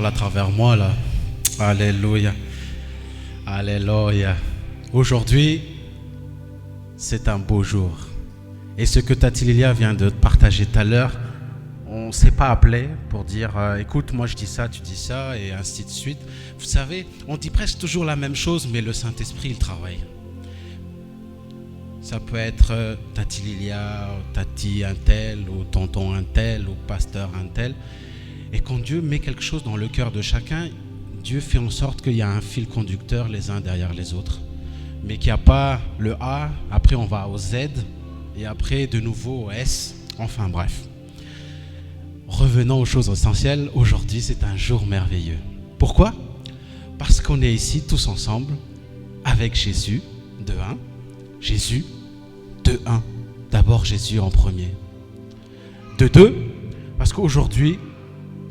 À travers moi là. Alléluia. Alléluia. Aujourd'hui, c'est un beau jour. Et ce que Tati Lilia vient de partager tout à l'heure, on ne s'est pas appelé pour dire écoute, moi je dis ça, tu dis ça, et ainsi de suite. Vous savez, on dit presque toujours la même chose, mais le Saint-Esprit, il travaille. Ça peut être Tati Lilia, Tati un tel, ou tonton un tel, ou pasteur un tel. Et quand Dieu met quelque chose dans le cœur de chacun, Dieu fait en sorte qu'il y a un fil conducteur les uns derrière les autres. Mais qu'il n'y a pas le A, après on va au Z, et après de nouveau au S, enfin bref. Revenons aux choses essentielles, aujourd'hui c'est un jour merveilleux. Pourquoi ? Parce qu'on est ici tous ensemble, avec Jésus, de 1, Jésus, de 1, d'abord Jésus en premier. De 2, parce qu'aujourd'hui,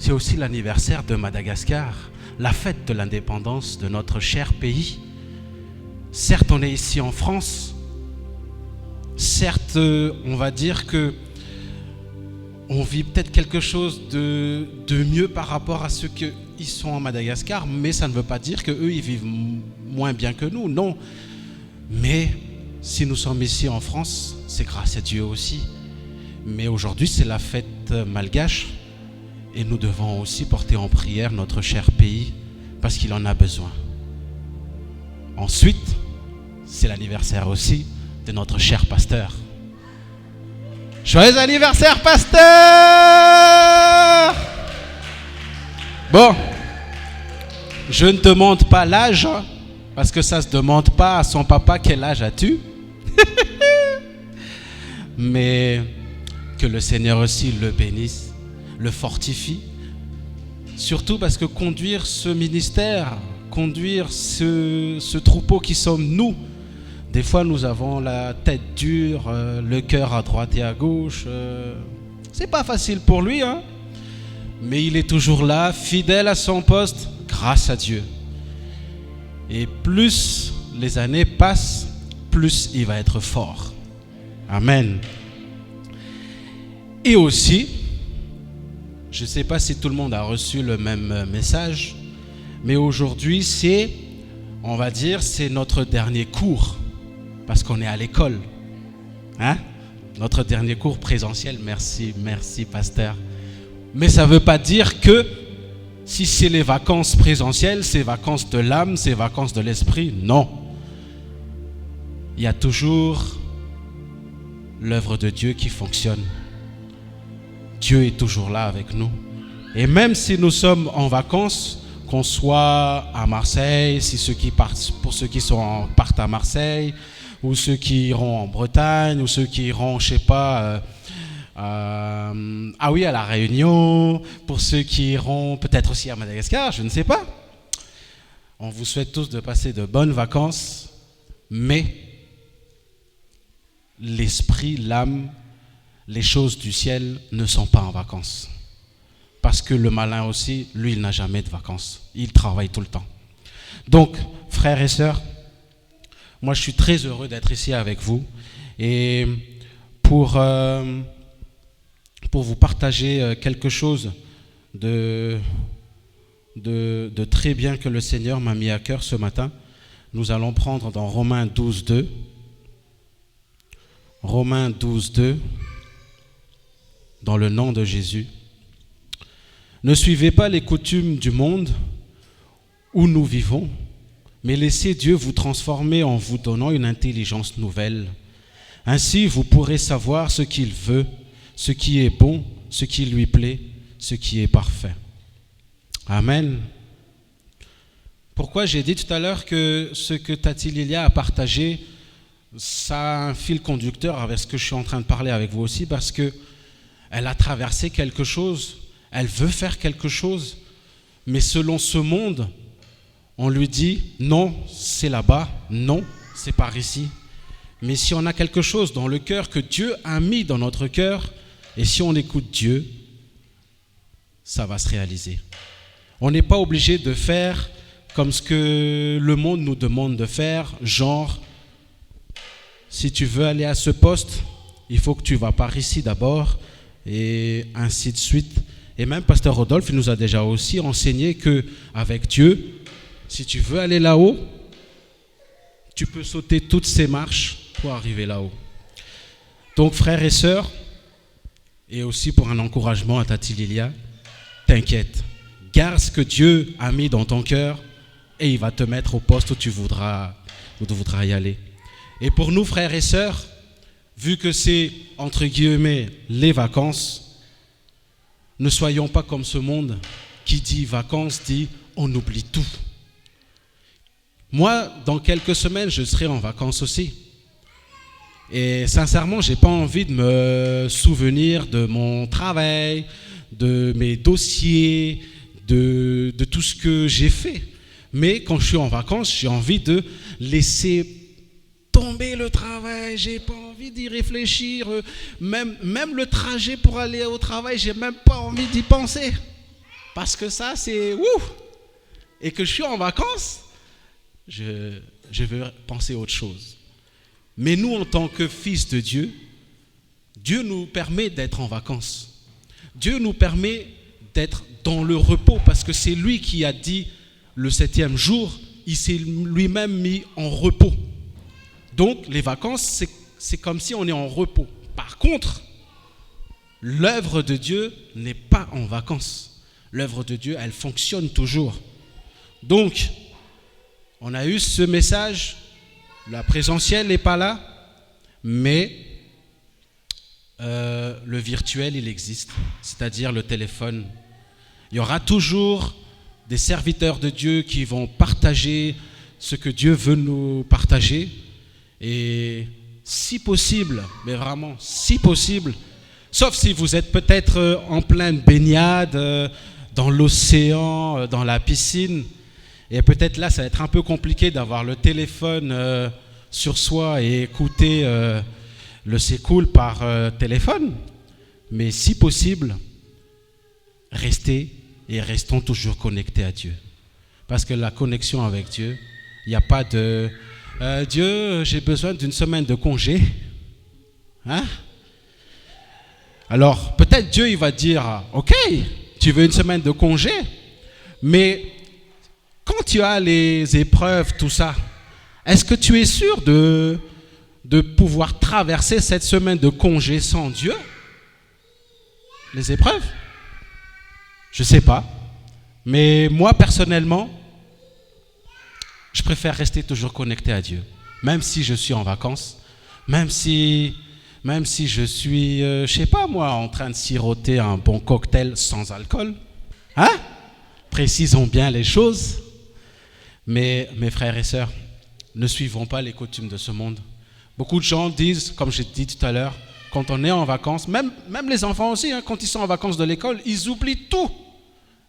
c'est aussi l'anniversaire de Madagascar, la fête de l'indépendance de notre cher pays. Certes, on est ici en France. Certes, on va dire que on vit peut-être quelque chose de mieux par rapport à ceux qui sont en Madagascar, mais ça ne veut pas dire qu'eux, ils vivent moins bien que nous, non. Mais si nous sommes ici en France, c'est grâce à Dieu aussi. Mais aujourd'hui, c'est la fête malgache. Et nous devons aussi porter en prière notre cher pays parce qu'il en a besoin. Ensuite, c'est l'anniversaire aussi de notre cher pasteur. Joyeux anniversaire, pasteur! Bon, je ne te demande pas l'âge parce que ça ne se demande pas à son papa quel âge as-tu. Mais que le Seigneur aussi le bénisse, le fortifie, surtout parce que conduire ce ministère, conduire ce troupeau qui sommes nous, des fois nous avons la tête dure, le cœur à droite et à gauche, c'est pas facile pour lui, hein, mais il est toujours là, fidèle à son poste, grâce à Dieu. Et plus les années passent, plus il va être fort. Amen. Et aussi, je ne sais pas si tout le monde a reçu le même message, mais aujourd'hui, on va dire, c'est notre dernier cours, parce qu'on est à l'école. Hein? Notre dernier cours présentiel, merci pasteur. Mais ça ne veut pas dire que si c'est les vacances présentielles, c'est vacances de l'âme, c'est vacances de l'esprit, non. Il y a toujours l'œuvre de Dieu qui fonctionne. Dieu est toujours là avec nous. Et même si nous sommes en vacances, qu'on soit à Marseille, pour ceux qui partent à Marseille, ou ceux qui iront en Bretagne, ou ceux qui iront, je ne sais pas, à la Réunion, pour ceux qui iront peut-être aussi à Madagascar, je ne sais pas. On vous souhaite tous de passer de bonnes vacances, mais l'esprit, l'âme, les choses du ciel ne sont pas en vacances. Parce que le malin aussi, lui, il n'a jamais de vacances. Il travaille tout le temps. Donc, frères et sœurs, moi je suis très heureux d'être ici avec vous. Et pour vous partager quelque chose de très bien que le Seigneur m'a mis à cœur ce matin, nous allons prendre dans Romains 12, 2. Romains 12, 2. Dans le nom de Jésus. Ne suivez pas les coutumes du monde où nous vivons, mais laissez Dieu vous transformer en vous donnant une intelligence nouvelle. Ainsi, vous pourrez savoir ce qu'il veut, ce qui est bon, ce qui lui plaît, ce qui est parfait. Amen. Pourquoi j'ai dit tout à l'heure que ce que Tati Lilia a partagé, ça a un fil conducteur avec ce que je suis en train de parler avec vous aussi, parce que elle a traversé quelque chose, elle veut faire quelque chose, mais selon ce monde, on lui dit non, c'est là-bas, non, c'est par ici. Mais si on a quelque chose dans le cœur que Dieu a mis dans notre cœur, et si on écoute Dieu, ça va se réaliser. On n'est pas obligé de faire comme ce que le monde nous demande de faire, genre, si tu veux aller à ce poste, il faut que tu vas par ici d'abord, et ainsi de suite. Et même Pasteur Rodolphe, il nous a déjà aussi enseigné qu'avec Dieu, si tu veux aller là-haut, tu peux sauter toutes ces marches pour arriver là-haut. Donc frères et sœurs, et aussi pour un encouragement à Tati Lilia, t'inquiète, garde ce que Dieu a mis dans ton cœur et il va te mettre au poste où tu voudras y aller. Et pour nous frères et sœurs, vu que c'est entre guillemets les vacances, ne soyons pas comme ce monde qui dit vacances, dit on oublie tout. Moi, dans quelques semaines, je serai en vacances aussi. Et sincèrement, je n'ai pas envie de me souvenir de mon travail, de mes dossiers, de tout ce que j'ai fait. Mais quand je suis en vacances, j'ai envie de laisser tomber le travail, j'ai pas envie d'y réfléchir. Même le trajet pour aller au travail, j'ai même pas envie d'y penser. Parce que ça, c'est ouf. Et que je suis en vacances, je veux penser à autre chose. Mais nous, en tant que fils de Dieu, Dieu nous permet d'être en vacances. Dieu nous permet d'être dans le repos parce que c'est lui qui a dit le 7e jour, il s'est lui-même mis en repos. Donc, les vacances, c'est comme si on est en repos. Par contre, l'œuvre de Dieu n'est pas en vacances. L'œuvre de Dieu, elle fonctionne toujours. Donc, on a eu ce message, la présentielle n'est pas là, mais le virtuel, il existe, c'est-à-dire le téléphone. Il y aura toujours des serviteurs de Dieu qui vont partager ce que Dieu veut nous partager. Et si possible, mais vraiment, si possible, sauf si vous êtes peut-être en pleine baignade, dans l'océan, dans la piscine, et peut-être là, ça va être un peu compliqué d'avoir le téléphone sur soi et écouter le C'est Cool par téléphone. Mais si possible, restons toujours connectés à Dieu. Parce que la connexion avec Dieu, il n'y a pas de... Dieu, j'ai besoin d'une semaine de congé. Hein? Alors, peut-être Dieu, il va dire, ok, tu veux une semaine de congé, mais quand tu as les épreuves, tout ça, est-ce que tu es sûr de pouvoir traverser cette semaine de congé sans Dieu? Les épreuves? Je ne sais pas. Mais moi, personnellement, je préfère rester toujours connecté à Dieu. Même si je suis en vacances, même si je suis, je ne sais pas moi, en train de siroter un bon cocktail sans alcool. Hein? Précisons bien les choses. Mais mes frères et sœurs, ne suivons pas les coutumes de ce monde. Beaucoup de gens disent, comme j'ai dit tout à l'heure, quand on est en vacances, même les enfants aussi, hein, quand ils sont en vacances de l'école, ils oublient tout.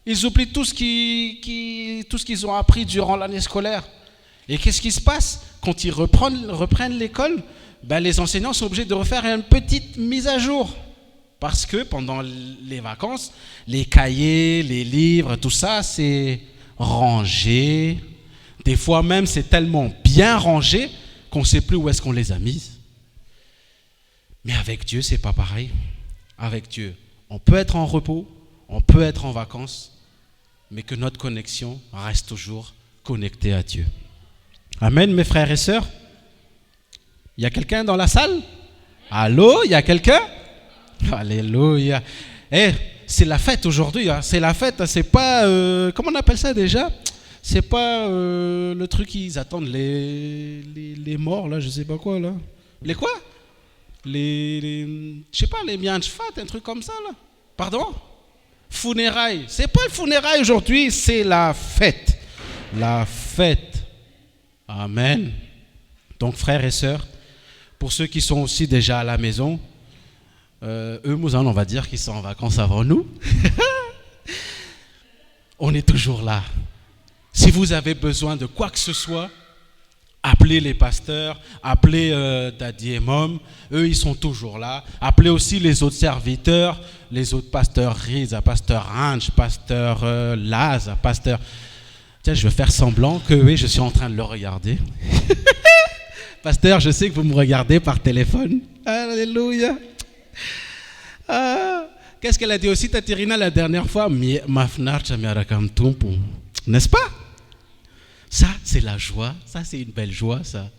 Ils oublient tout ce qu'ils ont appris durant l'année scolaire. Et qu'est-ce qui se passe? Quand ils reprennent l'école, ben les enseignants sont obligés de refaire une petite mise à jour. Parce que pendant les vacances, les cahiers, les livres, tout ça, c'est rangé. Des fois même, c'est tellement bien rangé qu'on ne sait plus où est-ce qu'on les a mises. Mais avec Dieu, c'est pas pareil. Avec Dieu, on peut être en repos, on peut être en vacances, mais que notre connexion reste toujours connectée à Dieu. Amen, mes frères et sœurs. Il y a quelqu'un dans la salle? Allô, il y a quelqu'un? Alléluia. C'est la fête aujourd'hui, hein. C'est la fête, c'est pas... comment on appelle ça déjà? C'est pas le truc qu'ils attendent les morts, là, je sais pas quoi, là. Les quoi? Je sais pas, les mianchfat, un truc comme ça, là. Pardon? Funérailles. C'est pas le funérail aujourd'hui, c'est la fête. La fête. Amen. Donc, frères et sœurs, pour ceux qui sont aussi déjà à la maison, eux, on va dire qu'ils sont en vacances avant nous. On est toujours là. Si vous avez besoin de quoi que ce soit, appelez les pasteurs, appelez Daddy et Mom, eux ils sont toujours là. Appelez aussi les autres serviteurs, les autres pasteurs Riza, pasteur Ranch, pasteur Laz, pasteur... Tiens, je vais faire semblant que oui, je suis en train de le regarder. Pasteur, je sais que vous me regardez par téléphone. Alléluia. Qu'est-ce qu'elle a dit aussi, Tatirina, la dernière fois? N'est-ce pas? Ça, c'est la joie. Ça, c'est une belle joie, ça.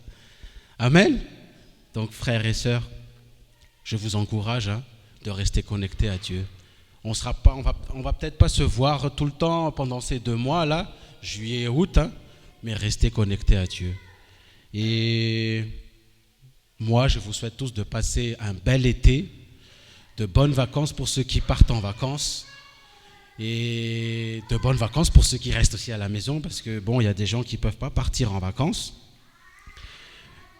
Amen. Donc, frères et sœurs, je vous encourage de rester connectés à Dieu. On va peut-être pas se voir tout le temps pendant ces 2 mois-là, juillet et août, mais restez connectés à Dieu. Et moi, je vous souhaite tous de passer un bel été, de bonnes vacances pour ceux qui partent en vacances et de bonnes vacances pour ceux qui restent aussi à la maison parce que bon, il y a des gens qui ne peuvent pas partir en vacances.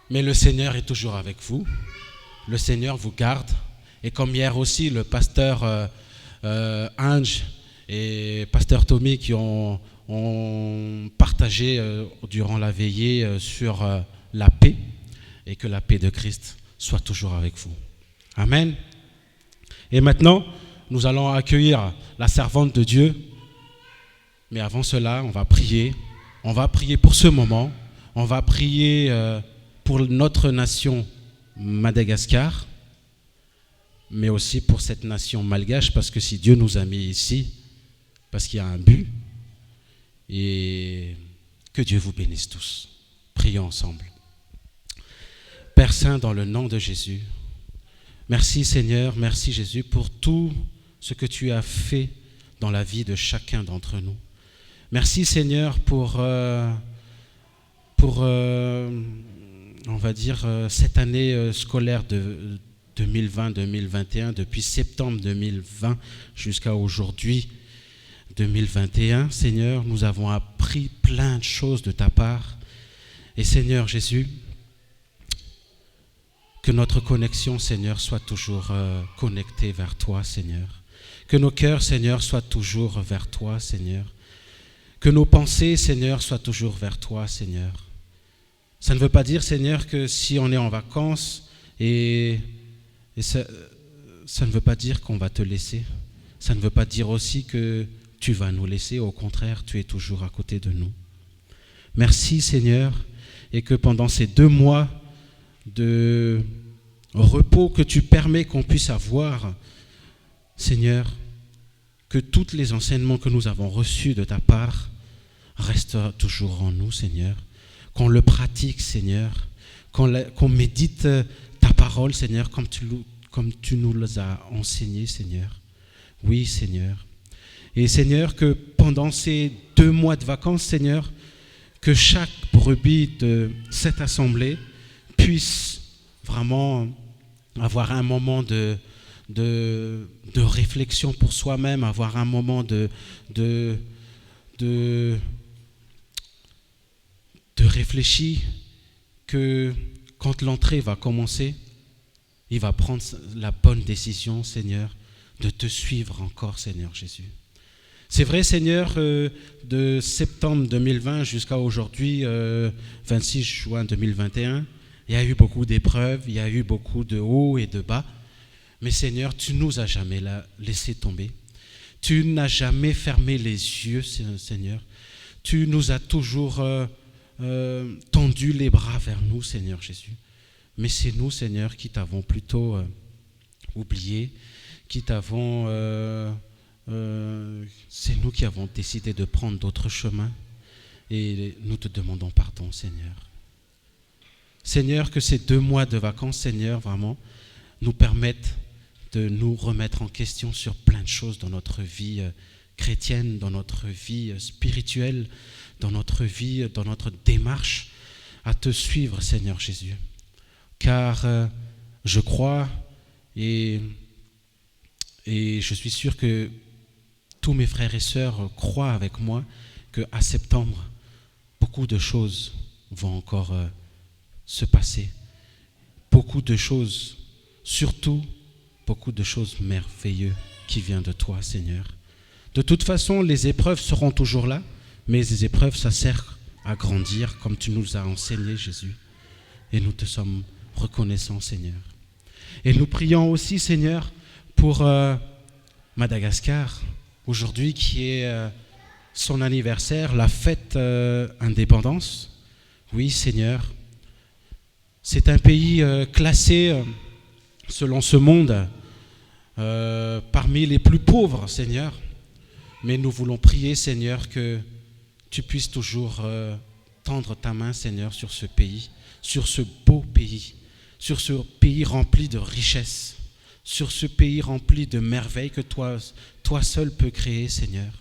Mais le Seigneur est toujours avec vous. Le Seigneur vous garde. Et comme hier aussi, le pasteur Ange et pasteur Tommy qui ont partagé durant la veillée sur la paix et que la paix de Christ soit toujours avec vous. Amen. Et maintenant, nous allons accueillir la servante de Dieu. Mais avant cela, on va prier. On va prier pour ce moment. On va prier pour notre nation Madagascar, mais aussi pour cette nation malgache, parce que si Dieu nous a mis ici, parce qu'il y a un but, et que Dieu vous bénisse tous. Prions ensemble. Père Saint, dans le nom de Jésus, merci Seigneur, merci Jésus pour tout ce que tu as fait dans la vie de chacun d'entre nous. Merci Seigneur pour on va dire, cette année scolaire de 2020-2021, depuis septembre 2020 jusqu'à aujourd'hui 2021. Seigneur, nous avons appris plein de choses de ta part. Et Seigneur Jésus, que notre connexion, Seigneur, soit toujours connectée vers toi, Seigneur. Que nos cœurs, Seigneur, soient toujours vers toi, Seigneur. Que nos pensées, Seigneur, soient toujours vers toi, Seigneur. Ça ne veut pas dire, Seigneur, que si on est en vacances, et ça ne veut pas dire qu'on va te laisser. Ça ne veut pas dire aussi que tu vas nous laisser. Au contraire, tu es toujours à côté de nous. Merci, Seigneur, et que pendant ces 2 mois de repos que tu permets qu'on puisse avoir, Seigneur, que tous les enseignements que nous avons reçus de ta part restent toujours en nous, Seigneur. Qu'on le pratique, Seigneur, qu'on médite ta parole, Seigneur, comme tu nous l'as enseigné, Seigneur. Oui, Seigneur. Et Seigneur, que pendant ces 2 mois de vacances, Seigneur, que chaque brebis de cette assemblée puisse vraiment avoir un moment de réflexion pour soi-même, avoir un moment de réfléchir, que quand l'entrée va commencer, il va prendre la bonne décision, Seigneur, de te suivre encore, Seigneur Jésus. C'est vrai, Seigneur, de septembre 2020 jusqu'à aujourd'hui, 26 juin 2021, il y a eu beaucoup d'épreuves, il y a eu beaucoup de hauts et de bas. Mais Seigneur, tu ne nous as jamais laissé tomber. Tu n'as jamais fermé les yeux, Seigneur. Tu nous as toujours tendu les bras vers nous, Seigneur Jésus. Mais c'est nous, Seigneur, qui t'avons plutôt oublié, c'est nous qui avons décidé de prendre d'autres chemins. Et nous te demandons pardon, Seigneur. Seigneur, que ces 2 mois de vacances, Seigneur, vraiment, nous permettent de nous remettre en question sur plein de choses dans notre vie chrétienne, dans notre vie spirituelle, dans notre vie, dans notre démarche à te suivre, Seigneur Jésus. Car je crois et je suis sûr que tous mes frères et sœurs croient avec moi qu'à septembre, beaucoup de choses vont encore se passer. Beaucoup de choses, surtout beaucoup de choses merveilleuses qui viennent de toi, Seigneur. De toute façon, les épreuves seront toujours là, mais les épreuves, ça sert à grandir comme tu nous as enseigné, Jésus. Et nous te sommes reconnaissants, Seigneur. Et nous prions aussi, Seigneur, pour Madagascar, aujourd'hui qui est son anniversaire, la fête indépendance. Oui, Seigneur, c'est un pays classé selon ce monde parmi les plus pauvres, Seigneur. Mais nous voulons prier, Seigneur, que tu puisses toujours tendre ta main, Seigneur, sur ce pays, sur ce beau pays, sur ce pays rempli de richesses, sur ce pays rempli de merveilles que toi seul peux créer, Seigneur.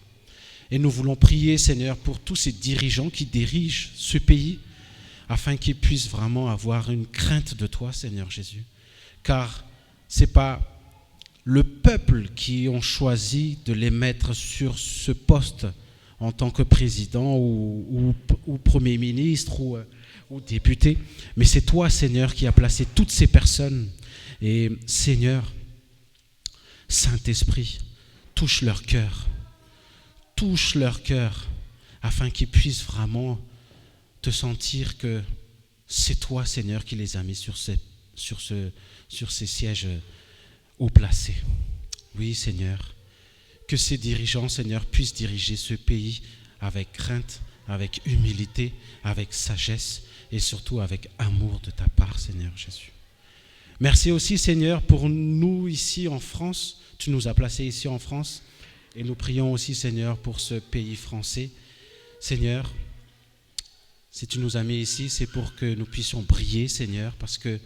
Et nous voulons prier, Seigneur, pour tous ces dirigeants qui dirigent ce pays, afin qu'ils puissent vraiment avoir une crainte de toi, Seigneur Jésus. Car ce n'est pas le peuple qui ont choisi de les mettre sur ce poste en tant que président ou premier ministre ou député, mais c'est toi, Seigneur, qui as placé toutes ces personnes. Et Seigneur, Saint-Esprit, touche leur cœur, afin qu'ils puissent vraiment te sentir que c'est toi, Seigneur, qui les a mis sur ces sièges haut placés. Oui, Seigneur, que ces dirigeants, Seigneur, puissent diriger ce pays avec crainte, avec humilité, avec sagesse et surtout avec amour de ta part, Seigneur Jésus. Merci aussi, Seigneur, pour nous ici en France. Tu nous as placés ici en France et nous prions aussi, Seigneur, pour ce pays français. Seigneur, si tu nous as mis ici, c'est pour que nous puissions briller, Seigneur, parce que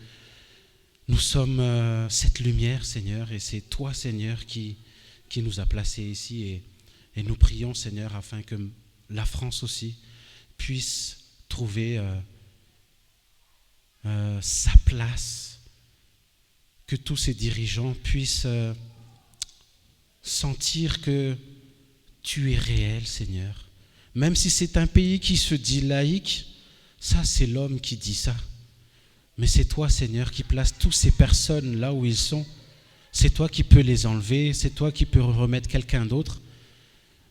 nous sommes cette lumière, Seigneur, et c'est toi, Seigneur, qui nous a placés ici. Et nous prions, Seigneur, afin que la France aussi puisse trouver sa place, que tous ces dirigeants puissent sentir que tu es réel, Seigneur. Même si c'est un pays qui se dit laïque, ça c'est l'homme qui dit ça. Mais c'est toi, Seigneur, qui place toutes ces personnes là où ils sont. C'est toi qui peux les enlever, c'est toi qui peux remettre quelqu'un d'autre.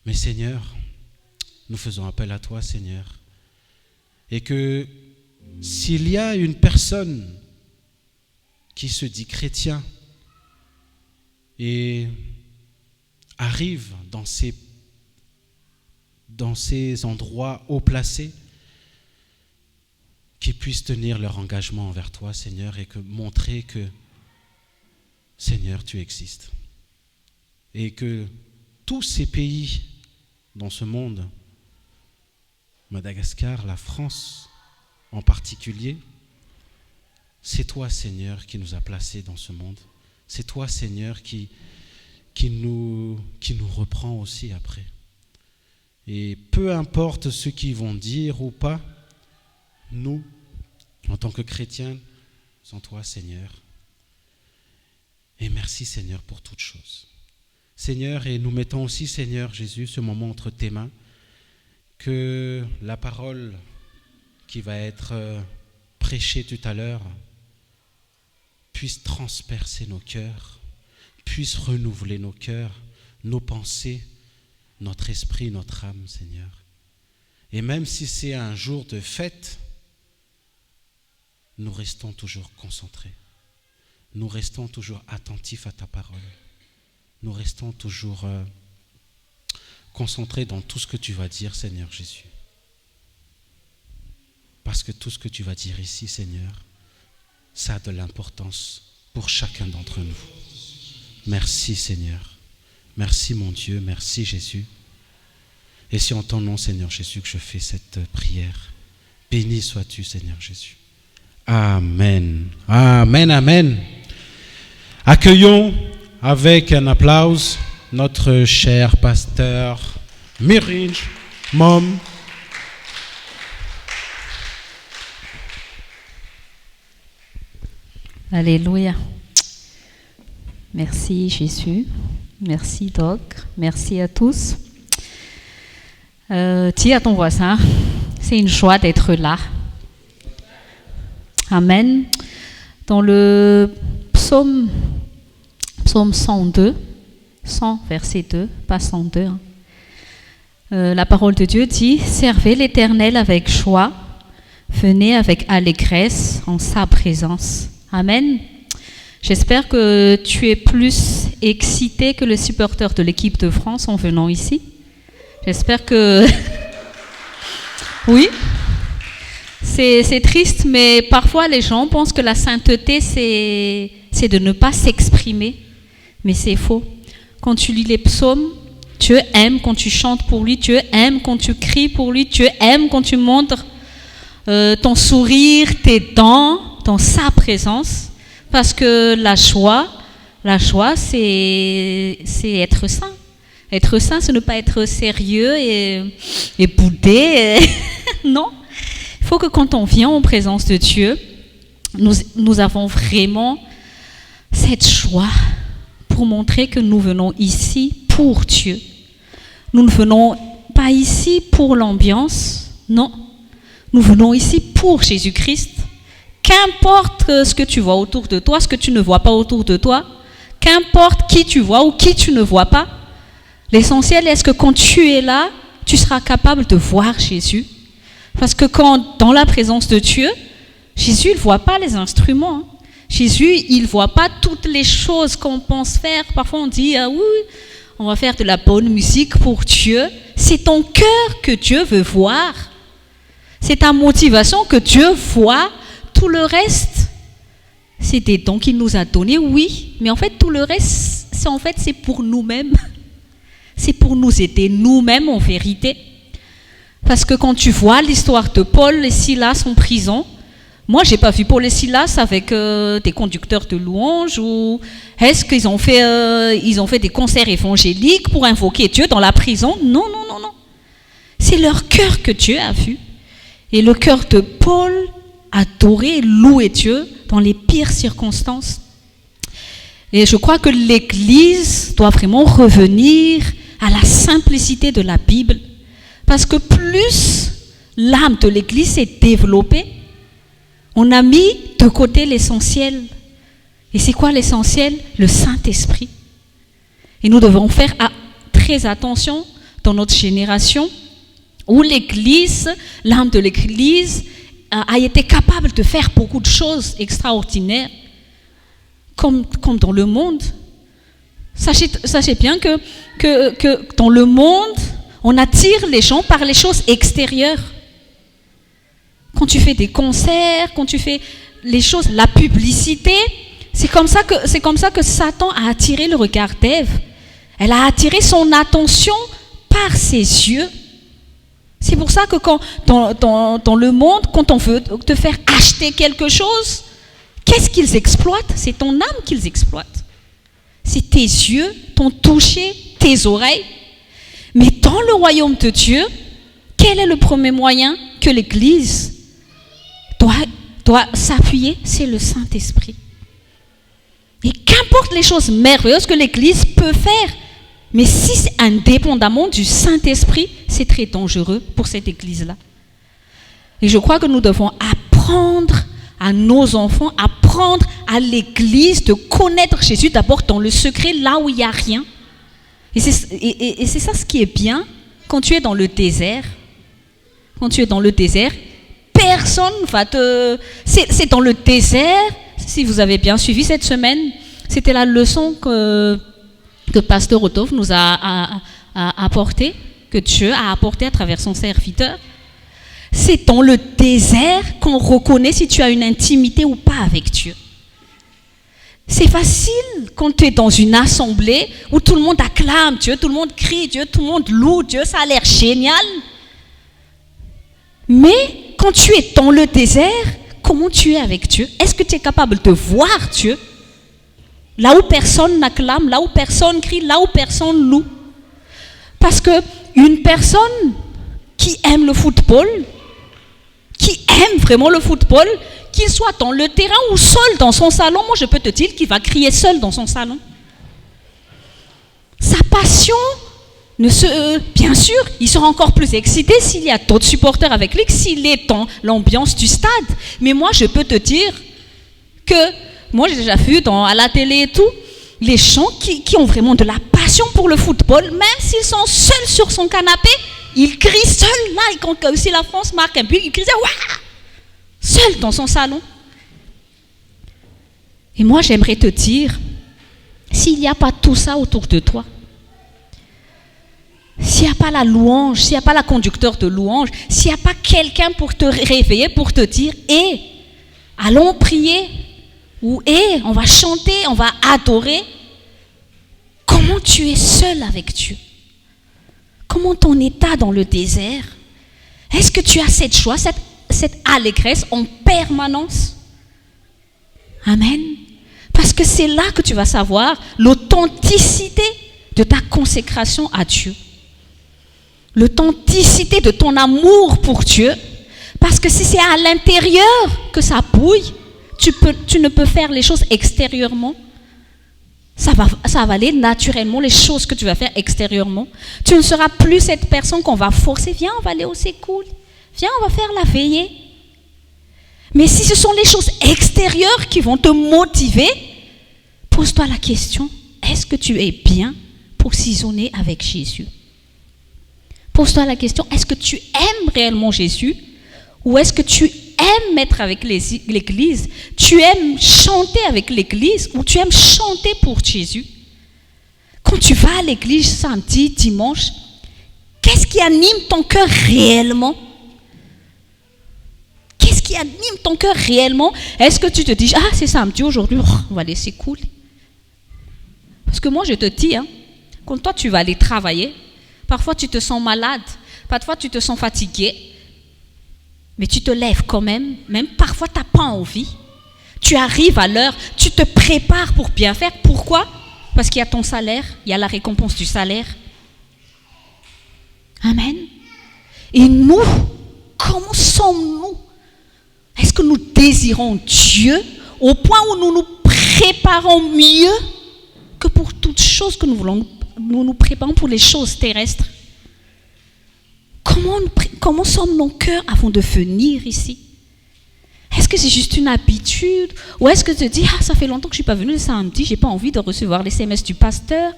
Mais Seigneur, nous faisons appel à toi, Seigneur. Et que s'il y a une personne qui se dit chrétien et arrive dans ces endroits haut placés, qu'ils puissent tenir leur engagement envers toi, Seigneur, et montrer que, Seigneur, tu existes. Et que tous ces pays dans ce monde, Madagascar, la France en particulier, c'est toi, Seigneur, qui nous a placés dans ce monde. C'est toi, Seigneur, qui nous reprend aussi après. Et peu importe ce qu'ils vont dire ou pas, nous, en tant que chrétiens, sans toi, Seigneur. Et merci, Seigneur, pour toutes choses. Seigneur, et nous mettons aussi, Seigneur Jésus, ce moment entre tes mains, que la parole qui va être prêchée tout à l'heure puisse transpercer nos cœurs, puisse renouveler nos cœurs, nos pensées, notre esprit, notre âme, Seigneur. Et même si c'est un jour de fête, nous restons toujours concentrés. Nous restons toujours attentifs à ta parole. Nous restons toujours concentrés dans tout ce que tu vas dire, Seigneur Jésus. Parce que tout ce que tu vas dire ici, Seigneur, ça a de l'importance pour chacun d'entre nous. Merci, Seigneur. Merci, mon Dieu. Merci, Jésus. Et c'est en ton nom, Seigneur Jésus, que je fais cette prière. Béni sois-tu, Seigneur Jésus. Amen. Amen, amen. Accueillons avec un applause notre cher pasteur Mirinj Mom. Alléluia. Merci Jésus. Merci Doc. Merci à tous. Dis à ton voisin, c'est une joie d'être là. Amen. Dans le psaume 102, 100 verset 2, pas 102. Hein. La parole de Dieu dit, servez l'Éternel avec joie, venez avec allégresse en sa présence. Amen. J'espère que tu es plus excité que le supporter de l'équipe de France en venant ici. J'espère que... Oui. C'est triste, mais parfois les gens pensent que la sainteté, c'est de ne pas s'exprimer. Mais c'est faux. Quand tu lis les psaumes, Dieu aime quand tu chantes pour lui, Dieu aime quand tu cries pour lui, Dieu aime quand tu montres ton sourire, tes dents dans sa présence. Parce que la joie, c'est être saint. Être saint, c'est ne pas être sérieux et boudé. Non. Il faut que quand on vient en présence de Dieu, nous avons vraiment cette joie pour montrer que nous venons ici pour Dieu. Nous ne venons pas ici pour l'ambiance, non. Nous venons ici pour Jésus-Christ. Qu'importe ce que tu vois autour de toi, ce que tu ne vois pas autour de toi, qu'importe qui tu vois ou qui tu ne vois pas, l'essentiel est que quand tu es là, tu seras capable de voir Jésus. Parce que quand, dans la présence de Dieu, Jésus, il ne voit pas les instruments. Jésus, il ne voit pas toutes les choses qu'on pense faire. Parfois, on dit, ah oui, on va faire de la bonne musique pour Dieu. C'est ton cœur que Dieu veut voir. C'est ta motivation que Dieu voit. Tout le reste, c'est des dons qu'il nous a donnés, oui. Mais en fait, tout le reste, c'est pour nous-mêmes. C'est pour nous aider nous-mêmes, en vérité. Parce que quand tu vois l'histoire de Paul et Silas en prison, moi, je n'ai pas vu Paul et Silas avec des conducteurs de louanges ou est-ce qu'ils ont fait des concerts évangéliques pour invoquer Dieu dans la prison? Non. C'est leur cœur que Dieu a vu. Et le cœur de Paul adorait et louait Dieu dans les pires circonstances. Et je crois que l'Église doit vraiment revenir à la simplicité de la Bible. Parce que plus l'âme de l'Église s'est développée, on a mis de côté l'essentiel. Et c'est quoi l'essentiel? Le Saint-Esprit. Et nous devons faire très attention dans notre génération où l'Église, l'âme de l'Église, a été capable de faire beaucoup de choses extraordinaires, comme dans le monde. Sachez bien que dans le monde, on attire les gens par les choses extérieures. Quand tu fais des concerts, quand tu fais les choses, la publicité, c'est comme ça que Satan a attiré le regard d'Ève. Elle a attiré son attention par ses yeux. C'est pour ça que dans le monde, quand on veut te faire acheter quelque chose, qu'est-ce qu'ils exploitent? C'est ton âme qu'ils exploitent. C'est tes yeux, ton toucher, tes oreilles. Mais dans le royaume de Dieu, quel est le premier moyen que l'Église doit s'appuyer? C'est le Saint-Esprit. Et qu'importe les choses merveilleuses que l'Église peut faire, mais si c'est indépendamment du Saint-Esprit, c'est très dangereux pour cette Église-là. Et je crois que nous devons apprendre à nos enfants, apprendre à l'Église de connaître Jésus d'abord dans le secret, là où il n'y a rien. Et c'est ça ce qui est bien quand tu es dans le désert. Quand tu es dans le désert, personne va te... C'est dans le désert, si vous avez bien suivi cette semaine, c'était la leçon que Pasteur Otov nous a apporté, que Dieu a apporté à travers son serviteur. C'est dans le désert qu'on reconnaît si tu as une intimité ou pas avec Dieu. C'est facile quand tu es dans une assemblée où tout le monde acclame Dieu, tout le monde crie Dieu, tout le monde loue Dieu, ça a l'air génial. Mais quand tu es dans le désert, comment tu es avec Dieu? Est-ce que tu es capable de voir Dieu? Là où personne n'acclame, là où personne crie, là où personne loue. Parce qu'une personne qui aime le football, qui aime vraiment le football, qu'il soit dans le terrain ou seul dans son salon, moi je peux te dire qu'il va crier seul dans son salon. Sa passion, bien sûr, il sera encore plus excité s'il y a d'autres supporters avec lui que s'il est dans l'ambiance du stade. Mais moi je peux te dire que, moi j'ai déjà vu à la télé et tout, les gens qui ont vraiment de la passion pour le football, même s'ils sont seuls sur son canapé, ils crient seuls là, et quand aussi la France marque un but, ils crient « Waouh !» seul dans son salon. Et moi, j'aimerais te dire, s'il n'y a pas tout ça autour de toi, s'il n'y a pas la louange, s'il n'y a pas la conducteur de louange, s'il n'y a pas quelqu'un pour te réveiller, pour te dire, allons prier, ou on va chanter, on va adorer, Comment tu es seul avec Dieu? Comment ton état dans le désert? Est-ce que tu as cette joie, cette allégresse en permanence? Amen. Parce que c'est là que tu vas savoir l'authenticité de ta consécration à Dieu. L'authenticité de ton amour pour Dieu. Parce que si c'est à l'intérieur que ça bouille, tu ne peux faire les choses extérieurement. Ça va aller naturellement, les choses que tu vas faire extérieurement. Tu ne seras plus cette personne qu'on va forcer. Viens, on va aller au sécoul. Viens, on va faire la veillée. Mais si ce sont les choses extérieures qui vont te motiver, pose-toi la question, est-ce que tu es bien pour sillonner avec Jésus? Pose-toi la question, est-ce que tu aimes réellement Jésus? Ou est-ce que tu aimes être avec l'Église? Tu aimes chanter avec l'Église ou tu aimes chanter pour Jésus? Quand tu vas à l'Église samedi, dimanche, qu'est-ce qui anime ton cœur réellement? Qu'est-ce qui anime ton cœur réellement? Est-ce que tu te dis, ah c'est samedi aujourd'hui, on va laisser couler? Parce que moi je te dis, quand toi tu vas aller travailler, parfois tu te sens malade, parfois tu te sens fatigué, mais tu te lèves quand même parfois tu n'as pas envie. Tu arrives à l'heure, tu te prépares pour bien faire. Pourquoi? Parce qu'il y a ton salaire, il y a la récompense du salaire. Amen. Et nous, comment sommes-nous? Est-ce que nous désirons Dieu au point où nous nous préparons mieux que pour toutes choses que nous voulons? Nous nous préparons pour les choses terrestres. Comment sommes nos cœurs avant de venir ici? Est-ce que c'est juste une habitude? Ou est-ce que tu te dis, ça fait longtemps que je ne suis pas venue le samedi, je n'ai pas envie de recevoir les SMS du pasteur?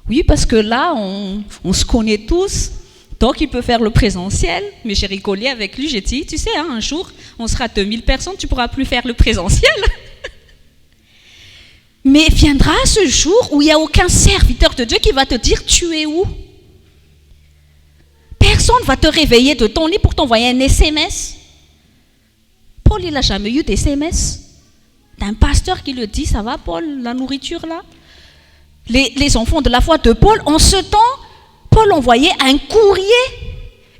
Oui, parce que là, on se connaît tous, donc il peut faire le présentiel. Mais j'ai rigolé avec lui, j'ai dit, tu sais, un jour, on sera 2000 personnes, tu ne pourras plus faire le présentiel. Mais viendra ce jour où il n'y a aucun serviteur de Dieu qui va te dire, tu es où? Personne ne va te réveiller de ton lit pour t'envoyer un SMS. Paul, il n'a jamais eu d'SMS. T'as un pasteur qui le dit, ça va Paul, la nourriture là? Les enfants de la foi de Paul, en ce temps, Paul envoyait un courrier.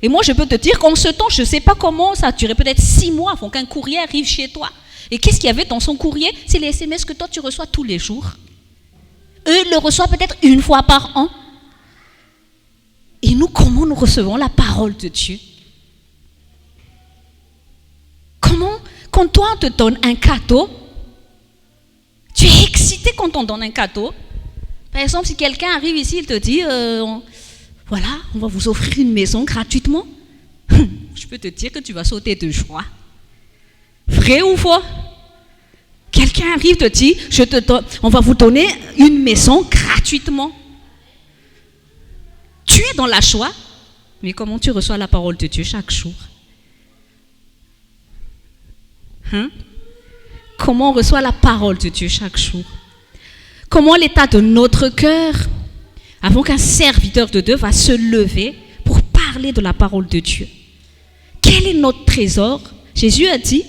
Et moi, je peux te dire qu'en ce temps, je ne sais pas comment, ça a duré peut-être 6 mois avant qu'un courrier arrive chez toi. Et qu'est-ce qu'il y avait dans son courrier? C'est les SMS que toi, tu reçois tous les jours. Eux, ils le reçoivent peut-être une fois par an. Et nous, comment nous recevons la parole de Dieu? Comment, quand toi, on te donne un cadeau, tu es excité quand on donne un cadeau. Par exemple, si quelqu'un arrive ici, il te dit, voilà, on va vous offrir une maison gratuitement. Je peux te dire que tu vas sauter de joie. Vrai ou faux? Quelqu'un arrive, te dit, on va vous donner une maison gratuitement. Tu es dans la joie, mais comment tu reçois la parole de Dieu chaque jour? Comment on reçoit la parole de Dieu chaque jour? Comment l'état de notre cœur, avant qu'un serviteur de Dieu va se lever pour parler de la parole de Dieu? Quel est notre trésor? Jésus a dit,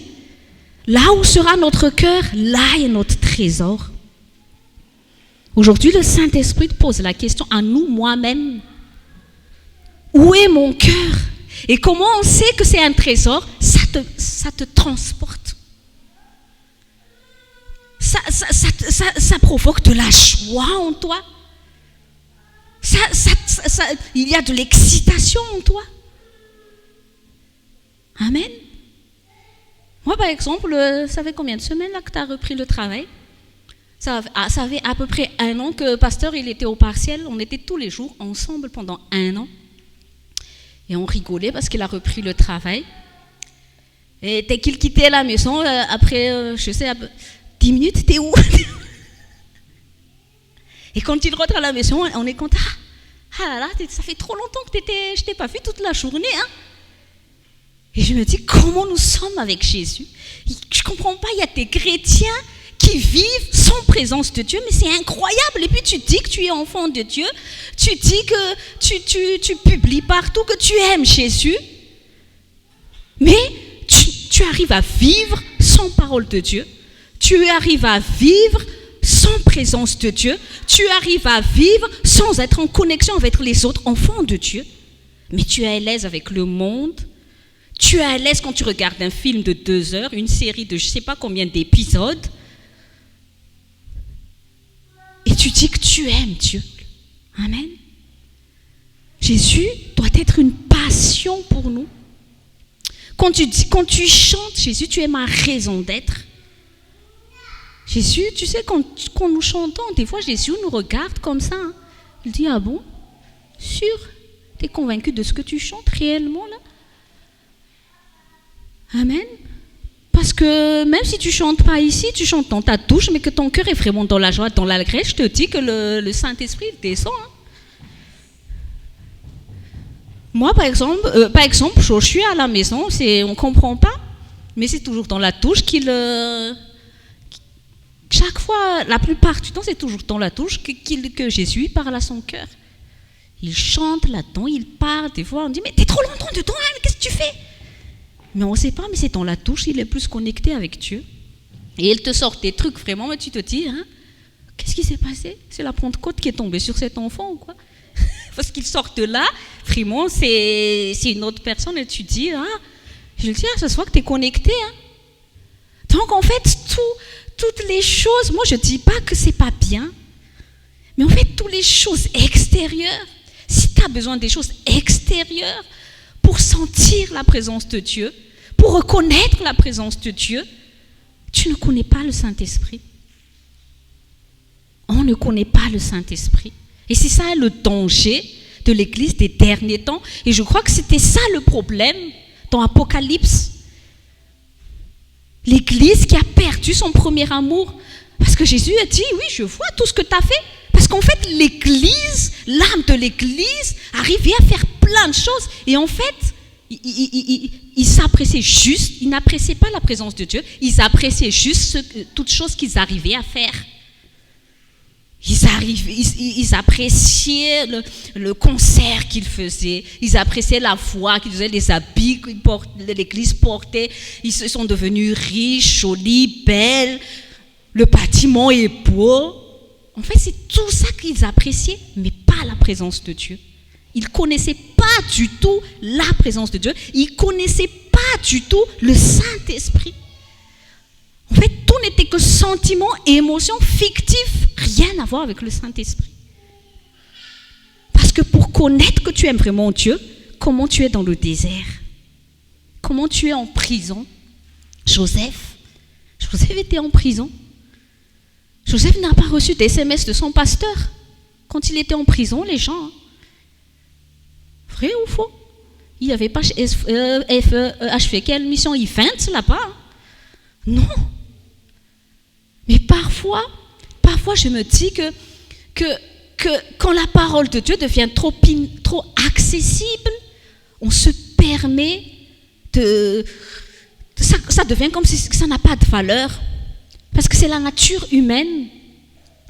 là où sera notre cœur, là est notre trésor. Aujourd'hui, le Saint-Esprit pose la question à nous, moi-même. Où est mon cœur? Et comment on sait que c'est un trésor? Ça te transporte. Ça provoque de la joie en toi. Il y a de l'excitation en toi. Amen. Moi, par exemple, ça fait combien de semaines là que tu as repris le travail? Ça fait à peu près 1 an que le pasteur il était au partiel. On était tous les jours ensemble pendant 1 an. Et on rigolait parce qu'il a repris le travail. Et dès qu'il quittait la maison, après, 10 minutes, t'es où? Et quand il rentre à la maison, on est content. Ah là là, ça fait trop longtemps que je t'ai pas vu toute la journée. Et je me dis, comment nous sommes avec Jésus? Je ne comprends pas, il y a des chrétiens qui vivent sans présence de Dieu, mais c'est incroyable. Et puis tu dis que tu es enfant de Dieu, tu dis que tu publies partout que tu aimes Jésus, mais tu arrives à vivre sans parole de Dieu, tu arrives à vivre sans sans présence de Dieu, tu arrives à vivre sans être en connexion avec les autres enfants de Dieu. Mais tu es à l'aise avec le monde. Tu es à l'aise quand tu regardes un film de 2 heures, une série de je ne sais pas combien d'épisodes. Et tu dis que tu aimes Dieu. Amen. Jésus doit être une passion pour nous. Quand tu chantes, Jésus, tu es ma raison d'être. Jésus, tu sais, quand nous chantons, des fois, Jésus nous regarde comme ça. Hein. Il dit, ah bon? Sûr? Tu es convaincu de ce que tu chantes réellement, là? Amen. Parce que même si tu ne chantes pas ici, tu chantes dans ta touche, mais que ton cœur est vraiment dans la joie, dans l'allégresse, je te dis que le Saint-Esprit descend. Hein. Moi, par exemple, je suis à la maison, on ne comprend pas, mais c'est toujours dans la touche chaque fois, la plupart du temps, c'est toujours dans la touche que Jésus parle à son cœur. Il chante là-dedans, il parle, des fois on dit, mais t'es trop longtemps dedans, hein, qu'est-ce que tu fais? Mais on ne sait pas, mais c'est dans la touche, il est plus connecté avec Dieu. Et il te sort des trucs vraiment, mais tu te dis, hein, qu'est-ce qui s'est passé? C'est la Pentecôte qui est tombée sur cet enfant ou quoi? Parce qu'il sort de là, vraiment, c'est une autre personne, et tu dis, ah, je le dis, ce soir que tu es connecté. Hein. Donc en fait, toutes les choses, moi je ne dis pas que c'est pas bien, mais en fait, toutes les choses extérieures, si tu as besoin des choses extérieures pour sentir la présence de Dieu, pour reconnaître la présence de Dieu, tu ne connais pas le Saint-Esprit. On ne connaît pas le Saint-Esprit. Et c'est ça le danger de l'Église des derniers temps. Et je crois que c'était ça le problème dans Apocalypse. L'Église qui a perdu son premier amour. Parce que Jésus a dit, oui, je vois tout ce que tu as fait. Parce qu'en fait, l'Église, l'âme de l'Église, arrivait à faire plein de choses. Et en fait, ils s'appréciaient juste, ils n'appréciaient pas la présence de Dieu, ils appréciaient juste toutes choses qu'ils arrivaient à faire. Ils appréciaient le concert qu'ils faisaient, ils appréciaient la foi qu'ils faisaient, les habits que l'Église portait, ils se sont devenus riches, jolis, belles, le bâtiment est beau. En fait, c'est tout ça qu'ils appréciaient, mais pas la présence de Dieu. Ils ne connaissaient pas du tout la présence de Dieu, ils ne connaissaient pas du tout le Saint-Esprit. En fait, tout n'était que sentiments et émotions fictifs, rien à voir avec le Saint-Esprit. Parce que pour connaître que tu aimes vraiment Dieu, comment tu es dans le désert, comment tu es en prison. Joseph était en prison. Joseph n'a pas reçu des SMS de son pasteur quand il était en prison, les gens. Vrai ou faux? Il n'avait pas achevé quelle mission il feinte là-bas. Non. Mais parfois, je me dis que quand la parole de Dieu devient trop accessible, on se permet ça devient comme si ça n'a pas de valeur. Parce que c'est la nature humaine.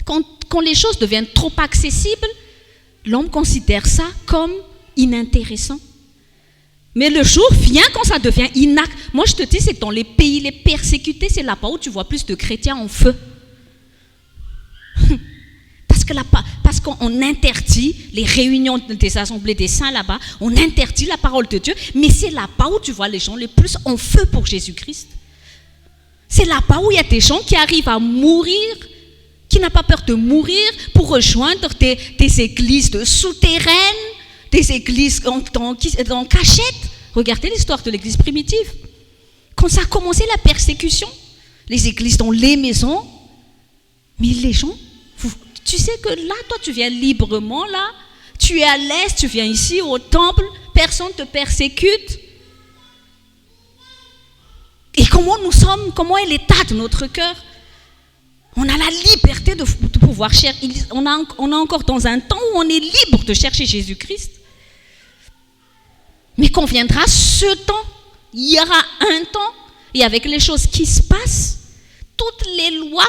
Quand les choses deviennent trop accessibles, l'homme considère ça comme inintéressant. Mais le jour vient quand ça devient Moi, je te dis, c'est dans les pays les persécutés, c'est là-bas où tu vois plus de chrétiens en feu. Parce qu'on interdit les réunions des assemblées des saints là-bas, on interdit la parole de Dieu, mais c'est là-bas où tu vois les gens les plus en feu pour Jésus-Christ. C'est là-bas où il y a des gens qui arrivent à mourir, qui n'ont pas peur de mourir pour rejoindre des églises souterraines, des églises en cachette. Regardez l'histoire de l'église primitive. Quand ça a commencé la persécution, les églises dans les maisons, mais les gens, tu sais que là, toi, tu viens librement, là, tu es à l'aise, tu viens ici au temple, personne ne te persécute. Et comment est l'état de notre cœur? On a la liberté de pouvoir chercher. On est encore dans un temps où on est libre de chercher Jésus-Christ. Mais quand viendra ce temps, il y aura un temps, et avec les choses qui se passent, toutes les lois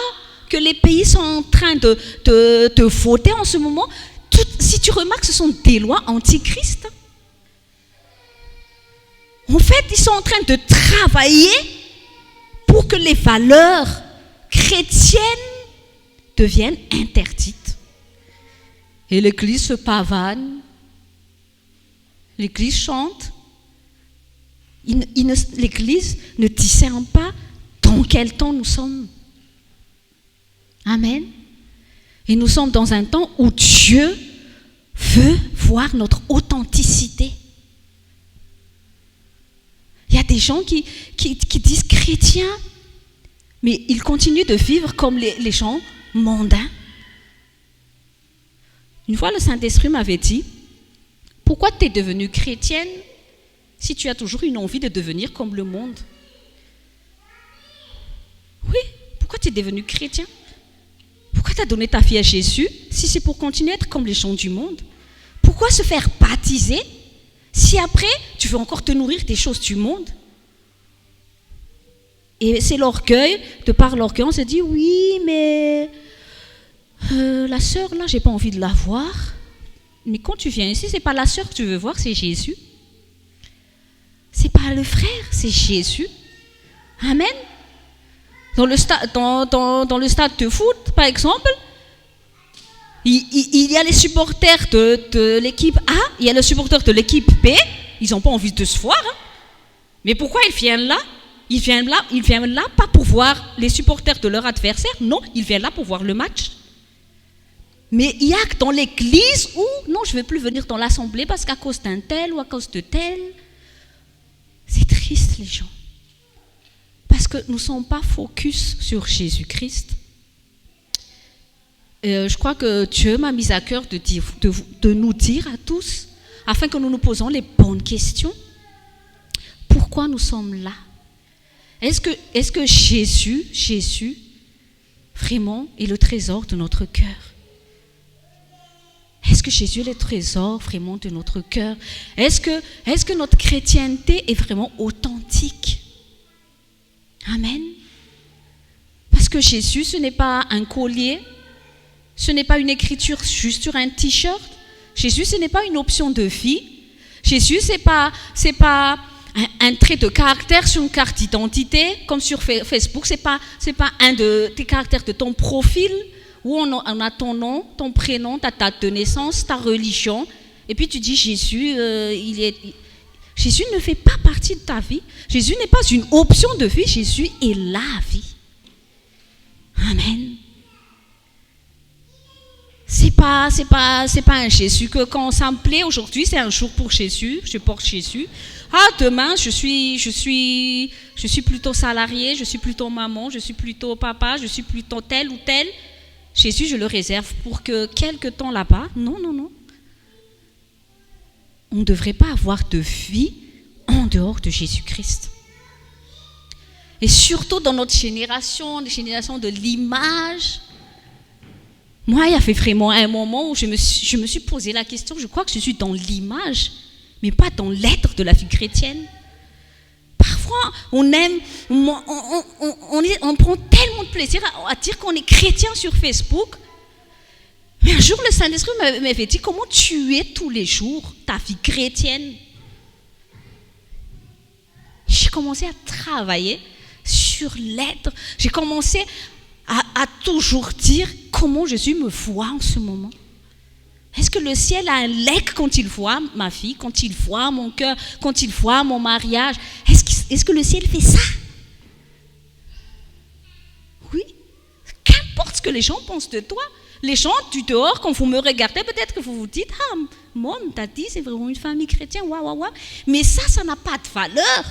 que les pays sont en train de voter en ce moment, si tu remarques, ce sont des lois antichrist. En fait, ils sont en train de travailler pour que les valeurs chrétiennes deviennent interdites. Et l'église se pavane, l'église chante. L'église ne discerne pas dans quel temps nous sommes. Amen. Et nous sommes dans un temps où Dieu veut voir notre authenticité. Il y a des gens qui disent chrétiens, mais ils continuent de vivre comme les gens mondains. Une fois, le Saint-Esprit m'avait dit, pourquoi tu es devenue chrétienne si tu as toujours une envie de devenir comme le monde? Oui, pourquoi tu es devenu chrétien? Pourquoi tu as donné ta vie à Jésus si c'est pour continuer à être comme les gens du monde? Pourquoi se faire baptiser si après tu veux encore te nourrir des choses du monde? Et c'est l'orgueil, de par l'orgueil, on se dit oui, mais la sœur là, j'ai pas envie de la voir. Mais quand tu viens ici, c'est pas la sœur que tu veux voir, c'est Jésus. C'est pas le frère, c'est Jésus. Amen. Dans le stade de foot, par exemple, il y a les supporters de l'équipe A, il y a les supporters de l'équipe B. Ils n'ont pas envie de se voir. Hein. Mais pourquoi ils viennent là? Ils viennent là pas pour voir les supporters de leur adversaire. Non, ils viennent là pour voir le match. Mais il y a que dans l'église où, non, je ne vais plus venir dans l'assemblée parce qu'à cause d'un tel ou à cause de tel. C'est triste, les gens. Parce que nous ne sommes pas focus sur Jésus-Christ. Je crois que Dieu m'a mis à cœur de nous dire à tous, afin que nous nous posons les bonnes questions, pourquoi nous sommes là? Est-ce que Jésus, vraiment, est le trésor de notre cœur? Est-ce que Jésus est le trésor vraiment de notre cœur? Est-ce que notre chrétienté est vraiment authentique? Amen. Parce que Jésus, ce n'est pas un collier, ce n'est pas une écriture juste sur un t-shirt. Jésus, ce n'est pas une option de vie. Jésus, c'est pas un trait de caractère sur une carte d'identité, comme sur Facebook. C'est pas un de tes caractères de ton profil, où on a ton nom, ton prénom, ta date de naissance, ta religion. Et puis tu dis Jésus, Jésus ne fait pas partie de ta vie. Jésus n'est pas une option de vie. Jésus est la vie. Amen. C'est pas un Jésus que quand ça me plaît aujourd'hui, c'est un jour pour Jésus, je porte Jésus. Ah, demain, je suis plutôt salarié, je suis plutôt maman, je suis plutôt papa, je suis plutôt tel ou tel. Jésus, je le réserve pour que quelque temps là-bas. Non. On ne devrait pas avoir de vie en dehors de Jésus-Christ. Et surtout dans notre génération, les générations de l'image. Moi, il y avait vraiment un moment où je me suis posé la question, je crois que je suis dans l'image, mais pas dans l'être de la vie chrétienne. Parfois, on prend tellement de plaisir à dire qu'on est chrétien sur Facebook. Mais un jour, le Saint-Esprit m'avait dit comment tu es tous les jours ta vie chrétienne. J'ai commencé à travailler sur l'être. J'ai commencé à toujours dire comment Jésus me voit en ce moment. Est-ce que le ciel a un legs quand il voit ma fille, quand il voit mon cœur, quand il voit mon mariage? Est-ce que le ciel fait ça? Oui. Qu'importe ce que les gens pensent de toi. Les gens du dehors, quand vous me regardez, peut-être que vous vous dites « Ah, Mom, Tati, c'est vraiment une famille chrétienne, waouh. » Mais ça n'a pas de valeur.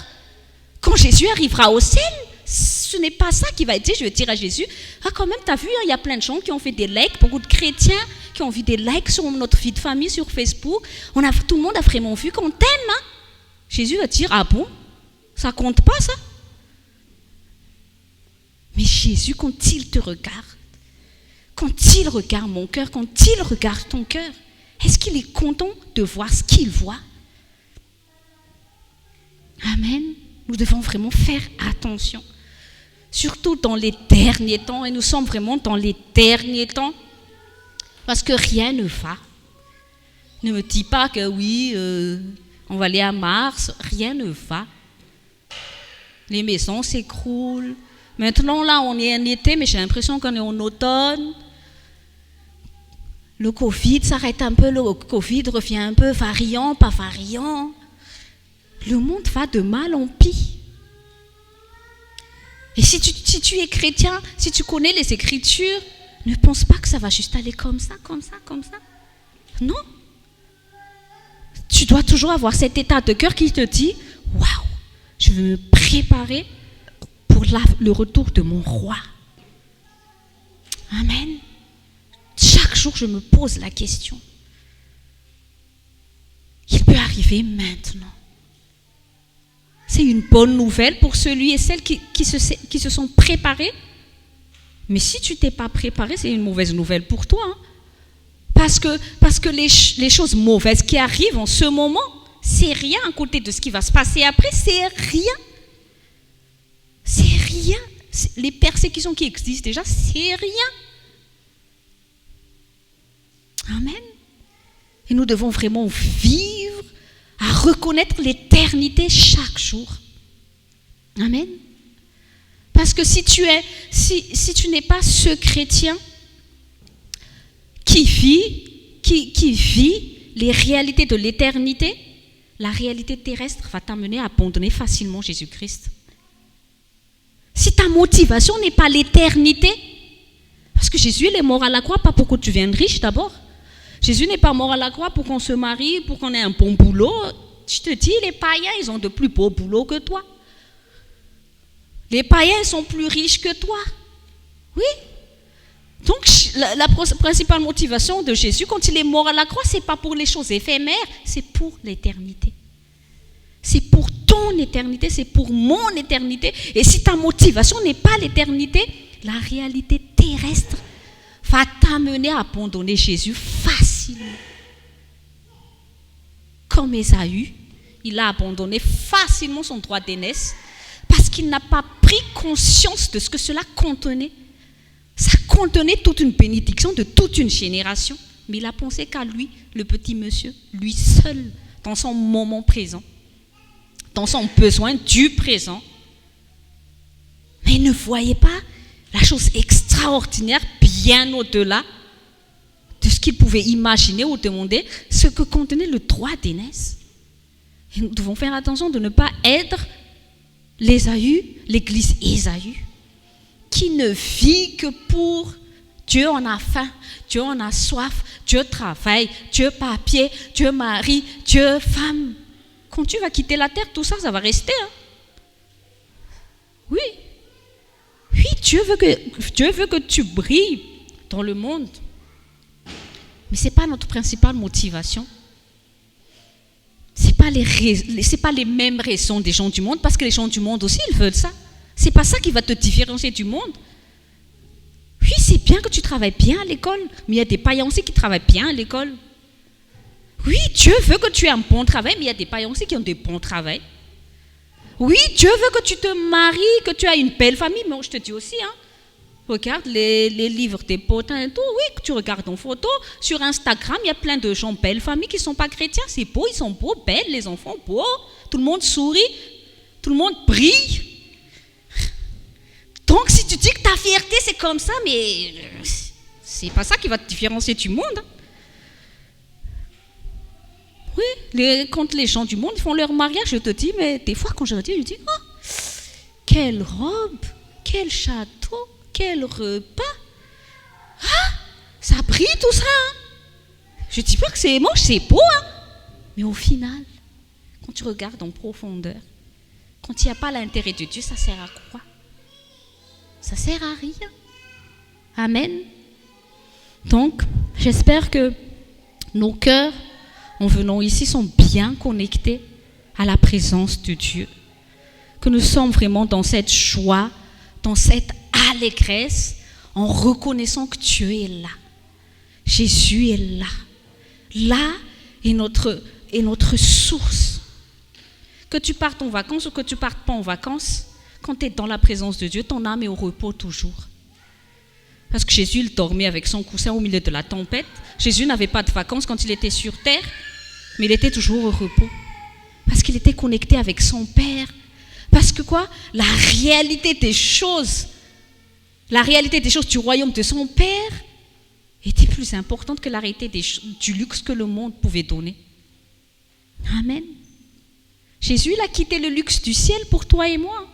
Quand Jésus arrivera au ciel, ce n'est pas ça qui va être dit. Je vais dire à Jésus, ah quand même, t'as vu, il y a plein de gens qui ont fait des likes, beaucoup de chrétiens qui ont vu des likes sur notre vie de famille sur Facebook. Tout le monde a vraiment vu qu'on t'aime. Hein? Jésus va dire, ah bon, ça compte pas ça? Mais Jésus, quand il te regarde, quand il regarde mon cœur, quand il regarde ton cœur, est-ce qu'il est content de voir ce qu'il voit? Amen. Nous devons vraiment faire attention. Surtout dans les derniers temps, et nous sommes vraiment dans les derniers temps, parce que rien ne va. Ne me dis pas que oui, on va aller à Mars, rien ne va. Les maisons s'écroulent. Maintenant, là, on est en été, mais j'ai l'impression qu'on est en automne. Le Covid s'arrête un peu, le Covid revient un peu, variant, pas variant. Le monde va de mal en pis. Et si tu es chrétien, si tu connais les Écritures, ne pense pas que ça va juste aller comme ça. Non. Tu dois toujours avoir cet état de cœur qui te dit, waouh, je veux me préparer pour le retour de mon roi. Amen. Chaque jour, je me pose la question. Il peut arriver maintenant. C'est une bonne nouvelle pour celui et celle qui se sont préparés. Mais si tu ne t'es pas préparé, c'est une mauvaise nouvelle pour toi. Hein. Parce que les choses mauvaises qui arrivent en ce moment, c'est rien à côté de ce qui va se passer après, c'est rien. C'est rien. Les persécutions qui existent déjà, c'est rien. Amen. Et nous devons vraiment vivre à reconnaître l'éternité chaque jour. Amen. Parce que si tu n'es pas ce chrétien qui vit les réalités de l'éternité, la réalité terrestre va t'amener à abandonner facilement Jésus-Christ. Si ta motivation n'est pas l'éternité, parce que Jésus il est mort à la croix, pas pour que tu viennes riche d'abord. Jésus n'est pas mort à la croix pour qu'on se marie, pour qu'on ait un bon boulot. Je te dis, les païens, ils ont de plus beaux boulots que toi. Les païens sont plus riches que toi. Oui. Donc, la principale motivation de Jésus, quand il est mort à la croix, ce n'est pas pour les choses éphémères, c'est pour l'éternité. C'est pour ton éternité, c'est pour mon éternité. Et si ta motivation n'est pas l'éternité, la réalité terrestre va t'amener à abandonner Jésus facilement. Comme Ésaü, il a abandonné facilement son droit d'aînesse parce qu'il n'a pas pris conscience de ce que cela contenait. Ça contenait toute une bénédiction de toute une génération. Mais il a pensé qu'à lui, le petit monsieur, lui seul, dans son moment présent, dans son besoin du présent. Mais il ne voyait pas la chose extraordinaire, bien au-delà de ce qu'il pouvait imaginer ou demander, ce que contenait le droit d'aînesse. Et nous devons faire attention de ne pas être l'Ésaü, l'église Ésaü, qui ne vit que pour Dieu en a faim, Dieu en a soif, Dieu travaille, Dieu papier, Dieu mari, Dieu femme. Quand tu vas quitter la terre, tout ça, ça va rester. Hein? Oui. Oui, Dieu veut que tu brilles dans le monde. Mais ce n'est pas notre principale motivation. Ce n'est pas les mêmes raisons des gens du monde, parce que les gens du monde aussi, ils veulent ça. Ce n'est pas ça qui va te différencier du monde. Oui, c'est bien que tu travailles bien à l'école, mais il y a des païens aussi qui travaillent bien à l'école. Oui, Dieu veut que tu aies un bon travail, mais il y a des païens aussi qui ont des bons travails. Oui, Dieu veut que tu te maries, que tu aies une belle famille, mais je te dis aussi, hein, regarde les livres des potins et tout, oui, que tu regardes en photo, sur Instagram, il y a plein de gens, belles familles qui ne sont pas chrétiens, c'est beau, ils sont beaux, belles, les enfants beaux, tout le monde sourit, tout le monde brille. Donc si tu dis que ta fierté c'est comme ça, mais c'est pas ça qui va te différencier du monde. Hein. Oui, quand les gens du monde font leur mariage, je te dis, mais des fois quand je dis, oh, quelle robe, quel château, quel repas. Ah, ça brille tout ça. Hein. Je ne dis pas que c'est moche, c'est beau. Hein. Mais au final, quand tu regardes en profondeur, quand il n'y a pas l'intérêt de Dieu, ça sert à quoi? Ça sert à rien. Amen. Donc, j'espère que nos cœurs, en venant ici, sont bien connectés à la présence de Dieu. Que nous sommes vraiment dans cette joie, dans cette allégresse, en reconnaissant que Dieu est là. Jésus est là. Là est notre source. Que tu partes en vacances ou que tu ne partes pas en vacances, quand tu es dans la présence de Dieu, ton âme est au repos toujours. Parce que Jésus, il dormait avec son coussin au milieu de la tempête. Jésus n'avait pas de vacances quand il était sur terre, mais il était toujours au repos. Parce qu'il était connecté avec son Père. Parce que quoi? La réalité des choses du royaume de son Père était plus importante que la réalité du luxe que le monde pouvait donner. Amen. Jésus, il a quitté le luxe du ciel pour toi et moi.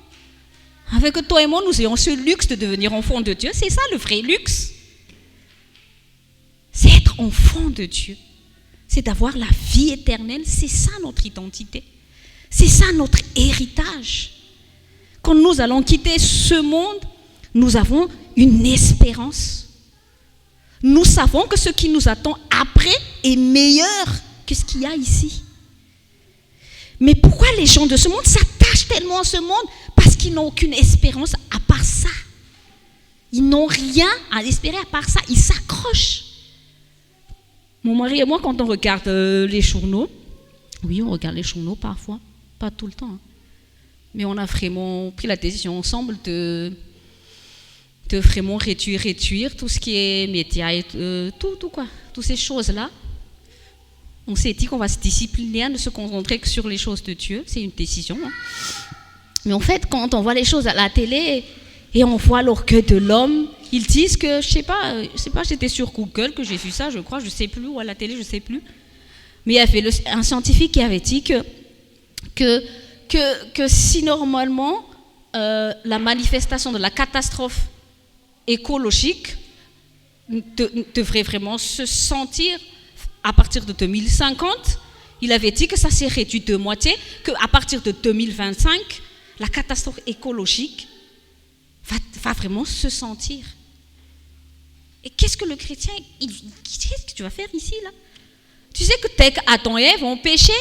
Avec toi et moi, nous ayons ce luxe de devenir enfants de Dieu. C'est ça le vrai luxe. C'est être enfant de Dieu. C'est d'avoir la vie éternelle. C'est ça notre identité. C'est ça notre héritage. Quand nous allons quitter ce monde, nous avons une espérance. Nous savons que ce qui nous attend après est meilleur que ce qu'il y a ici. Mais pourquoi les gens de ce monde s'attachent tellement à ce monde? Parce qu'ils n'ont aucune espérance à part ça. Ils n'ont rien à espérer à part ça. Ils s'accrochent. Mon mari et moi, quand on regarde les journaux, oui, on regarde les journaux parfois, pas tout le temps, hein. Mais on a vraiment pris la décision ensemble de vraiment réduire tout ce qui est médias et tout quoi, toutes ces choses-là. On s'est dit qu'on va se discipliner à ne se concentrer que sur les choses de Dieu. C'est une décision, hein. Mais en fait, quand on voit les choses à la télé et on voit l'orgueil de l'homme, ils disent que, je sais pas, j'étais sur Google que j'ai vu ça, je crois, je sais plus, ou à la télé, je sais plus. Mais il y avait un scientifique qui avait dit que si normalement la manifestation de la catastrophe écologique devrait vraiment se sentir à partir de 2050, il avait dit que ça s'est réduit de moitié, qu'à partir de 2025, la catastrophe écologique va vraiment se sentir. Et qu'est-ce que le chrétien, qu'est-ce que tu vas faire ici, là? Tu sais que dès qu'Adam et Ève ont péché,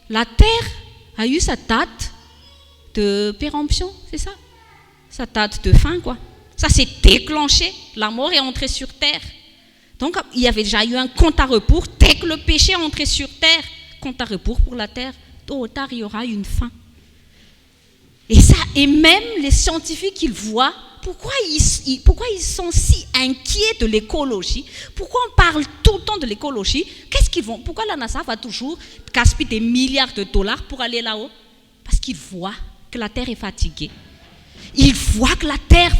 la terre a eu sa date de péremption, c'est ça? Sa date de fin, quoi. Ça s'est déclenché, la mort est entrée sur terre. Donc, il y avait déjà eu un compte à rebours. Dès que le péché est entré sur terre, compte à rebours pour la terre, tôt ou tard, il y aura une fin. Et même les scientifiques, ils voient pourquoi ils sont si inquiets de l'écologie. Pourquoi on parle tout le temps de l'écologie? Pourquoi la NASA va toujours gaspiller des milliards de dollars pour aller là-haut? Parce qu'ils voient que la Terre est fatiguée. Ils voient que la Terre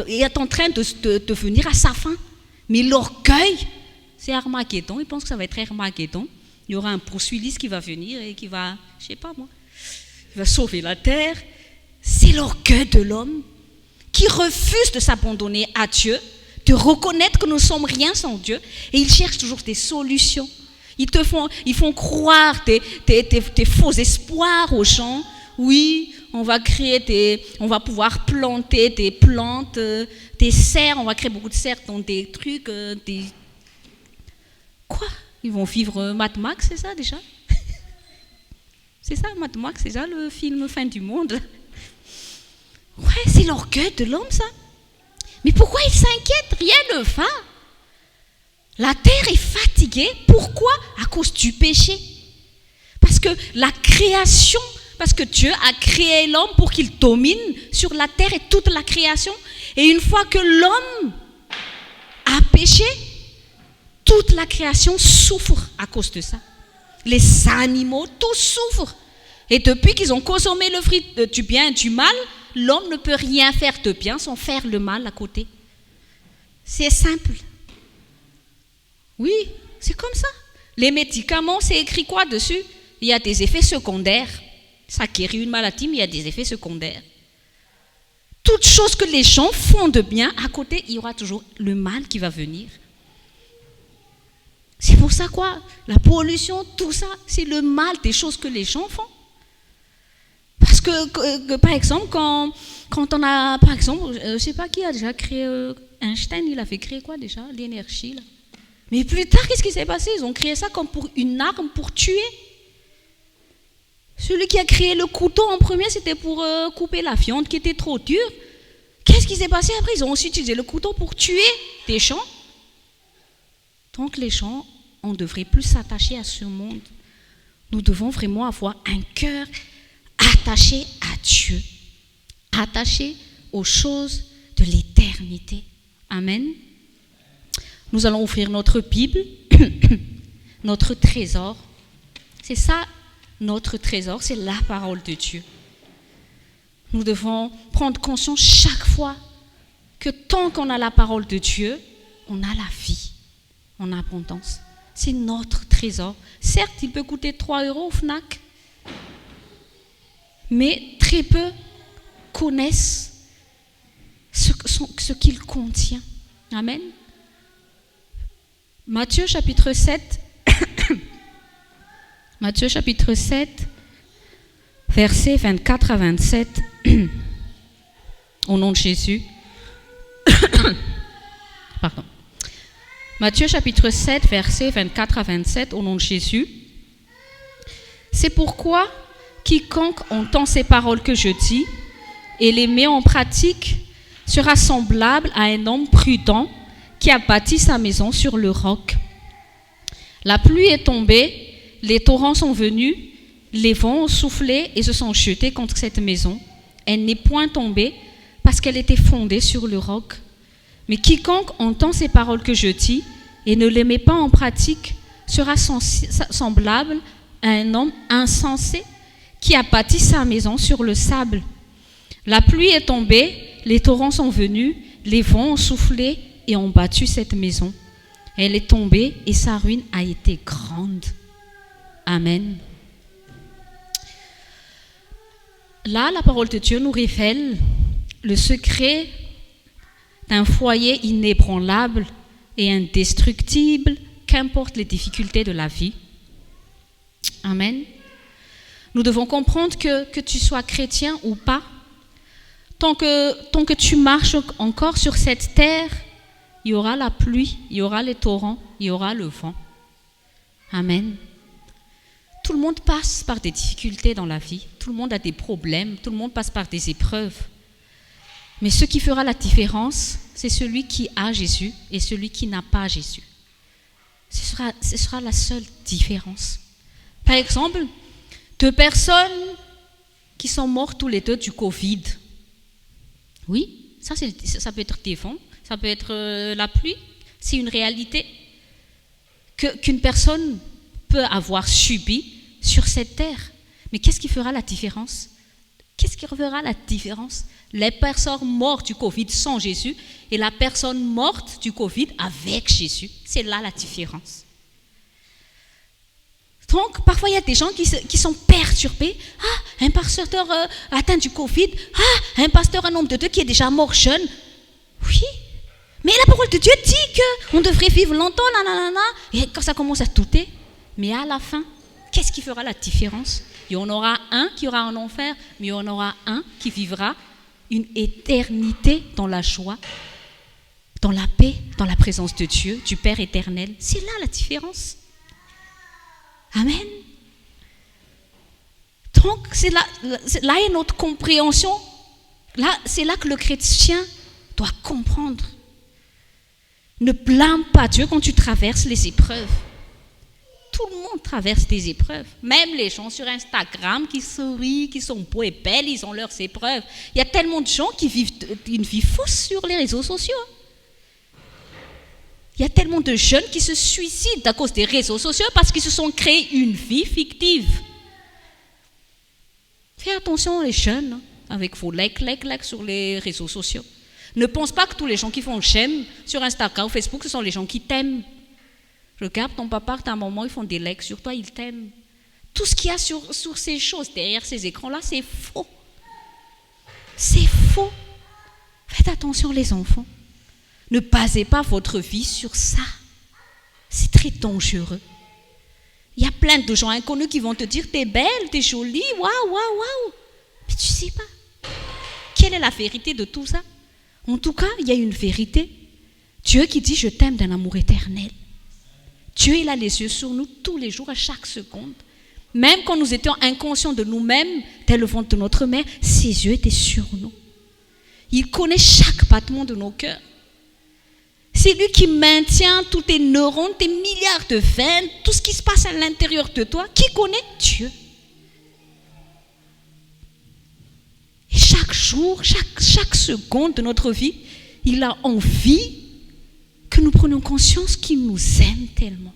est en train de venir à sa fin. Mais l'orgueil, c'est Armageddon. Ils pensent que ça va être Armageddon. Il y aura un Bruce Willis qui va venir et qui va, je sais pas moi, il va sauver la terre. C'est l'orgueil de l'homme qui refuse de s'abandonner à Dieu, de reconnaître que nous ne sommes rien sans Dieu, et ils cherchent toujours des solutions. Ils font croire des faux espoirs aux gens. Oui, on va pouvoir planter des plantes, des serres, on va créer beaucoup de serres dans des trucs, Quoi? Ils vont vivre Mad Max, c'est ça déjà? C'est ça, Mad Max, c'est ça le film Fin du monde? Ouais, c'est l'orgueil de l'homme, ça. Mais pourquoi il s'inquiète? Rien ne va. La terre est fatiguée. Pourquoi? À cause du péché. Parce que Dieu a créé l'homme pour qu'il domine sur la terre et toute la création. Et une fois que l'homme a péché, toute la création souffre à cause de ça. Les animaux, tous souffrent. Et depuis qu'ils ont consommé le fruit du bien et du mal, l'homme ne peut rien faire de bien sans faire le mal à côté. C'est simple. Oui, c'est comme ça. Les médicaments, c'est écrit quoi dessus? Il y a des effets secondaires. Ça guérit une maladie, mais il y a des effets secondaires. Toute chose que les gens font de bien, à côté, il y aura toujours le mal qui va venir. C'est pour ça quoi? La pollution, tout ça, c'est le mal des choses que les gens font. Parce que par exemple, quand on a, par exemple, je ne sais pas qui a déjà créé, Einstein, il a fait créer quoi déjà? L'énergie, là. Mais plus tard, qu'est-ce qui s'est passé? Ils ont créé ça comme pour une arme pour tuer. Celui qui a créé le couteau en premier, c'était pour couper la viande qui était trop dure. Qu'est-ce qui s'est passé après? Ils ont aussi utilisé le couteau pour tuer des gens. Donc les gens, on ne devrait plus s'attacher à ce monde. Nous devons vraiment avoir un cœur attaché à Dieu, attaché aux choses de l'éternité. Amen. Nous allons ouvrir notre Bible, notre trésor. C'est ça, notre trésor, c'est la parole de Dieu. Nous devons prendre conscience chaque fois que tant qu'on a la parole de Dieu, on a la vie en abondance. C'est notre trésor. Certes, il peut coûter 3 € au FNAC, mais très peu connaissent ce qu'il contient. Amen. Matthieu chapitre 7, Matthieu chapitre 7, versets 24 à 27, au nom de Jésus. Pardon. Matthieu chapitre 7, versets 24 à 27, au nom de Jésus. C'est pourquoi quiconque entend ces paroles que je dis et les met en pratique sera semblable à un homme prudent qui a bâti sa maison sur le roc. La pluie est tombée, les torrents sont venus, les vents ont soufflé et se sont jetés contre cette maison. Elle n'est point tombée parce qu'elle était fondée sur le roc. Mais quiconque entend ces paroles que je dis et ne les met pas en pratique sera semblable à un homme insensé qui a bâti sa maison sur le sable. La pluie est tombée, les torrents sont venus, les vents ont soufflé et ont battu cette maison. Elle est tombée et sa ruine a été grande. Amen. Là, la parole de Dieu nous révèle le secret d'un foyer inébranlable et indestructible, qu'importe les difficultés de la vie. Amen. Nous devons comprendre que tu sois chrétien ou pas, tant que tu marches encore sur cette terre, il y aura la pluie, il y aura les torrents, il y aura le vent. Amen. Tout le monde passe par des difficultés dans la vie, tout le monde a des problèmes, tout le monde passe par des épreuves. Mais ce qui fera la différence, c'est celui qui a Jésus et celui qui n'a pas Jésus. Ce sera la seule différence. Par exemple, 2 personnes qui sont mortes tous les deux du Covid. Oui, ça peut être des vents, ça peut être la pluie. C'est une réalité qu'une personne peut avoir subi sur cette terre. Mais qu'est-ce qui fera la différence? Qu'est-ce qui fera la différence? Les personnes mortes du Covid sans Jésus et la personne morte du Covid avec Jésus. C'est là la différence. Donc, parfois, il y a des gens qui sont perturbés. Ah, un pasteur atteint du Covid. Ah, un pasteur, un homme de Dieu qui est déjà mort jeune. Oui, mais la parole de Dieu dit qu'on devrait vivre longtemps, et quand ça commence à douter, mais à la fin, qu'est-ce qui fera la différence? Il y en aura un qui aura un enfer, mais il y en aura un qui vivra une éternité dans la joie, dans la paix, dans la présence de Dieu, du Père éternel. C'est là la différence. Amen. Donc, là est notre compréhension. Là, c'est là que le chrétien doit comprendre. Ne blâme pas Dieu quand tu traverses les épreuves. Tout le monde traverse des épreuves. Même les gens sur Instagram qui sourient, qui sont beaux et belles, ils ont leurs épreuves. Il y a tellement de gens qui vivent une vie fausse sur les réseaux sociaux. Il y a tellement de jeunes qui se suicident à cause des réseaux sociaux parce qu'ils se sont créés une vie fictive. Fais attention les jeunes avec vos likes sur les réseaux sociaux. Ne pense pas que tous les gens qui font j'aime sur Instagram ou Facebook, ce sont les gens qui t'aiment. Regarde ton papa, à un moment, ils font des likes sur toi, ils t'aiment. Tout ce qu'il y a sur ces choses, derrière ces écrans-là, c'est faux. C'est faux. Faites attention les enfants. Ne basez pas votre vie sur ça. C'est très dangereux. Il y a plein de gens inconnus qui vont te dire t'es belle, t'es jolie, waouh. Mais tu sais pas. Quelle est la vérité de tout ça? En tout cas, il y a une vérité. Dieu qui dit je t'aime d'un amour éternel. Dieu, il a les yeux sur nous tous les jours, à chaque seconde. Même quand nous étions inconscients de nous-mêmes, dès le ventre de notre mère, ses yeux étaient sur nous. Il connaît chaque battement de nos cœurs. C'est lui qui maintient tous tes neurones, tes milliards de veines, tout ce qui se passe à l'intérieur de toi. Qui connaît? Dieu. Et chaque jour, chaque seconde de notre vie, il a envie que nous prenions conscience qu'il nous aime tellement.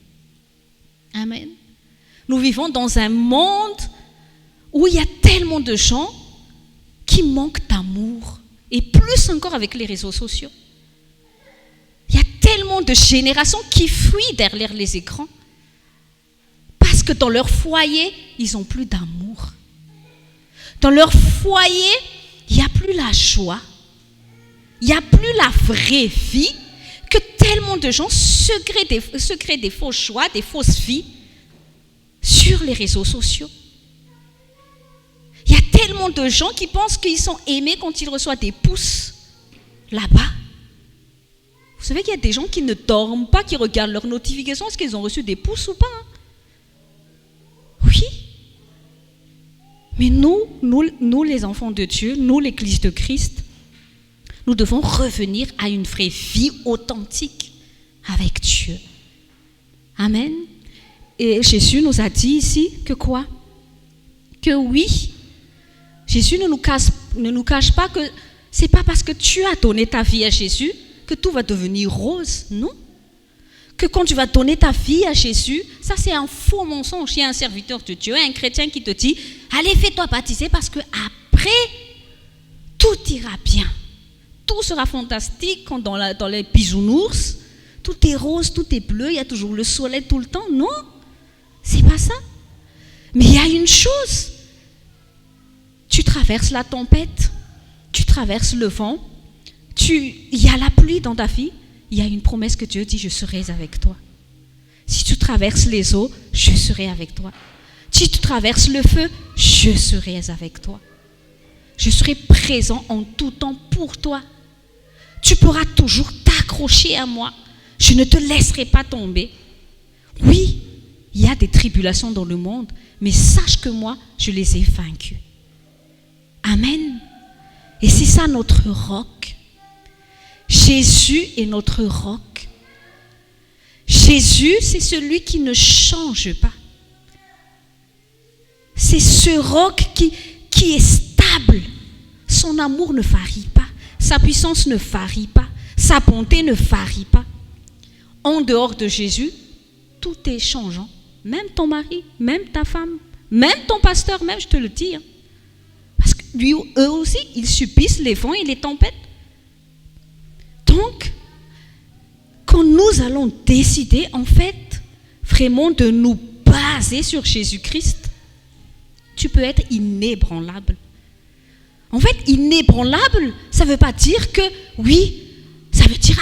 Amen. Nous vivons dans un monde où il y a tellement de gens qui manquent d'amour. Et plus encore avec les réseaux sociaux. Il y a tellement tellement de générations qui fuient derrière les écrans parce que dans leur foyer, ils n'ont plus d'amour. Dans leur foyer, il n'y a plus la joie. Il n'y a plus la vraie vie, que tellement de gens se créent des faux choix, des fausses vies sur les réseaux sociaux. Il y a tellement de gens qui pensent qu'ils sont aimés quand ils reçoivent des pouces là-bas. Vous savez qu'il y a des gens qui ne dorment pas, qui regardent leurs notifications, est-ce qu'ils ont reçu des pouces ou pas? Oui. Mais nous les enfants de Dieu, nous l'Église de Christ, nous devons revenir à une vraie vie authentique avec Dieu. Amen. Et Jésus nous a dit ici que quoi? Que oui, Jésus ne nous cache pas que c'est pas parce que tu as donné ta vie à Jésus que tout va devenir rose, non? Que quand tu vas donner ta vie à Jésus, ça c'est un faux mensonge. Il y a un serviteur de Dieu, un chrétien qui te dit « Allez, fais-toi baptiser parce que après tout ira bien. Tout sera fantastique quand dans les bisounours, tout est rose, tout est bleu, il y a toujours le soleil tout le temps. » Non, c'est pas ça. Mais il y a une chose. Tu traverses la tempête, tu traverses le vent, il y a la pluie dans ta vie, il y a une promesse que Dieu dit, je serai avec toi. Si tu traverses les eaux, je serai avec toi. Si tu traverses le feu, je serai avec toi. Je serai présent en tout temps pour toi. Tu pourras toujours t'accrocher à moi. Je ne te laisserai pas tomber. Oui, il y a des tribulations dans le monde, mais sache que moi, je les ai vaincues. Amen. Et c'est ça notre roc. Jésus est notre roc. Jésus, c'est celui qui ne change pas. C'est ce roc qui est stable. Son amour ne varie pas. Sa puissance ne varie pas. Sa bonté ne varie pas. En dehors de Jésus, tout est changeant. Même ton mari, même ta femme, même ton pasteur, même, je te le dis. Parce que eux aussi, ils subissent les vents et les tempêtes. Donc, quand nous allons décider, en fait, vraiment de nous baser sur Jésus-Christ, tu peux être inébranlable. En fait, inébranlable, ça ne veut pas dire que, oui, ça veut dire,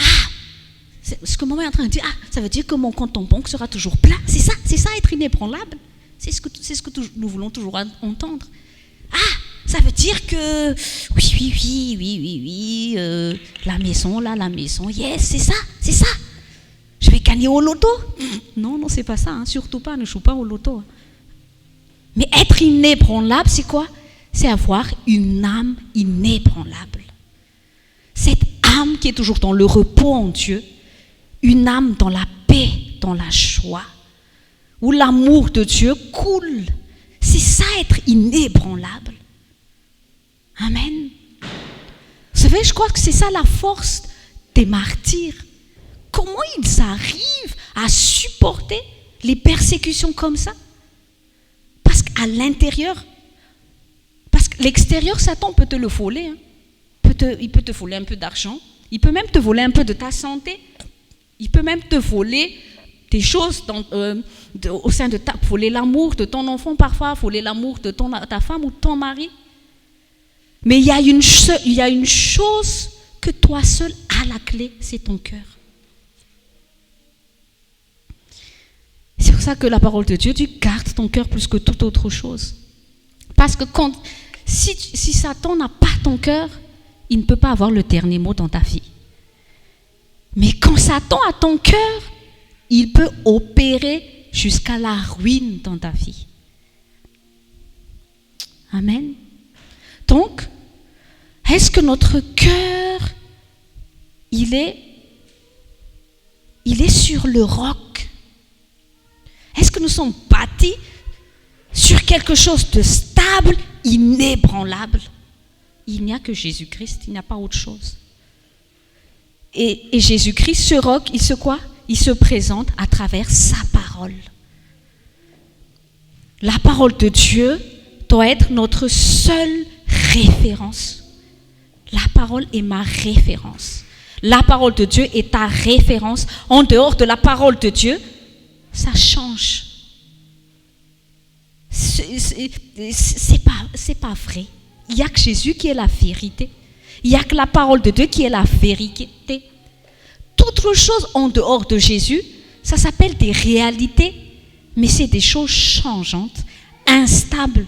ce que maman est en train de dire, ça veut dire que mon compte en banque sera toujours plein. C'est ça être inébranlable. C'est ce que nous voulons toujours entendre. Ça veut dire que, oui, la maison, yes, c'est ça. Je vais gagner au loto. Non, c'est pas ça, surtout pas, ne joue pas au loto. Mais être inébranlable, c'est quoi? C'est avoir une âme inébranlable. Cette âme qui est toujours dans le repos en Dieu, une âme dans la paix, dans la joie, où l'amour de Dieu coule. C'est ça être inébranlable. Amen. Vous savez, je crois que c'est ça la force des martyrs. Comment ils arrivent à supporter les persécutions comme ça? Parce qu'à l'intérieur, parce que l'extérieur, Satan peut te le voler. Il peut te voler un peu d'argent. Il peut même te voler un peu de ta santé. Il peut même te voler des choses au sein de voler l'amour de ton enfant parfois, voler l'amour de ta femme ou de ton mari. Mais il y a une chose que toi seul as la clé, c'est ton cœur. C'est pour ça que la parole de Dieu dit, garde ton cœur plus que toute autre chose. Parce que si Satan n'a pas ton cœur, il ne peut pas avoir le dernier mot dans ta vie. Mais quand Satan a ton cœur, il peut opérer jusqu'à la ruine dans ta vie. Amen. Donc, est-ce que notre cœur, il est sur le roc? Est-ce que nous sommes bâtis sur quelque chose de stable, inébranlable? Il n'y a que Jésus-Christ, il n'y a pas autre chose. Et Jésus-Christ, ce roc, il se présente à travers sa parole. La parole de Dieu doit être notre seule référence. La parole est ma référence. La parole de Dieu est ta référence. En dehors de la parole de Dieu, ça change. C'est pas vrai. Il n'y a que Jésus qui est la vérité. Il n'y a que la parole de Dieu qui est la vérité. Toute chose en dehors de Jésus, ça s'appelle des réalités, mais c'est des choses changeantes, instables.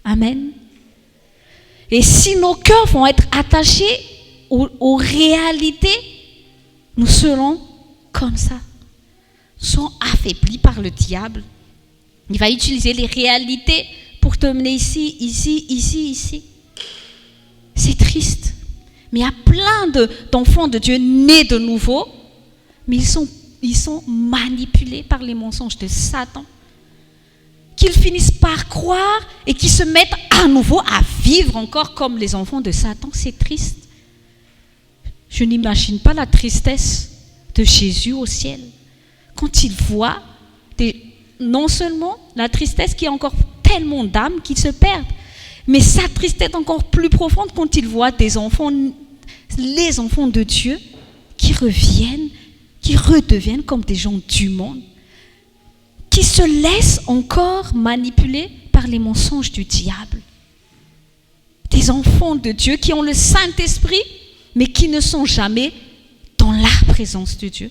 Amen. Et si nos cœurs vont être attachés aux réalités, nous serons comme ça. Nous serons affaiblis par le diable. Il va utiliser les réalités pour te mener ici. C'est triste. Mais il y a plein d'enfants de Dieu nés de nouveau, mais ils sont manipulés par les mensonges de Satan, qu'ils finissent par croire et qui se mettent à nouveau à vivre encore comme les enfants de Satan. C'est triste. Je n'imagine pas la tristesse de Jésus au ciel quand il voit non seulement la tristesse qui a encore tellement d'âmes qui se perdent, mais sa tristesse est encore plus profonde quand il voit les enfants de Dieu qui reviennent, qui redeviennent comme des gens du monde, qui se laissent encore manipuler par les mensonges du diable. Des enfants de Dieu qui ont le Saint-Esprit, mais qui ne sont jamais dans la présence de Dieu.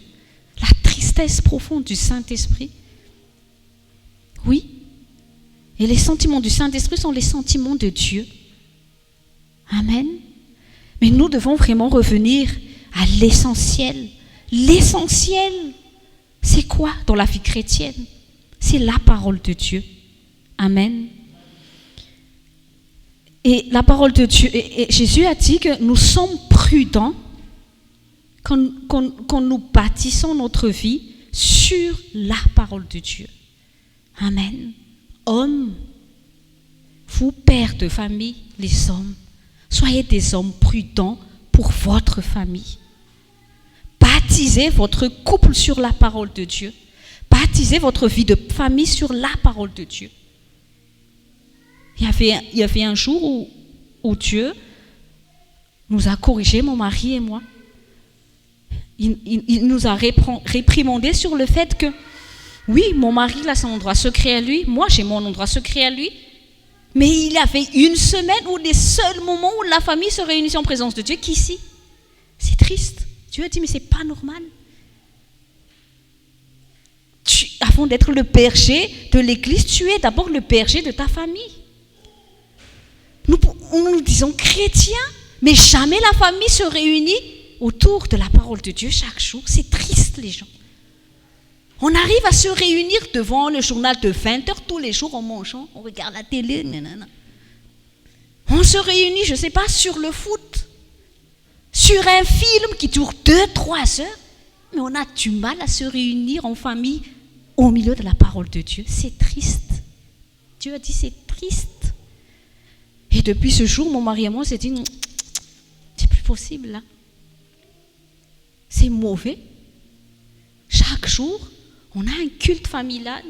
La tristesse profonde du Saint-Esprit. Oui. Et les sentiments du Saint-Esprit sont les sentiments de Dieu. Amen. Mais nous devons vraiment revenir à l'essentiel. L'essentiel, c'est quoi dans la vie chrétienne? C'est la parole de Dieu. Amen. Et la parole de Dieu, et Jésus a dit que nous sommes prudents quand nous bâtissons notre vie sur la parole de Dieu. Amen. Hommes, vous pères de famille, les hommes, soyez des hommes prudents pour votre famille. Baptisez votre couple sur la parole de Dieu. Baptisez votre vie de famille sur la parole de Dieu. Il y avait un jour où Dieu nous a corrigé, mon mari et moi. Il nous a réprimandé sur le fait que, oui, mon mari a son endroit secret à lui, moi j'ai mon endroit secret à lui, mais il y avait une semaine où les seuls moments où la famille se réunissait en présence de Dieu qu'ici. C'est triste. Dieu a dit, mais c'est pas normal. Avant d'être le berger de l'église, tu es d'abord le berger de ta famille. Nous disons chrétiens, mais jamais la famille se réunit autour de la parole de Dieu chaque jour. C'est triste, les gens. On arrive à se réunir devant le journal de 20h tous les jours en mangeant, on regarde la télé, nanana. On se réunit, je ne sais pas, sur le foot, sur un film qui dure 2-3 heures, mais on a du mal à se réunir en famille au milieu de la parole de Dieu. C'est triste. Dieu a dit c'est triste. Et depuis ce jour, mon mari et moi, on s'est dit, c'est plus possible là. C'est mauvais. Chaque jour, on a un culte familial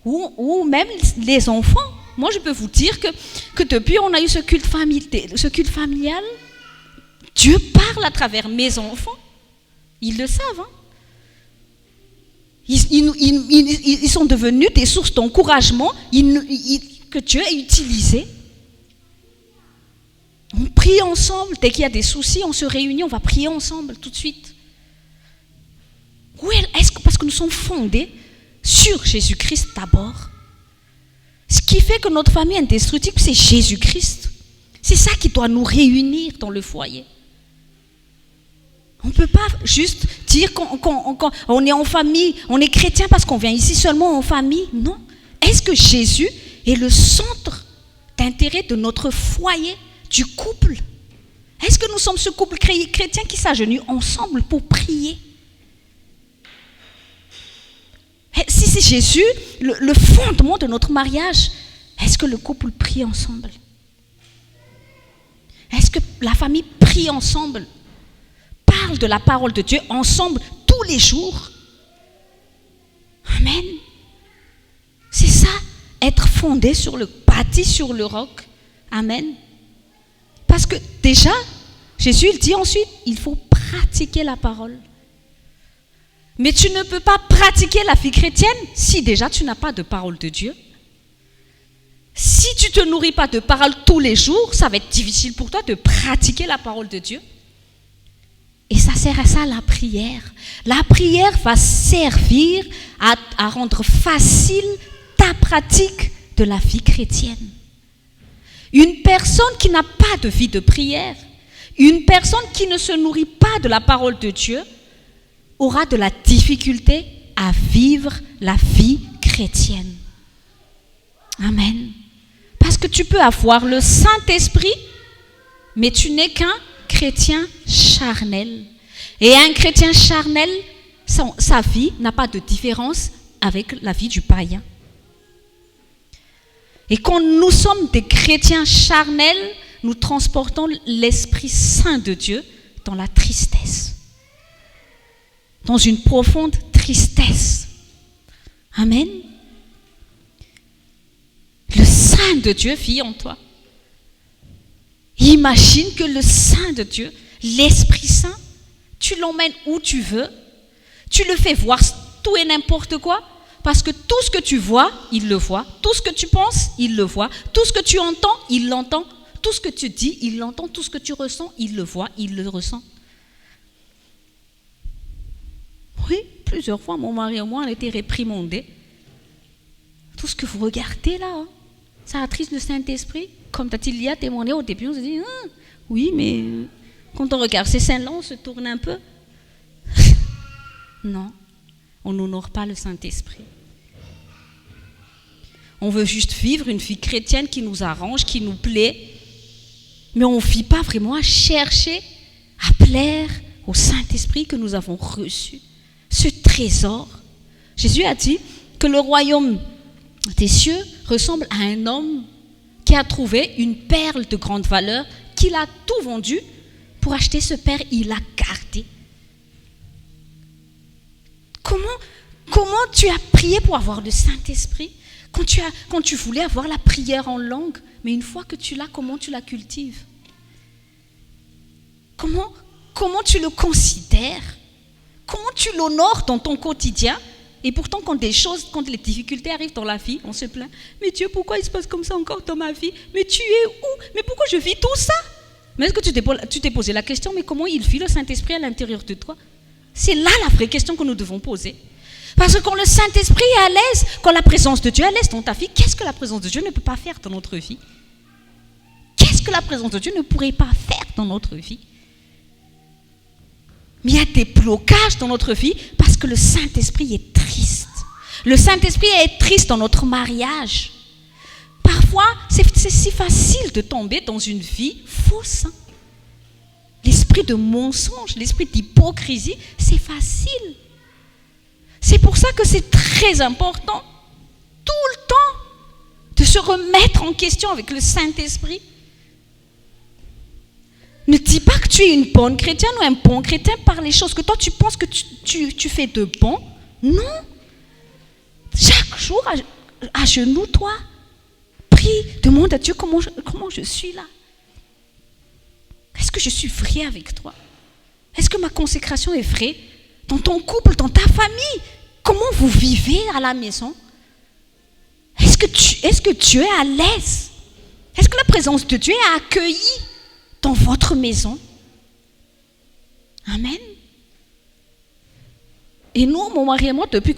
où même les enfants, moi je peux vous dire que depuis on a eu ce culte familial, Dieu parle à travers mes enfants. Ils le savent. Hein? Ils sont devenus des sources d'encouragement que Dieu a utilisées. On prie ensemble. Dès qu'il y a des soucis, on se réunit, on va prier ensemble tout de suite. Oui, parce que nous sommes fondés sur Jésus-Christ d'abord. Ce qui fait que notre famille est indestructible, c'est Jésus-Christ. C'est ça qui doit nous réunir dans le foyer. On ne peut pas juste dire qu'on est en famille, on est chrétien parce qu'on vient ici seulement en famille. Non. Est-ce que Jésus est le centre d'intérêt de notre foyer, du couple? Est-ce que nous sommes ce couple chrétien qui s'agenouille ensemble pour prier? Si c'est Jésus, le fondement de notre mariage, est-ce que le couple prie ensemble? Est-ce que la famille prie ensemble? Parle de la parole de Dieu ensemble tous les jours? Amen. C'est ça, être fondé bâti sur le roc. Amen. Parce que déjà, Jésus il dit ensuite, il faut pratiquer la parole. Mais tu ne peux pas pratiquer la vie chrétienne si déjà tu n'as pas de parole de Dieu. Si tu ne te nourris pas de parole tous les jours, ça va être difficile pour toi de pratiquer la parole de Dieu. Et ça sert à ça la prière. La prière va servir à rendre facile ta pratique de la vie chrétienne. Une personne qui n'a pas de vie de prière, une personne qui ne se nourrit pas de la parole de Dieu, aura de la difficulté à vivre la vie chrétienne. Amen. Parce que tu peux avoir le Saint-Esprit, mais tu n'es qu'un chrétien charnel. Et un chrétien charnel, sa vie n'a pas de différence avec la vie du païen. Et quand nous sommes des chrétiens charnels, nous transportons l'Esprit Saint de Dieu dans la tristesse, dans une profonde tristesse. Amen. Le Saint de Dieu vit en toi. Imagine que le Saint de Dieu, l'Esprit Saint, tu l'emmènes où tu veux, tu le fais voir tout et n'importe quoi, parce que tout ce que tu vois, il le voit, tout ce que tu penses, il le voit, tout ce que tu entends, il l'entend, tout ce que tu dis, il l'entend, tout ce que tu ressens, il le voit, il le ressent. Oui, plusieurs fois, mon mari et moi, on a été réprimandés. Tout ce que vous regardez là, ça attriste le Saint-Esprit. Comme Tatilia a témoigné au début, on se dit, oui, mais quand on regarde ces scènes-là, on se tourne un peu. Non, on n'honore pas le Saint-Esprit. On veut juste vivre une vie chrétienne qui nous arrange, qui nous plaît, mais on ne vit pas vraiment à chercher à plaire au Saint-Esprit que nous avons reçu. Ce trésor. Jésus a dit que le royaume des cieux ressemble à un homme qui a trouvé une perle de grande valeur, qu'il a tout vendu pour acheter ce perle, il l'a gardé. Comment tu as prié pour avoir le Saint-Esprit quand tu voulais avoir la prière en langue, mais une fois que tu l'as, comment tu la cultives? Comment tu le considères? Comment tu l'honores dans ton quotidien? Et pourtant, quand les difficultés arrivent dans la vie, on se plaint. Mais Dieu, pourquoi il se passe comme ça encore dans ma vie? Mais tu es où? Mais pourquoi je vis tout ça? Mais est-ce que tu t'es posé la question, mais comment il vit le Saint-Esprit à l'intérieur de toi? C'est là la vraie question que nous devons poser. Parce que quand le Saint-Esprit est à l'aise, quand la présence de Dieu est à l'aise dans ta vie, qu'est-ce que la présence de Dieu ne peut pas faire dans notre vie? Qu'est-ce que la présence de Dieu ne pourrait pas faire dans notre vie? Mais il y a des blocages dans notre vie parce que le Saint-Esprit est triste. Le Saint-Esprit est triste dans notre mariage. Parfois, c'est si facile de tomber dans une vie fausse. L'esprit de mensonge, l'esprit d'hypocrisie, c'est facile. C'est pour ça que c'est très important, tout le temps, de se remettre en question avec le Saint-Esprit. Ne dis pas que tu es une bonne chrétienne ou un bon chrétien par les choses que toi tu penses que tu fais de bon. Non. Chaque jour, à genoux, toi, prie, demande à Dieu comment je suis là. Est-ce que je suis vrai avec toi? Est-ce que ma consécration est vraie? Dans ton couple, dans ta famille, comment vous vivez à la maison? Est-ce que Dieu est à l'aise? Est-ce que la présence de Dieu est accueillie dans votre maison? Amen. Et nous, mon mari et moi, depuis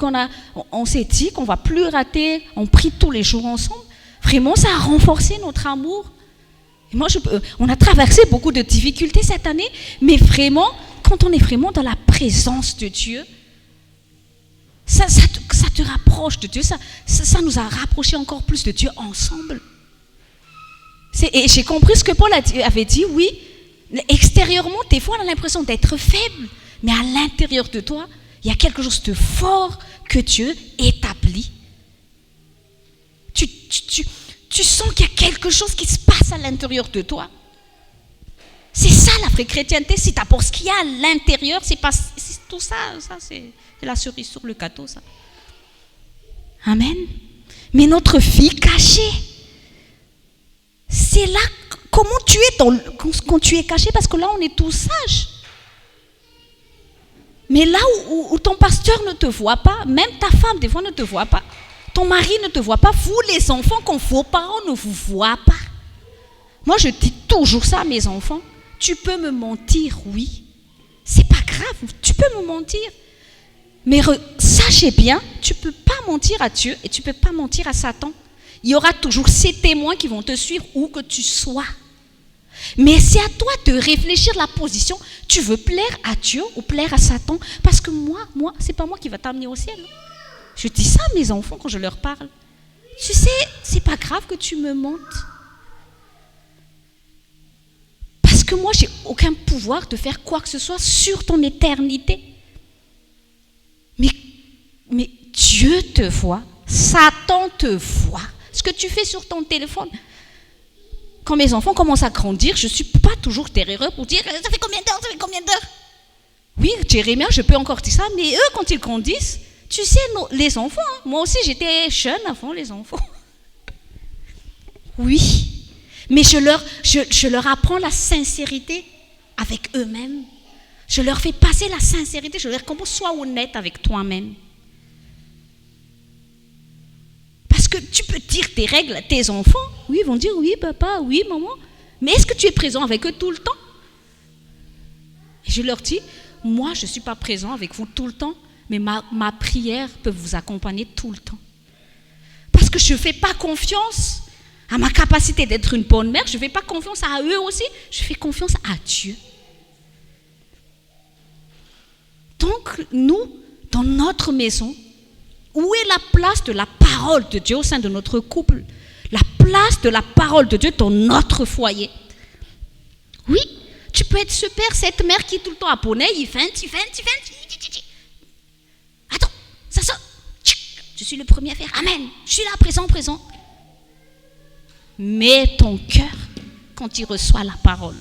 on s'est dit qu'on ne va plus rater, on prie tous les jours ensemble, vraiment ça a renforcé notre amour. Et moi, on a traversé beaucoup de difficultés cette année, mais vraiment, quand on est vraiment dans la présence de Dieu, ça te rapproche de Dieu, ça nous a rapprochés encore plus de Dieu ensemble. Et j'ai compris ce que Paul avait dit, oui, extérieurement, des fois on a l'impression d'être faible, mais à l'intérieur de toi, il y a quelque chose de fort que Dieu établit. Tu sens qu'il y a quelque chose qui se passe à l'intérieur de toi. C'est ça la vraie chrétienté, c'est d'abord ce qu'il y a à l'intérieur, c'est tout ça c'est la cerise sur le gâteau, ça. Amen. Mais notre vie cachée, c'est là comment tu es quand tu es caché, parce que là, on est tous sages. Mais là où ton pasteur ne te voit pas, même ta femme, des fois, ne te voit pas, ton mari ne te voit pas, vous, les enfants, quand vos parents ne vous voient pas. Moi, je dis toujours ça à mes enfants. Tu peux me mentir, oui. C'est pas grave, tu peux me mentir. Mais sachez bien, tu ne peux pas mentir à Dieu et tu ne peux pas mentir à Satan. Il y aura toujours ces témoins qui vont te suivre où que tu sois. Mais c'est à toi de réfléchir la position. Tu veux plaire à Dieu ou plaire à Satan? Parce que moi, c'est pas moi qui va t'amener au ciel. Je dis ça à mes enfants quand je leur parle. Tu sais, c'est pas grave que tu me mentes. Parce que moi, j'ai aucun pouvoir de faire quoi que ce soit sur ton éternité. Mais Dieu te voit, Satan te voit. Ce que tu fais sur ton téléphone. Quand mes enfants commencent à grandir, je ne suis pas toujours terreur pour dire « ça fait combien d'heures, ça fait combien d'heures ?» Oui, Jérémie, je peux encore dire ça, mais eux, quand ils grandissent, tu sais, les enfants, hein, moi aussi j'étais jeune avant les enfants. Oui, mais je leur apprends la sincérité avec eux-mêmes. Je leur fais passer la sincérité, je leur dis comment sois honnête avec toi-même. Parce que tu peux dire tes règles à tes enfants, oui, ils vont dire oui, papa, oui, maman, mais est-ce que tu es présent avec eux tout le temps? Et je leur dis, moi, je ne suis pas présent avec vous tout le temps, mais ma prière peut vous accompagner tout le temps. Parce que je ne fais pas confiance à ma capacité d'être une bonne mère, je ne fais pas confiance à eux aussi, je fais confiance à Dieu. Donc, nous, dans notre maison, où est la place de la parole de Dieu au sein de notre couple? La place de la parole de Dieu dans notre foyer. Oui, tu peux être ce père, cette mère qui tout le temps à poney, il feinte. Attends, ça sort. Je suis le premier à faire. Amen. Je suis là, présent. Mais ton cœur, quand il reçoit la parole,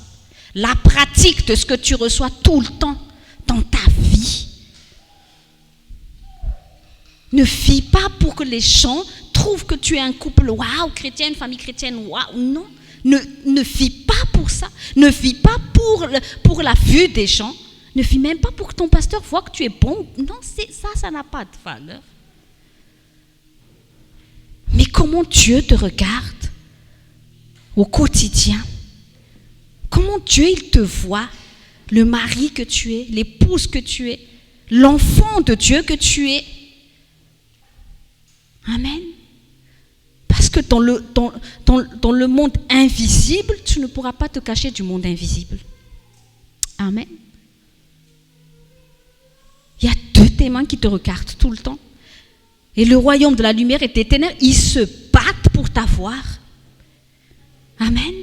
la pratique de ce que tu reçois tout le temps dans ta vie, ne vis pas pour que les gens trouvent que tu es un couple waouh, chrétien, une famille chrétienne waouh. Non, ne vis pas pour ça. Ne vis pas pour la vue des gens. Ne vis même pas pour que ton pasteur voit que tu es bon. Non, ça n'a pas de valeur. Mais comment Dieu te regarde au quotidien? Comment Dieu, il te voit? Le mari que tu es, l'épouse que tu es, l'enfant de Dieu que tu es. Amen. Parce que dans le monde invisible, tu ne pourras pas te cacher du monde invisible. Amen. Il y a deux témoins qui te regardent tout le temps. Et le royaume de la lumière et des ténèbres, ils se battent pour t'avoir. Amen.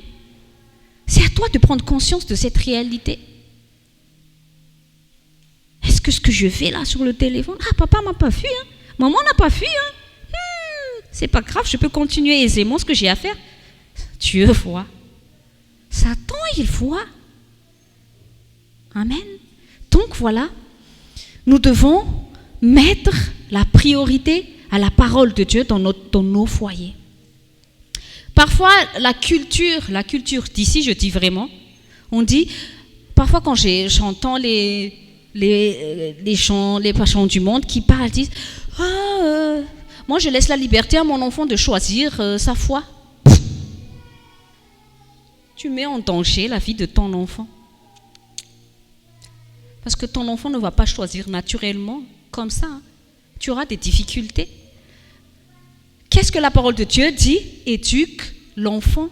C'est à toi de prendre conscience de cette réalité. Est-ce que ce que je fais là sur le téléphone, papa m'a pas vu, hein? Maman n'a pas vu, hein? C'est pas grave, je peux continuer aisément ce que j'ai à faire. Dieu voit. Satan, il voit. Amen. Donc voilà, nous devons mettre la priorité à la parole de Dieu dans nos foyers. Parfois, la culture d'ici, je dis vraiment, on dit, parfois quand j'entends les chants du monde qui parlent, disent moi je laisse la liberté à mon enfant de choisir sa foi. Tu mets en danger la vie de ton enfant. Parce que ton enfant ne va pas choisir naturellement comme ça. Hein. Tu auras des difficultés. Qu'est-ce que la parole de Dieu dit? Éduque l'enfant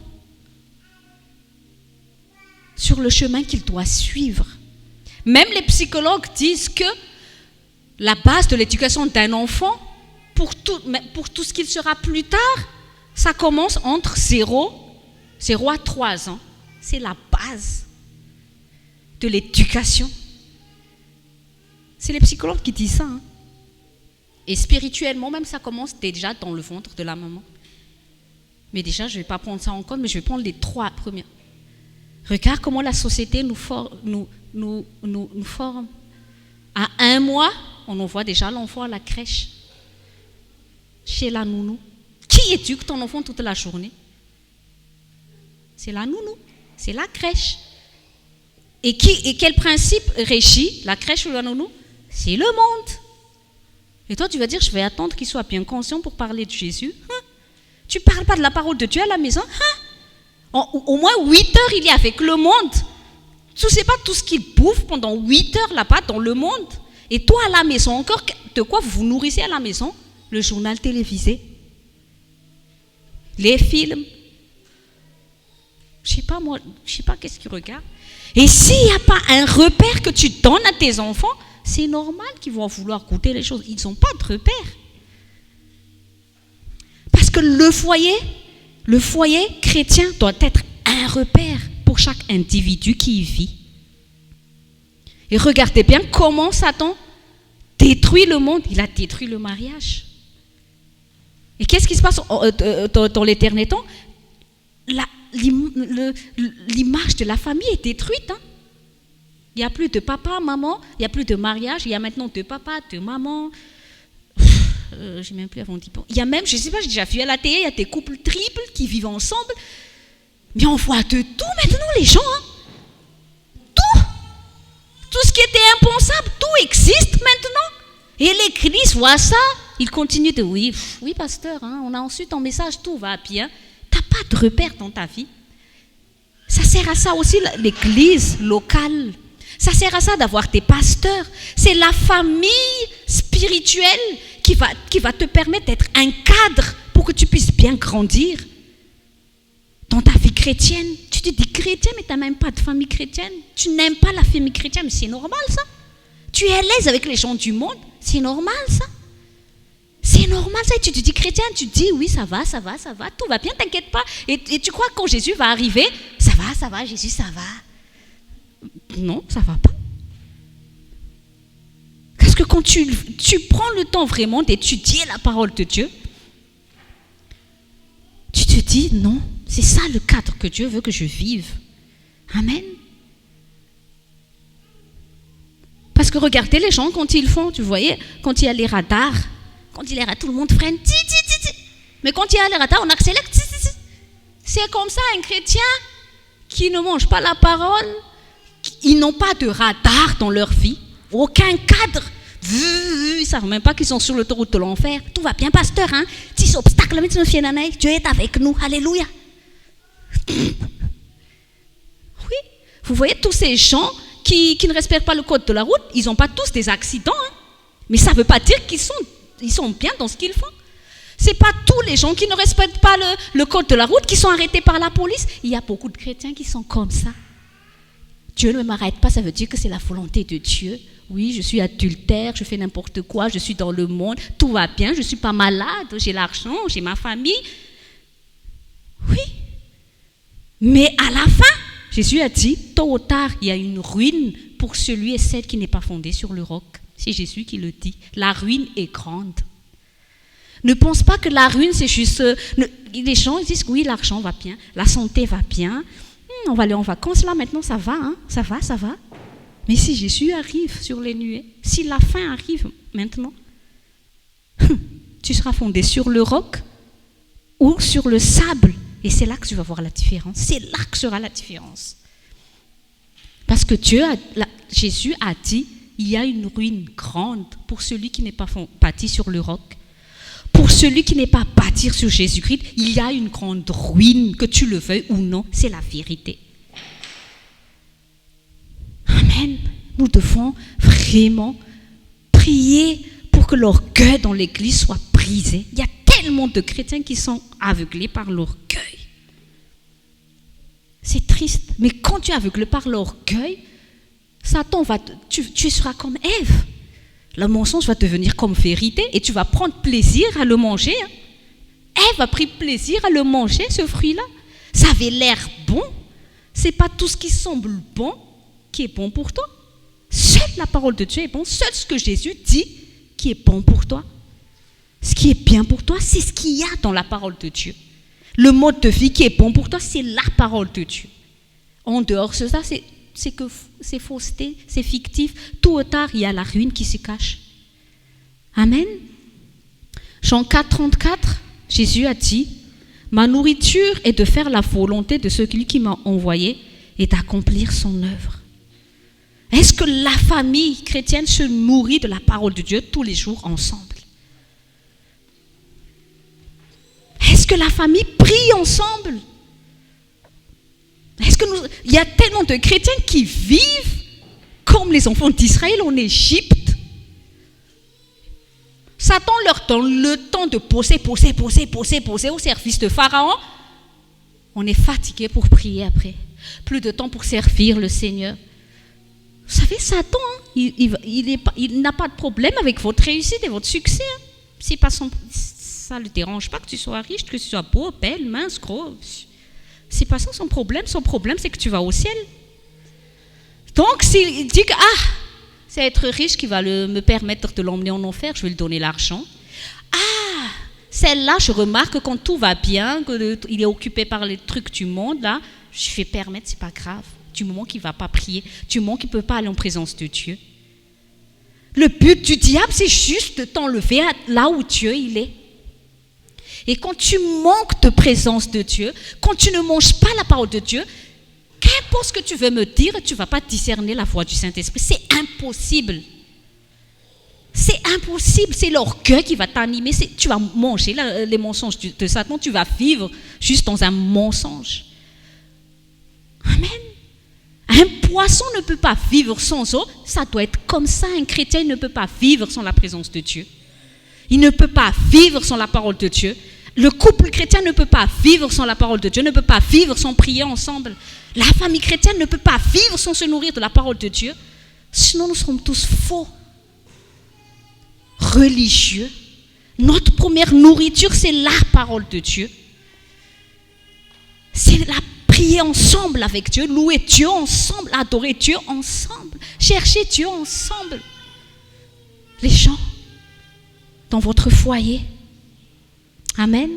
sur le chemin qu'il doit suivre. Même les psychologues disent que la base de l'éducation d'un enfant, pour tout ce qu'il sera plus tard, ça commence entre 0 à 3 ans. C'est la base de l'éducation. C'est les psychologues qui disent ça. Hein. Et spirituellement, même ça commence déjà dans le ventre de la maman. Mais déjà, je ne vais pas prendre ça en compte, mais je vais prendre les 3 premières. Regarde comment la société nous forme. À 1 mois, on envoie déjà l'enfant à la crèche, chez la nounou. Qui éduque ton enfant toute la journée? C'est la nounou. C'est la crèche. Et quel principe régit la crèche ou la nounou? C'est le monde. Et toi, tu vas dire, je vais attendre qu'il soit bien conscient pour parler de Jésus. Tu ne parles pas de la parole de Dieu à la maison. Au moins 8 heures, il est avec le monde. Tu ne sais pas tout ce qu'il bouffe pendant 8 heures là-bas dans le monde. Et toi, à la maison, encore, de quoi vous vous nourrissez à la maison? Le journal télévisé, les films. Je sais pas qu'est-ce qu'ils regardent. Et s'il n'y a pas un repère que tu donnes à tes enfants, c'est normal qu'ils vont vouloir goûter les choses. Ils n'ont pas de repère. Parce que le foyer chrétien doit être un repère pour chaque individu qui y vit. Et regardez bien comment Satan détruit le monde. Il a détruit le mariage. Et qu'est-ce qui se passe dans les derniers temps? L'image de la famille est détruite. Il n'y a plus de papa, maman, il n'y a plus de mariage, il y a maintenant deux papas, deux mamans. Je n'ai même plus avant dit bon. Il y a même, je ne sais pas, j'ai déjà vu à la télé, il y a des couples triples qui vivent ensemble. Mais on voit de tout maintenant, les gens. Tout ce qui était impensable, tout existe maintenant. Et l'Église voit ça, il continue de oui, pasteur, on a ensuite un message, tout va bien. Tu n'as pas de repère dans ta vie. Ça sert à ça aussi, l'Église locale. Ça sert à ça d'avoir des pasteurs. C'est la famille spirituelle qui va te permettre d'être un cadre pour que tu puisses bien grandir dans ta vie chrétienne. Tu te dis chrétien, mais tu n'as même pas de famille chrétienne. Tu n'aimes pas la famille chrétienne, mais c'est normal ça. Tu es à l'aise avec les gens du monde, c'est normal ça. C'est normal ça. Et tu te dis chrétien, tu te dis oui, ça va, tout va bien, t'inquiète pas. Et tu crois que quand Jésus va arriver, ça va, Jésus, ça va. Non, ça va pas. Parce que quand tu prends le temps vraiment d'étudier la parole de Dieu, tu te dis non, c'est ça le cadre que Dieu veut que je vive. Amen. Parce que regardez les gens quand ils font, tu voyais, quand il y a les radars, tout le monde freine. Mais quand il y a les radars, on accélère. C'est comme ça, un chrétien qui ne mange pas la parole, ils n'ont pas de radar dans leur vie, aucun cadre. Ils ne savent même pas qu'ils sont sur l'autoroute de l'enfer. Tout va bien, pasteur. 10 obstacles, Dieu est avec nous. Alléluia. Oui, vous voyez tous ces gens qui ne respectent pas le code de la route, ils n'ont pas tous des accidents. Mais ça ne veut pas dire qu'ils sont bien dans ce qu'ils font. Ce n'est pas tous les gens qui ne respectent pas le code de la route qui sont arrêtés par la police. Il y a beaucoup de chrétiens qui sont comme ça. Dieu ne m'arrête pas, ça veut dire que c'est la volonté de Dieu. Oui, je suis adultère, je fais n'importe quoi, je suis dans le monde, tout va bien, je ne suis pas malade, j'ai l'argent, j'ai ma famille. Oui. Mais à la fin, Jésus a dit, tôt ou tard, il y a une ruine pour celui et celle qui n'est pas fondé sur le roc. C'est Jésus qui le dit. La ruine est grande. Ne pense pas que la ruine, c'est juste... les gens ils disent, oui, l'argent va bien, la santé va bien, on va aller en vacances, là, maintenant, ça va, ça va. Mais si Jésus arrive sur les nuées, si la fin arrive maintenant, tu seras fondé sur le roc ou sur le sable. Et c'est là que tu vas voir la différence. C'est là que sera la différence. Parce que Jésus a dit, il y a une ruine grande pour celui qui n'est pas bâti sur le roc. Pour celui qui n'est pas bâti sur Jésus-Christ, il y a une grande ruine, que tu le veuilles ou non, c'est la vérité. Amen. Nous devons vraiment prier pour que l'orgueil dans l'Église soit brisé. Il y a tellement de chrétiens qui sont aveuglés par l'orgueil. C'est triste. Mais quand tu es aveuglé par l'orgueil, Satan tu seras comme Ève. Le mensonge va devenir comme vérité et tu vas prendre plaisir à le manger. Ève a pris plaisir à le manger, ce fruit-là. Ça avait l'air bon. C'est pas tout ce qui semble bon qui est bon pour toi. Seule la parole de Dieu est bon. Seul ce que Jésus dit qui est bon pour toi. Ce qui est bien pour toi, c'est ce qu'il y a dans la parole de Dieu. Le mode de vie qui est bon pour toi, c'est la parole de Dieu. En dehors de ça, c'est fausseté, c'est fictif. Tôt ou tard, il y a la ruine qui se cache. Amen. Jean 4, 34, Jésus a dit, « Ma nourriture est de faire la volonté de celui qui m'a envoyé et d'accomplir son œuvre. Est-ce que la famille chrétienne se nourrit de la parole de Dieu tous les jours ensemble? Est-ce que la famille prie ensemble? Il y a tellement de chrétiens qui vivent comme les enfants d'Israël en Égypte. Satan leur donne le temps de poser au service de Pharaon. On est fatigué pour prier après. Plus de temps pour servir le Seigneur. Vous savez, Satan, il n'a pas de problème avec votre réussite et votre succès. C'est pas ça ne le dérange pas que tu sois riche, que tu sois beau, belle, mince, gros. C'est pas ça son problème. Son problème, c'est que tu vas au ciel. Donc, s'il dit que c'est être riche qui va me permettre de l'emmener en enfer, je vais lui donner l'argent. Celle-là, je remarque que quand tout va bien, qu'il est occupé par les trucs du monde, là, je vais permettre, c'est pas grave. Du moment qu'il ne va pas prier, du moment qu'il ne peut pas aller en présence de Dieu. Le but du diable, c'est juste de t'enlever là où Dieu il est. Et quand tu manques de présence de Dieu, quand tu ne manges pas la parole de Dieu, qu'importe ce que tu veux me dire, tu ne vas pas discerner la voix du Saint-Esprit. C'est impossible. C'est impossible. C'est l'orgueil qui va t'animer. Tu vas manger les mensonges de Satan. Tu vas vivre juste dans un mensonge. Amen. Un poisson ne peut pas vivre sans eau. Ça doit être comme ça. Un chrétien ne peut pas vivre sans la présence de Dieu. Il ne peut pas vivre sans la parole de Dieu. Le couple chrétien ne peut pas vivre sans la parole de Dieu, ne peut pas vivre sans prier ensemble. La famille chrétienne ne peut pas vivre sans se nourrir de la parole de Dieu. Sinon, nous serons tous faux, religieux. Notre première nourriture, c'est la parole de Dieu. C'est la prier ensemble avec Dieu, louer Dieu ensemble, adorer Dieu ensemble, chercher Dieu ensemble. Les gens dans votre foyer. Amen.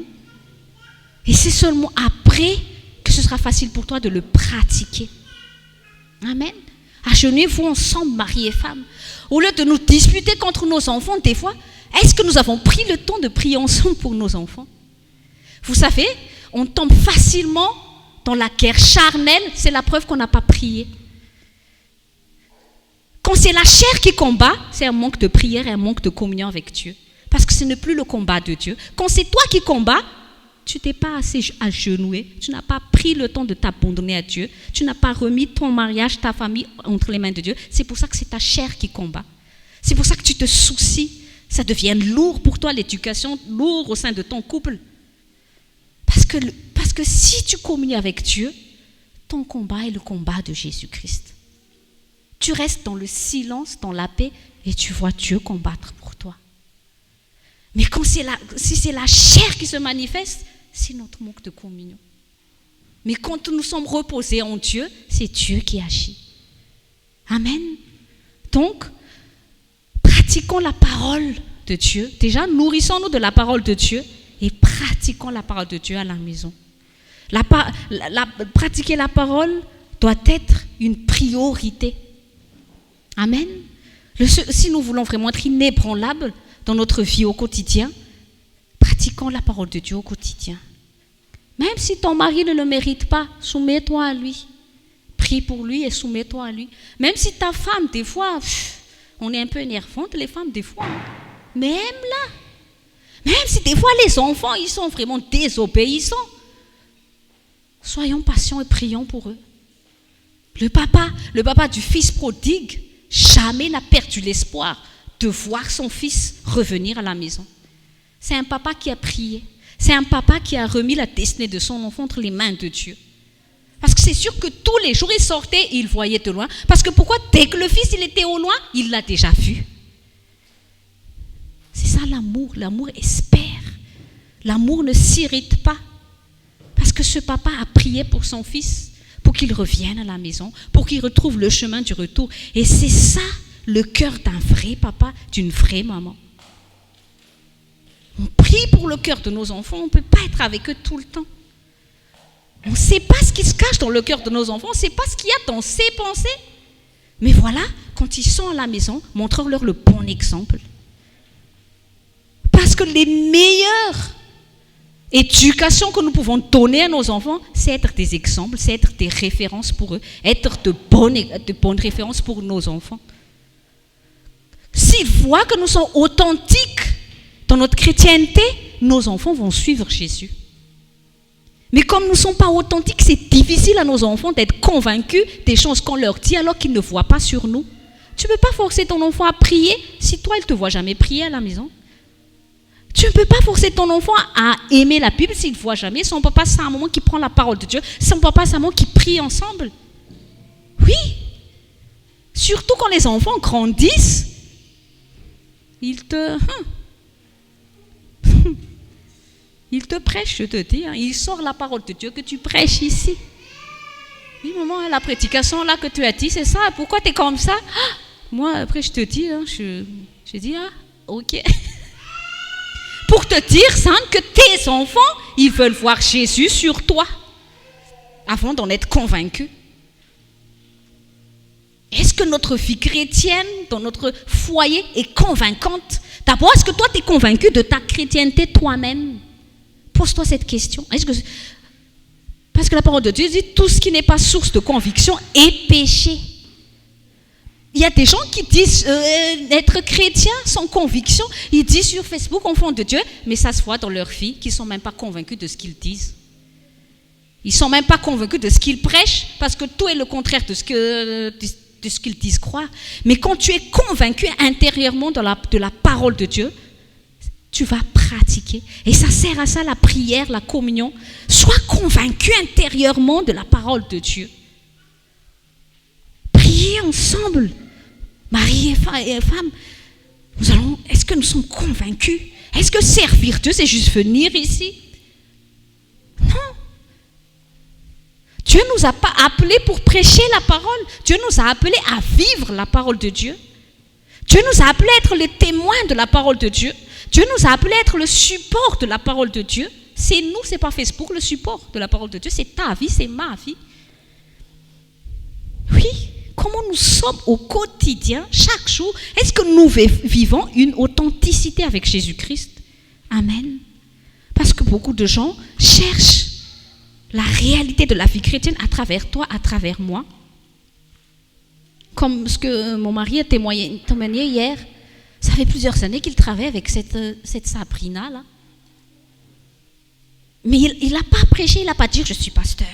Et c'est seulement après que ce sera facile pour toi de le pratiquer. Amen. Agenouillez-vous ensemble, mari et femme. Au lieu de nous disputer contre nos enfants, des fois, est-ce que nous avons pris le temps de prier ensemble pour nos enfants? Vous savez, on tombe facilement dans la guerre charnelle, c'est la preuve qu'on n'a pas prié. Quand c'est la chair qui combat, c'est un manque de prière et un manque de communion avec Dieu. Parce que ce n'est plus le combat de Dieu. Quand c'est toi qui combats, tu t'es pas assez agenouillé, tu n'as pas pris le temps de t'abandonner à Dieu, tu n'as pas remis ton mariage, ta famille entre les mains de Dieu. C'est pour ça que c'est ta chair qui combat. C'est pour ça que tu te soucies. Ça devient lourd pour toi, l'éducation, lourd au sein de ton couple. Parce que si tu communies avec Dieu, ton combat est le combat de Jésus-Christ. Tu restes dans le silence, dans la paix, et tu vois Dieu combattre pour toi. Mais si c'est la chair qui se manifeste, c'est notre manque de communion. Mais quand nous sommes reposés en Dieu, c'est Dieu qui agit. Amen. Donc, pratiquons la parole de Dieu. Déjà, nourrissons-nous de la parole de Dieu et pratiquons la parole de Dieu à la maison. Pratiquer la parole doit être une priorité. Amen. Si nous voulons vraiment être inébranlables dans notre vie au quotidien, pratiquons la parole de Dieu au quotidien. Même si ton mari ne le mérite pas, soumets-toi à lui. Prie pour lui et soumets-toi à lui. Même si ta femme, des fois, on est un peu énervante, les femmes, des fois. Même là. Même si des fois les enfants, ils sont vraiment désobéissants. Soyons patients et prions pour eux. Le papa du fils prodigue, jamais n'a perdu l'espoir de voir son fils revenir à la maison. C'est un papa qui a prié. C'est un papa qui a remis la destinée de son enfant entre les mains de Dieu. Parce que c'est sûr que tous les jours, il sortait et il voyait de loin. Parce que pourquoi? Dès que le fils il était au loin, il l'a déjà vu. C'est ça l'amour. L'amour espère. L'amour ne s'irrite pas. Parce que ce papa a prié pour son fils, pour qu'il revienne à la maison, pour qu'il retrouve le chemin du retour. Et c'est ça le cœur d'un vrai papa, d'une vraie maman. On prie pour le cœur de nos enfants, on ne peut pas être avec eux tout le temps. On ne sait pas ce qui se cache dans le cœur de nos enfants, on ne sait pas ce qu'il y a dans ses pensées. Mais voilà, quand ils sont à la maison, montre-leur le bon exemple. Parce que les meilleurs éducation que nous pouvons donner à nos enfants, c'est être des exemples, c'est être des références pour eux, être de bonnes références pour nos enfants. S'ils voient que nous sommes authentiques dans notre chrétienté, nos enfants vont suivre Jésus. Mais comme nous ne sommes pas authentiques, c'est difficile à nos enfants d'être convaincus des choses qu'on leur dit alors qu'ils ne voient pas sur nous. Tu ne peux pas forcer ton enfant à prier si toi, il ne te voit jamais prier à la maison. Tu ne peux pas forcer ton enfant à aimer la Bible s'il ne voit jamais. Son papa, c'est un moment qui prend la parole de Dieu. Son papa, c'est un moment qui prie ensemble. Oui. Surtout quand les enfants grandissent, ils te prêchent, je te dis. Il sort la parole de Dieu que tu prêches ici. Oui, maman, la prédication là que tu as dit, c'est ça. Pourquoi tu es comme ça? Moi, après, je te dis, je dis, ok. Pour te dire, Sandre, que tes enfants, ils veulent voir Jésus sur toi, avant d'en être convaincus. Est-ce que notre vie chrétienne, dans notre foyer, est convaincante? D'abord, est-ce que toi, tu es convaincu de ta chrétienté toi-même? Pose-toi cette question. Parce que la parole de Dieu dit, tout ce qui n'est pas source de conviction est péché. Il y a des gens qui disent être chrétiens sans conviction. Ils disent sur Facebook, enfants de Dieu, mais ça se voit dans leur vie qu'ils ne sont même pas convaincus de ce qu'ils disent. Ils ne sont même pas convaincus de ce qu'ils prêchent, parce que tout est le contraire de ce qu'ils disent croire. Mais quand tu es convaincu intérieurement de la parole de Dieu, tu vas pratiquer. Et ça sert à ça, la prière, la communion. Sois convaincu intérieurement de la parole de Dieu. Priez ensemble. Mari et femme, est-ce que nous sommes convaincus? Est-ce que servir Dieu, c'est juste venir ici? Non. Dieu ne nous a pas appelés pour prêcher la parole. Dieu nous a appelés à vivre la parole de Dieu. Dieu nous a appelés à être les témoins de la parole de Dieu. Dieu nous a appelés à être le support de la parole de Dieu. C'est nous, c'est pas Facebook, le support de la parole de Dieu. C'est ta vie, c'est ma vie. Oui. Comment nous sommes au quotidien, chaque jour? Est-ce que nous vivons une authenticité avec Jésus-Christ? Amen. Parce que beaucoup de gens cherchent la réalité de la vie chrétienne à travers toi, à travers moi. Comme ce que mon mari a témoigné hier. Ça fait plusieurs années qu'il travaille avec cette Sabrina-là. Mais il n'a pas prêché, il n'a pas dit « je suis pasteur ».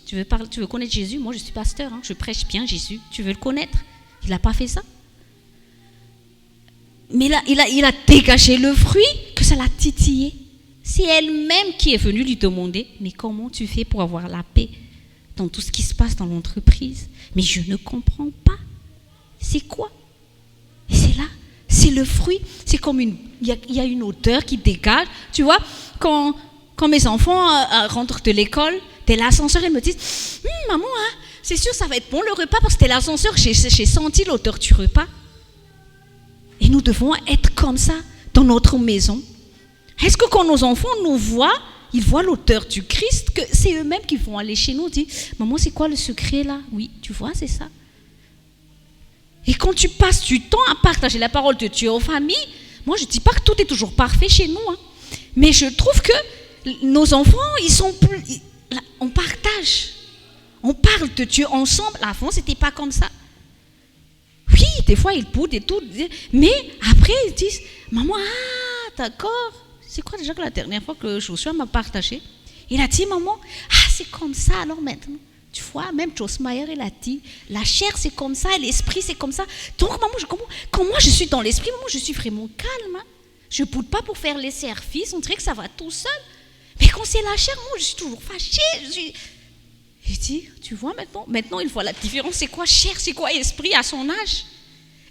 Tu veux connaître Jésus? Moi, je suis pasteur, je prêche bien Jésus. Tu veux le connaître? Il n'a pas fait ça. Mais là, il a dégagé le fruit, que ça l'a titillé. C'est elle-même qui est venue lui demander, mais comment tu fais pour avoir la paix dans tout ce qui se passe dans l'entreprise? Mais je ne comprends pas. C'est quoi? Et c'est là, c'est le fruit. C'est comme il y a une odeur qui dégage. Tu vois, quand mes enfants rentrent de l'école, dès l'ascenseur, ils me disent « Maman, c'est sûr, ça va être bon le repas parce que dès l'ascenseur, j'ai senti l'odeur du repas. » Et nous devons être comme ça dans notre maison. Est-ce que quand nos enfants nous voient, ils voient l'odeur du Christ, que c'est eux-mêmes qui vont aller chez nous et dire « Maman, c'est quoi le secret là ?» Oui, tu vois, c'est ça. Et quand tu passes du temps à partager la parole de Dieu en famille, moi je ne dis pas que tout est toujours parfait chez nous, mais je trouve que nos enfants, ils sont plus... On partage, on parle de Dieu ensemble. Avant, c'était pas comme ça. Oui, des fois, ils boudent et tout, mais après, ils disent « Maman, d'accord, c'est quoi déjà que la dernière fois que Joshua m'a partagé? Il a dit « Maman, c'est comme ça, alors maintenant. » Tu vois, même Josmayer, il a dit « La chair, c'est comme ça, l'esprit, c'est comme ça. » Donc, maman, quand moi, je suis dans l'esprit, maman, je suis vraiment calme. Je ne boude pas pour faire les services, on dirait que ça va tout seul. Mais quand c'est la chair, moi, je suis toujours fâchée. Il dit, tu vois, maintenant, il voit la différence. C'est quoi chair, c'est quoi esprit à son âge?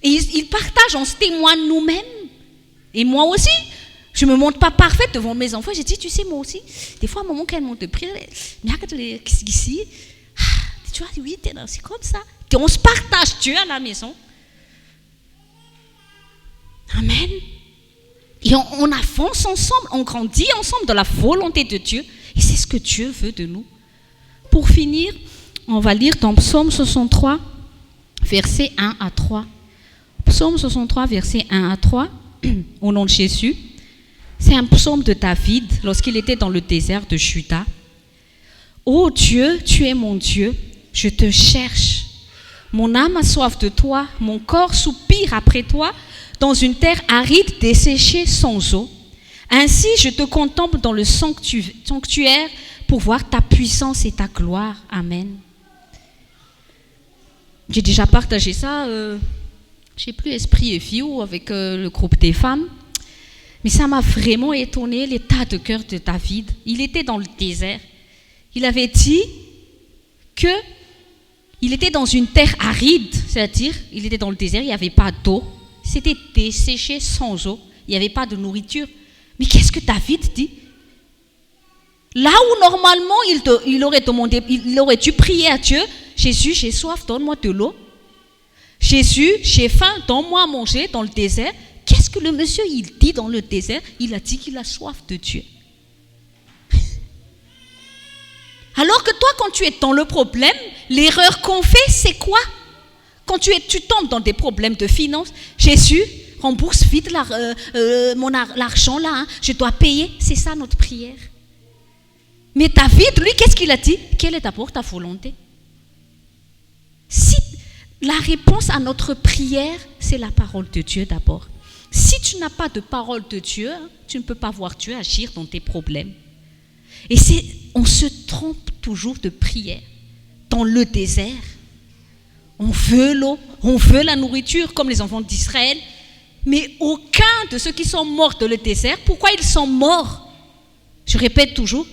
Et il partage, on se témoigne nous-mêmes. Et moi aussi, je ne me montre pas parfaite devant mes enfants. J'ai dit, tu sais, moi aussi, des fois, maman, quand elle monte de prière, ici, tu vois, oui, c'est comme ça. Et on se partage Dieu à la maison. Amen. Et on avance ensemble, on grandit ensemble dans la volonté de Dieu. Et c'est ce que Dieu veut de nous. Pour finir, on va lire dans Psaume 63, versets 1 à 3. Psaume 63, versets 1 à 3, au nom de Jésus. C'est un psaume de David lorsqu'il était dans le désert de Juda. Ô Dieu, tu es mon Dieu, je te cherche. Mon âme a soif de toi, mon corps soupire après toi, dans une terre aride, desséchée, sans eau. Ainsi, je te contemple dans le sanctuaire pour voir ta puissance et ta gloire. Amen. J'ai déjà partagé ça, je ne sais plus, Esprit et Filles avec le groupe des femmes. Mais ça m'a vraiment étonné, l'état de cœur de David. Il était dans le désert. Il avait dit qu'il était dans une terre aride, c'est-à-dire il était dans le désert, il n'y avait pas d'eau. C'était desséché, sans eau. Il n'y avait pas de nourriture. Mais qu'est-ce que David dit? Là où normalement il aurait dû prier à Dieu, Jésus, j'ai soif, donne-moi de l'eau. Jésus, j'ai faim, donne-moi à manger dans le désert. Qu'est-ce que le monsieur il dit dans le désert? Il a dit qu'il a soif de Dieu. Alors que toi, quand tu es dans le problème, l'erreur qu'on fait, c'est quoi? Quand tu tombes dans des problèmes de finances, Jésus, rembourse vite l'argent là, hein, je dois payer. C'est ça notre prière. Mais David, lui, qu'est-ce qu'il a dit? Quelle est d'abord ta volonté? Si la réponse à notre prière, c'est la parole de Dieu d'abord. Si tu n'as pas de parole de Dieu, tu ne peux pas voir Dieu agir dans tes problèmes. Et on se trompe toujours de prière. Dans le désert, on veut l'eau, on veut la nourriture, comme les enfants d'Israël. Mais aucun de ceux qui sont morts dans le désert, pourquoi ils sont morts? Je répète toujours,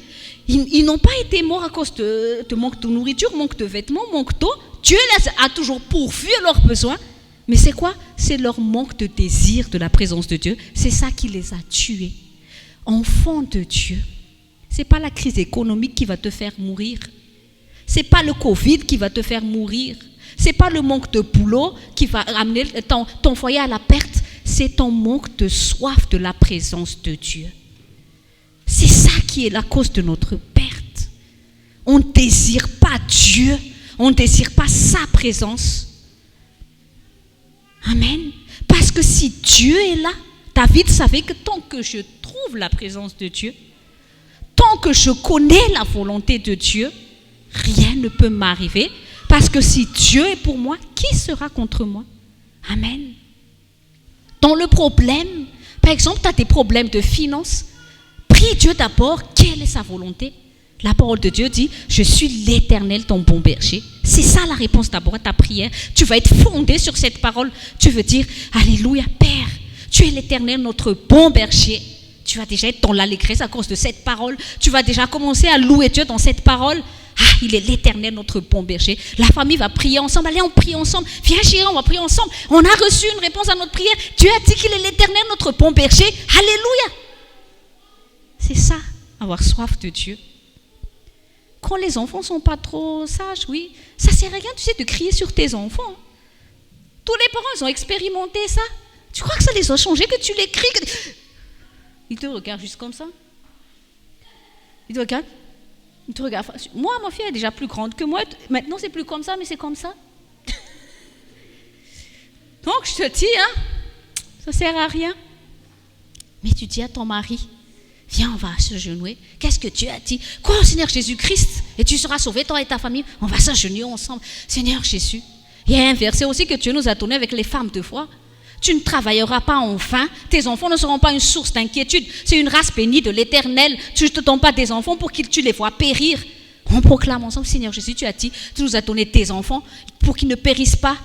ils n'ont pas été morts à cause de manque de nourriture, manque de vêtements, manque d'eau. Dieu les a toujours pourvu à leurs besoins. Mais c'est quoi? C'est leur manque de désir de la présence de Dieu. C'est ça qui les a tués. Enfants de Dieu, ce n'est pas la crise économique qui va te faire mourir. Ce n'est pas le Covid qui va te faire mourir. Ce n'est pas le manque de boulot qui va amener ton foyer à la perte. C'est ton manque de soif de la présence de Dieu. C'est ça qui est la cause de notre perte. On ne désire pas Dieu. On ne désire pas sa présence. Amen. Parce que si Dieu est là, David savait que tant que je trouve la présence de Dieu, tant que je connais la volonté de Dieu, rien ne peut m'arriver. Parce que si Dieu est pour moi, qui sera contre moi? Amen. Dans le problème, par exemple, tu as des problèmes de finances, prie Dieu d'abord, quelle est sa volonté? La parole de Dieu dit, je suis l'Éternel, ton bon berger. C'est ça la réponse d'abord à ta prière. Tu vas être fondé sur cette parole. Tu veux dire, alléluia, Père, tu es l'Éternel, notre bon berger. Tu vas déjà être dans l'allégresse à cause de cette parole. Tu vas déjà commencer à louer Dieu dans cette parole. Ah, il est l'Éternel, notre bon berger. La famille va prier ensemble. Allez, on prie ensemble. Viens chérie, on va prier ensemble. On a reçu une réponse à notre prière. Dieu a dit qu'il est l'Éternel, notre bon berger. Alléluia. C'est ça, avoir soif de Dieu. Quand les enfants ne sont pas trop sages, oui, ça ne sert à rien, tu sais, de crier sur tes enfants. Tous les parents, ils ont expérimenté ça. Tu crois que ça les a changés, que tu les cries Ils te regardent juste comme ça. Ils te regardent. Ils te regardent. Moi, ma fille est déjà plus grande que moi. Maintenant, c'est plus comme ça, mais c'est comme ça. Donc, je te dis, hein, ça ne sert à rien. Mais tu dis à ton mari, viens, on va s'agenouiller. Qu'est-ce que Dieu a dit? Quoi, au Seigneur Jésus-Christ? Et tu seras sauvé, toi et ta famille. On va s'agenouiller ensemble. Seigneur Jésus. Il y a un verset aussi que Dieu nous a donné avec les femmes de foi. Tu ne travailleras pas en vain. Tes enfants ne seront pas une source d'inquiétude. C'est une race bénie de l'Éternel. Tu ne te donnes pas des enfants pour que tu les vois périr. On proclame ensemble, Seigneur Jésus, tu as dit, tu nous as donné tes enfants pour qu'ils ne périssent pas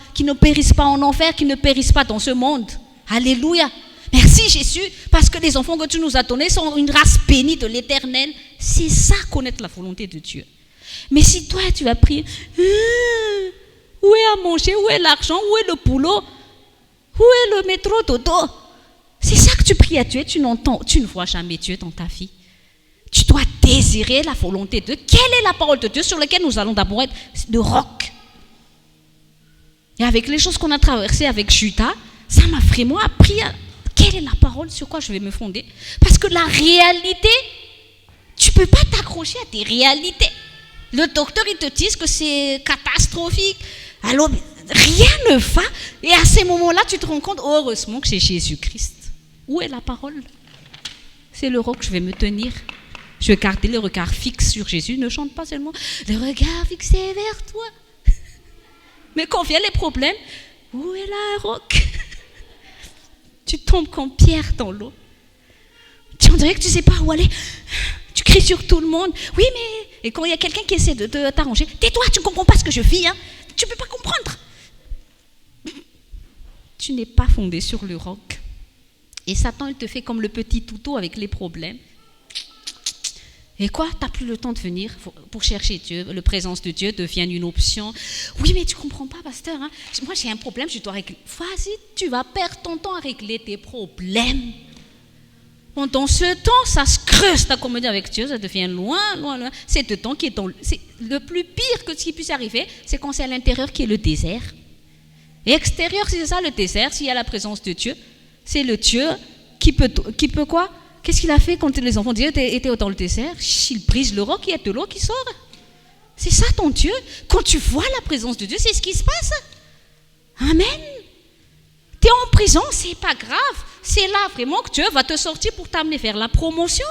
en enfer, qu'ils ne périssent pas dans ce monde. Alléluia. Merci Jésus, parce que les enfants que tu nous as donnés sont une race bénie de l'Éternel. C'est ça, connaître la volonté de Dieu. Mais si toi, tu vas prier, où est à manger, où est l'argent, où est le boulot, où est le métro, dodo? C'est ça que tu pries à Dieu, tu ne vois jamais Dieu dans ta vie. Tu dois désirer la volonté de Dieu. Quelle est la parole de Dieu sur laquelle nous allons d'abord être de roc? Et avec les choses qu'on a traversées avec Judas, ça m'a vraiment appris à... Quelle est la parole sur quoi je vais me fonder? Parce que la réalité, tu ne peux pas t'accrocher à tes réalités. Le docteur, il te dit que c'est catastrophique. Alors, rien ne va. Et à ces moments-là, tu te rends compte, heureusement que c'est Jésus-Christ. Où est la parole? C'est le roc, je vais me tenir. Je vais garder le regard fixe sur Jésus. Ne chante pas seulement le regard fixé vers toi. Mais quand viennent les problèmes, où est la roc? Tu tombes comme Pierre dans l'eau. On dirait que tu ne sais pas où aller. Tu cries sur tout le monde. Oui, mais... Et quand il y a quelqu'un qui essaie de t'arranger, tais-toi, tu ne comprends pas ce que je vis. Hein? Tu ne peux pas comprendre. Tu n'es pas fondé sur le roc. Et Satan, il te fait comme le petit toutou avec les problèmes. Et quoi? Tu n'as plus le temps de venir pour chercher Dieu. La présence de Dieu devient une option. Oui, mais tu ne comprends pas, pasteur. Hein? Moi, j'ai un problème, je dois régler. Vas-y, tu vas perdre ton temps à régler tes problèmes. Pendant ce temps, ça se creuse ta communion avec Dieu, ça devient loin, loin, loin. C'est le temps qui est dans... C'est le plus pire que ce qui puisse arriver, c'est quand c'est à l'intérieur qui est le désert. Et extérieur, c'est ça le désert, s'il y a la présence de Dieu, c'est le Dieu qui peut quoi? Qu'est-ce qu'il a fait quand les enfants de Dieu étaient dans le désert? Il brise le roc, il y a de l'eau qui sort. C'est ça ton Dieu. Quand tu vois la présence de Dieu, c'est ce qui se passe. Amen. Tu es en prison, c'est pas grave. C'est là vraiment que Dieu va te sortir pour t'amener vers la promotion.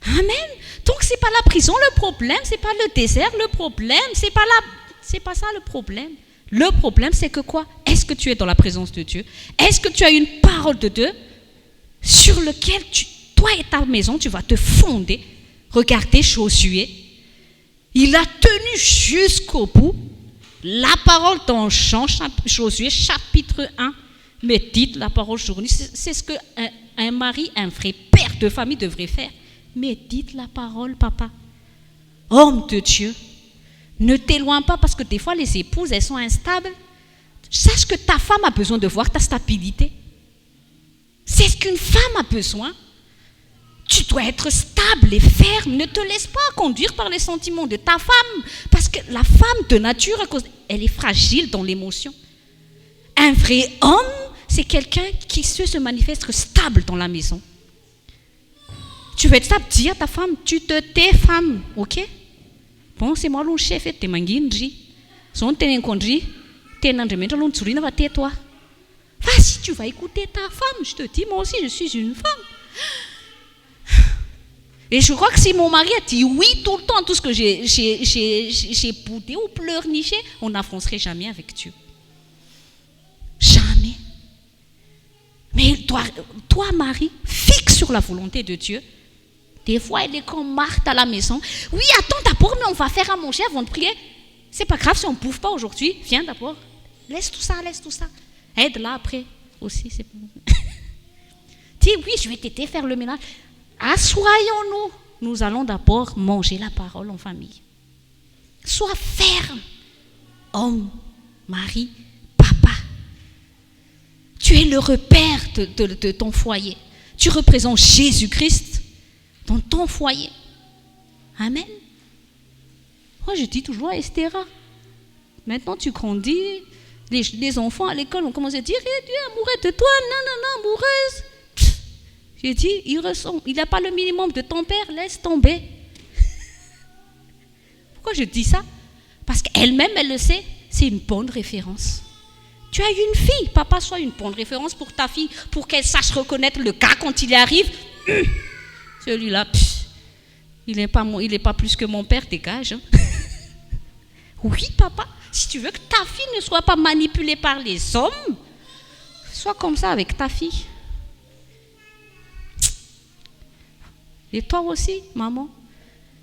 Amen. Donc c'est pas la prison le problème, c'est pas le désert le problème, c'est pas ça le problème. Le problème c'est que quoi? Est-ce que tu es dans la présence de Dieu? Est-ce que tu as une parole de Dieu sur laquelle toi et ta maison tu vas te fonder? Regardez Josué. Il a tenu jusqu'au bout. La parole dans Jean, Josué chapitre 1. Médite la parole journée. C'est ce qu'un mari, un vrai père de famille devrait faire. Médite la parole, papa. Homme de Dieu, ne t'éloigne pas parce que des fois les épouses, elles sont instables. Sache que ta femme a besoin de voir ta stabilité. C'est ce qu'une femme a besoin. Tu dois être stable et ferme. Ne te laisse pas conduire par les sentiments de ta femme. Parce que la femme de nature, elle est fragile dans l'émotion. Un vrai homme, c'est quelqu'un qui se manifeste stable dans la maison. Tu veux être stable, dis à ta femme, tu te tais, femme, ok? Bon, c'est moi le chef, tu m'as dit. Son t'es un conduit, t'es un endroit, l'on te va tais-toi. Vas-y, tu vas écouter ta femme. Je te dis, moi aussi, je suis une femme. Et je crois que si mon mari a dit oui tout le temps, tout ce que j'ai boudé ou pleurniché, on n'avancerait jamais avec Dieu. Jamais. Mais toi, Marie, fixe sur la volonté de Dieu. Des fois, elle est comme Marthe à la maison. Oui, attends d'abord, mais on va faire à manger avant de prier. C'est pas grave si on ne bouffe pas aujourd'hui. Viens d'abord. Laisse tout ça. Aide-la après aussi. C'est bon. Dis oui, je vais t'aider à faire le ménage. Assoyons-nous. Nous allons d'abord manger la parole en famille. Sois ferme. Homme, mari, papa. Tu es le repère de ton foyer. Tu représentes Jésus-Christ dans ton foyer. Amen. Moi, je dis toujours à Esthéra, maintenant tu grandis, les enfants à l'école ont commencé à dire, Dieu est amoureux de toi, non, amoureuse. J'ai dit, il n'a pas le minimum de ton père, laisse tomber. Pourquoi je dis ça? Parce qu'elle-même, elle le sait, c'est une bonne référence. Tu as une fille, papa, sois une bonne référence pour ta fille, pour qu'elle sache reconnaître le gars quand il arrive. Celui-là, il n'est pas plus que mon père, dégage. Hein. Oui, papa, si tu veux que ta fille ne soit pas manipulée par les hommes, sois comme ça avec ta fille. Et toi aussi, maman,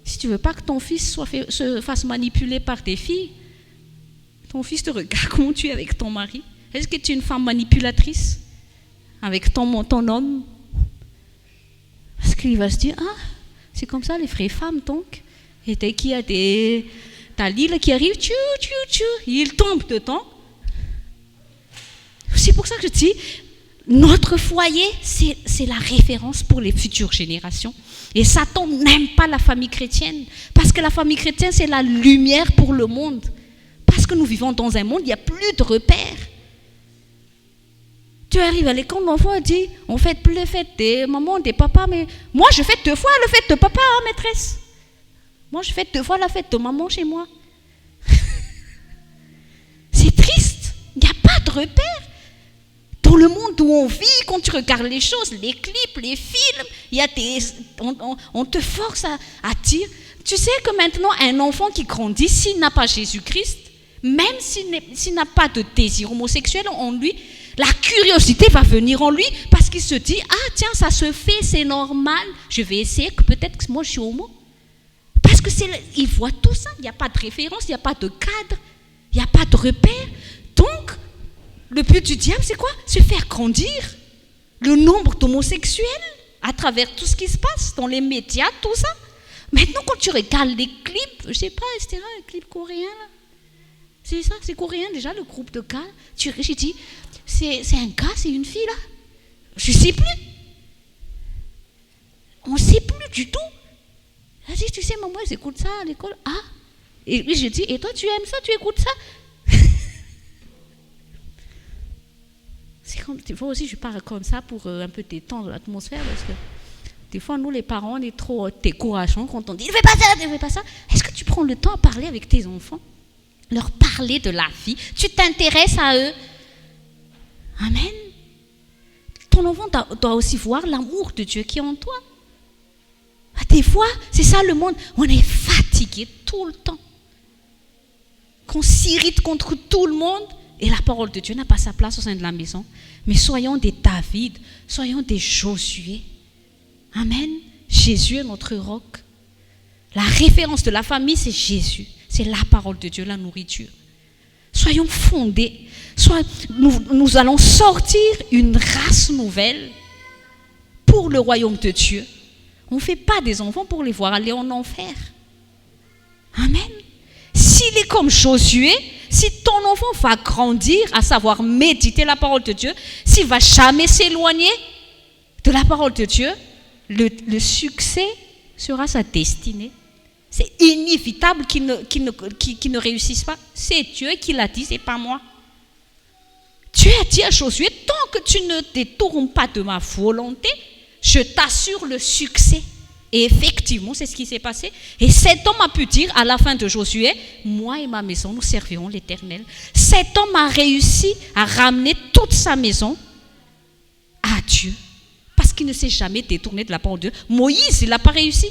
si tu veux pas que ton fils se fasse manipuler par tes filles, ton fils te regarde comment tu es avec ton mari. Est-ce que tu es une femme manipulatrice avec ton homme? Parce qu'il va se dire, ah, c'est comme ça les vraies femmes donc. Et dès qu'il y a t'as l'île qui arrive, il tombe dedans. C'est pour ça que je dis, notre foyer, c'est la référence pour les futures générations. Et Satan n'aime pas la famille chrétienne. Parce que la famille chrétienne, c'est la lumière pour le monde. Parce que nous vivons dans un monde, il n'y a plus de repères. Tu arrives à l'école, l'enfant dit, on fête plus les fêtes des mamans, des papas, mais moi je fête 2 fois la fête de papa, hein, maîtresse. Moi je fête 2 fois la fête de maman chez moi. C'est triste, il n'y a pas de repère. Dans le monde où on vit, quand tu regardes les choses, les clips, les films, on te force à dire. Tu sais que maintenant, un enfant qui grandit, s'il n'a pas Jésus-Christ, même s'il n'a pas de désir homosexuel en lui, la curiosité va venir en lui parce qu'il se dit, ah tiens, ça se fait, c'est normal, je vais essayer, que peut-être que moi je suis homo. Parce qu'il voit tout ça, il n'y a pas de référence, il n'y a pas de cadre, il n'y a pas de repère. Donc, le but du diable, c'est quoi? Se faire grandir le nombre d'homosexuels à travers tout ce qui se passe dans les médias, tout ça. Maintenant, quand tu regardes les clips, je sais pas, etc., les clips coréens, là. C'est ça, c'est coréen déjà, le groupe de gars. J'ai dit, c'est un gars, c'est une fille, là. Je ne sais plus. On ne sait plus du tout. Elle dit, tu sais, maman, j'écoute ça à l'école. Ah. Et puis je dis, et toi, tu aimes ça, tu écoutes ça? C'est comme, des fois aussi, je parle comme ça pour un peu détendre l'atmosphère, parce que des fois, nous, les parents, on est trop décourageants quand on dit, ne fais pas ça, ne fais pas ça. Est-ce que tu prends le temps à parler avec tes enfants? Leur parler de la vie. Tu t'intéresses à eux. Amen. Ton enfant doit aussi voir l'amour de Dieu qui est en toi. Des fois, c'est ça le monde. On est fatigué tout le temps. Qu'on s'irrite contre tout le monde et la parole de Dieu n'a pas sa place au sein de la maison. Mais soyons des David, soyons des Josué. Amen. Jésus est notre roc. La référence de la famille, c'est Jésus. C'est la parole de Dieu, la nourriture. Soyons fondés. Nous allons sortir une race nouvelle pour le royaume de Dieu. On ne fait pas des enfants pour les voir aller en enfer. Amen. S'il est comme Josué, si ton enfant va grandir à savoir méditer la parole de Dieu, s'il ne va jamais s'éloigner de la parole de Dieu, le succès sera sa destinée. C'est inévitable qu'il ne réussisse pas. C'est Dieu qui l'a dit, ce n'est pas moi. Dieu a dit à Josué, tant que tu ne détournes pas de ma volonté, je t'assure le succès. Et effectivement, c'est ce qui s'est passé. Et cet homme a pu dire à la fin de Josué, moi et ma maison, nous servirons l'Éternel. Cet homme a réussi à ramener toute sa maison à Dieu. Parce qu'il ne s'est jamais détourné de la parole de Dieu. Moïse, il n'a pas réussi.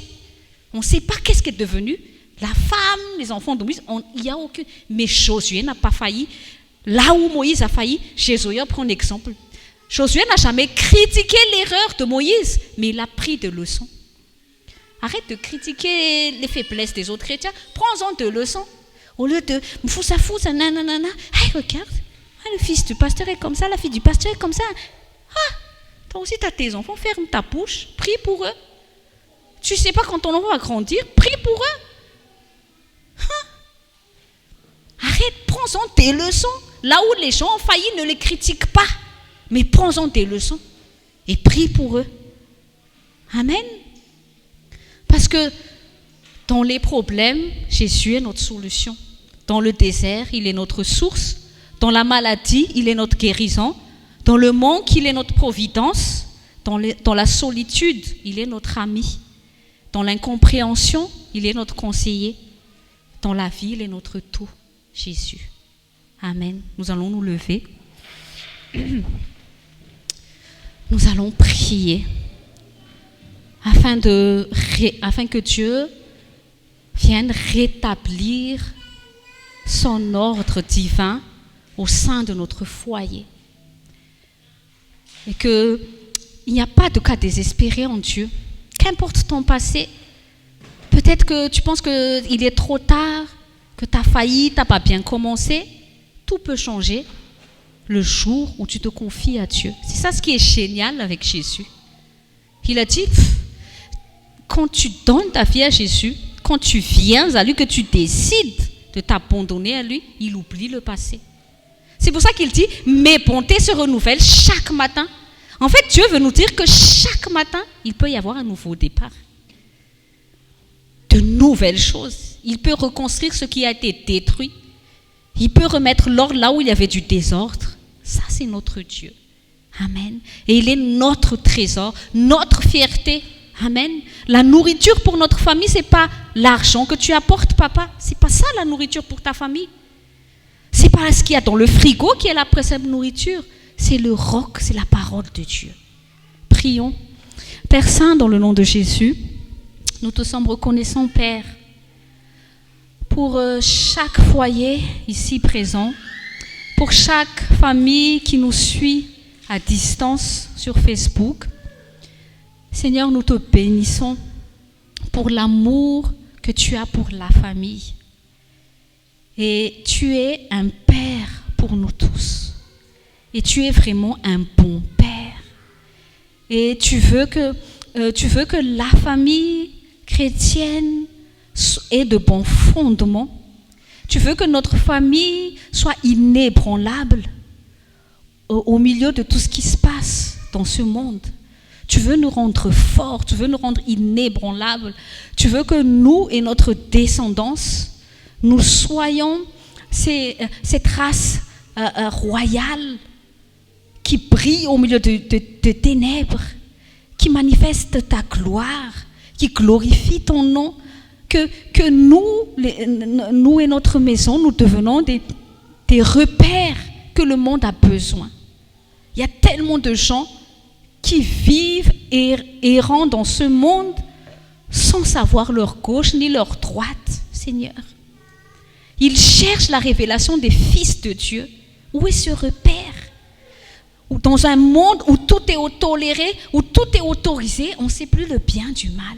On ne sait pas qu'est-ce qui est devenu. La femme, les enfants de Moïse, il n'y a aucun. Mais Josué n'a pas failli. Là où Moïse a failli, Josué prend un exemple. Josué n'a jamais critiqué l'erreur de Moïse, mais il a pris des leçons. Arrête de critiquer les faiblesses des autres chrétiens. Prends-en des leçons. Au lieu de foussa, nanana. Hey, regarde, le fils du pasteur est comme ça, la fille du pasteur est comme ça. Ah, toi aussi, tu as tes enfants, ferme ta bouche, prie pour eux. Tu ne sais pas quand ton enfant va grandir, prie pour eux. Arrête, prends-en tes leçons. Là où les gens ont failli, ne les critique pas. Mais prends-en tes leçons et prie pour eux. Amen. Parce que dans les problèmes, Jésus est notre solution. Dans le désert, il est notre source. Dans la maladie, il est notre guérison. Dans le manque, il est notre providence. Dans la solitude, il est notre ami. Dans l'incompréhension, il est notre conseiller. Dans la vie, il est notre tout. Jésus. Amen. Nous allons nous lever. Nous allons prier afin que Dieu vienne rétablir son ordre divin au sein de notre foyer. Et qu'il n'y a pas de cas désespéré en Dieu. Qu'importe ton passé, peut-être que tu penses qu'il est trop tard, que tu as failli, tu n'as pas bien commencé. Tout peut changer le jour où tu te confies à Dieu. C'est ça ce qui est génial avec Jésus. Il a dit, quand tu donnes ta vie à Jésus, quand tu viens à lui, que tu décides de t'abandonner à lui, il oublie le passé. C'est pour ça qu'il dit, mes bontés se renouvellent chaque matin. En fait, Dieu veut nous dire que chaque matin, il peut y avoir un nouveau départ. De nouvelles choses. Il peut reconstruire ce qui a été détruit. Il peut remettre l'ordre là où il y avait du désordre. Ça, c'est notre Dieu. Amen. Et il est notre trésor, notre fierté. Amen. La nourriture pour notre famille, ce n'est pas l'argent que tu apportes, papa. Ce n'est pas ça la nourriture pour ta famille. Ce n'est pas ce qu'il y a dans le frigo qui est la précieuse nourriture. C'est le roc, c'est la parole de Dieu. Prions. Père Saint, dans le nom de Jésus, nous te sommes reconnaissants, Père, pour chaque foyer ici présent, pour chaque famille qui nous suit à distance sur Facebook. Seigneur, nous te bénissons pour l'amour que tu as pour la famille. Et tu es un Père pour nous tous. Et tu es vraiment un bon Père. Et tu veux que la famille chrétienne ait de bons fondements. Tu veux que notre famille soit inébranlable au milieu de tout ce qui se passe dans ce monde. Tu veux nous rendre forts, tu veux nous rendre inébranlables. Tu veux que nous et notre descendance, nous soyons ces races royales qui brillent au milieu de ténèbres, qui manifestent ta gloire, qui glorifient ton nom, que nous et notre maison, nous devenons des repères que le monde a besoin. Il y a tellement de gens qui vivent errant dans ce monde sans savoir leur gauche ni leur droite, Seigneur. Ils cherchent la révélation des fils de Dieu. Où est ce repère? Dans un monde où tout est toléré, où tout est autorisé, on ne sait plus le bien du mal.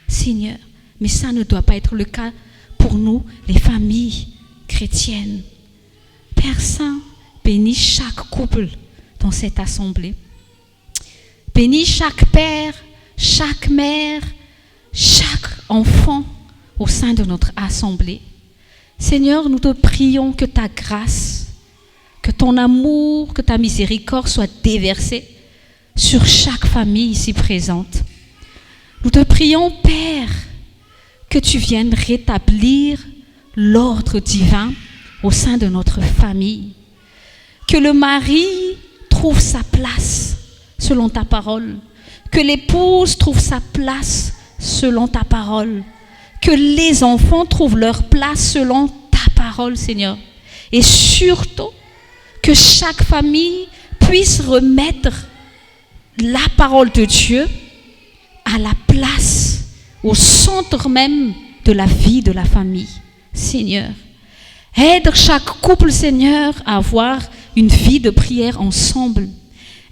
Seigneur, mais ça ne doit pas être le cas pour nous, les familles chrétiennes. Père Saint, bénis chaque couple dans cette assemblée. Bénis chaque père, chaque mère, chaque enfant au sein de notre assemblée. Seigneur, nous te prions que ta grâce, que ton amour, que ta miséricorde soit déversée sur chaque famille ici présente. Nous te prions, Père, que tu viennes rétablir l'ordre divin au sein de notre famille. Que le mari trouve sa place selon ta parole. Que l'épouse trouve sa place selon ta parole. Que les enfants trouvent leur place selon ta parole, Seigneur. Et surtout, que chaque famille puisse remettre la parole de Dieu à la place, au centre même de la vie de la famille. Seigneur, aide chaque couple, Seigneur, à avoir une vie de prière ensemble.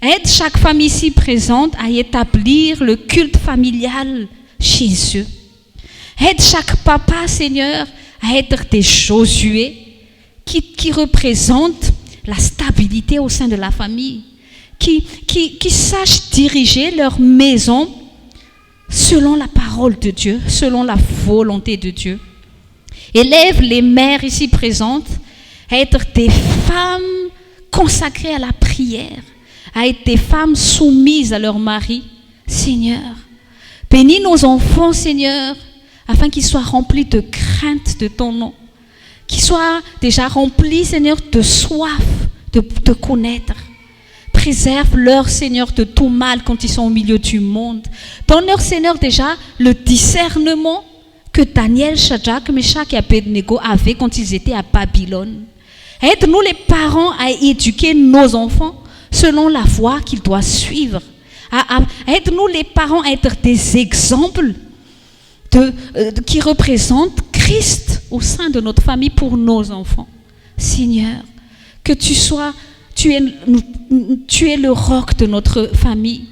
Aide chaque famille ici présente à établir le culte familial chez eux. Aide chaque papa, Seigneur, à être des Josué qui représentent la stabilité au sein de la famille, qui sachent diriger leur maison selon la parole de Dieu, selon la volonté de Dieu. Élève les mères ici présentes à être des femmes consacrées à la prière, à être des femmes soumises à leur mari. Seigneur, bénis nos enfants, Seigneur, afin qu'ils soient remplis de crainte de ton nom, qu'ils soient déjà remplis, Seigneur, de soif de te connaître. Préserve-leur, Seigneur, de tout mal quand ils sont au milieu du monde. Donne-leur, Seigneur, déjà le discernement que Daniel, Shadrach, Meshach et Abednego avaient quand ils étaient à Babylone. Aide-nous les parents à éduquer nos enfants selon la voie qu'ils doivent suivre. Aide-nous les parents à être des exemples qui représentent Christ au sein de notre famille pour nos enfants. Seigneur, que tu es le roc de notre famille.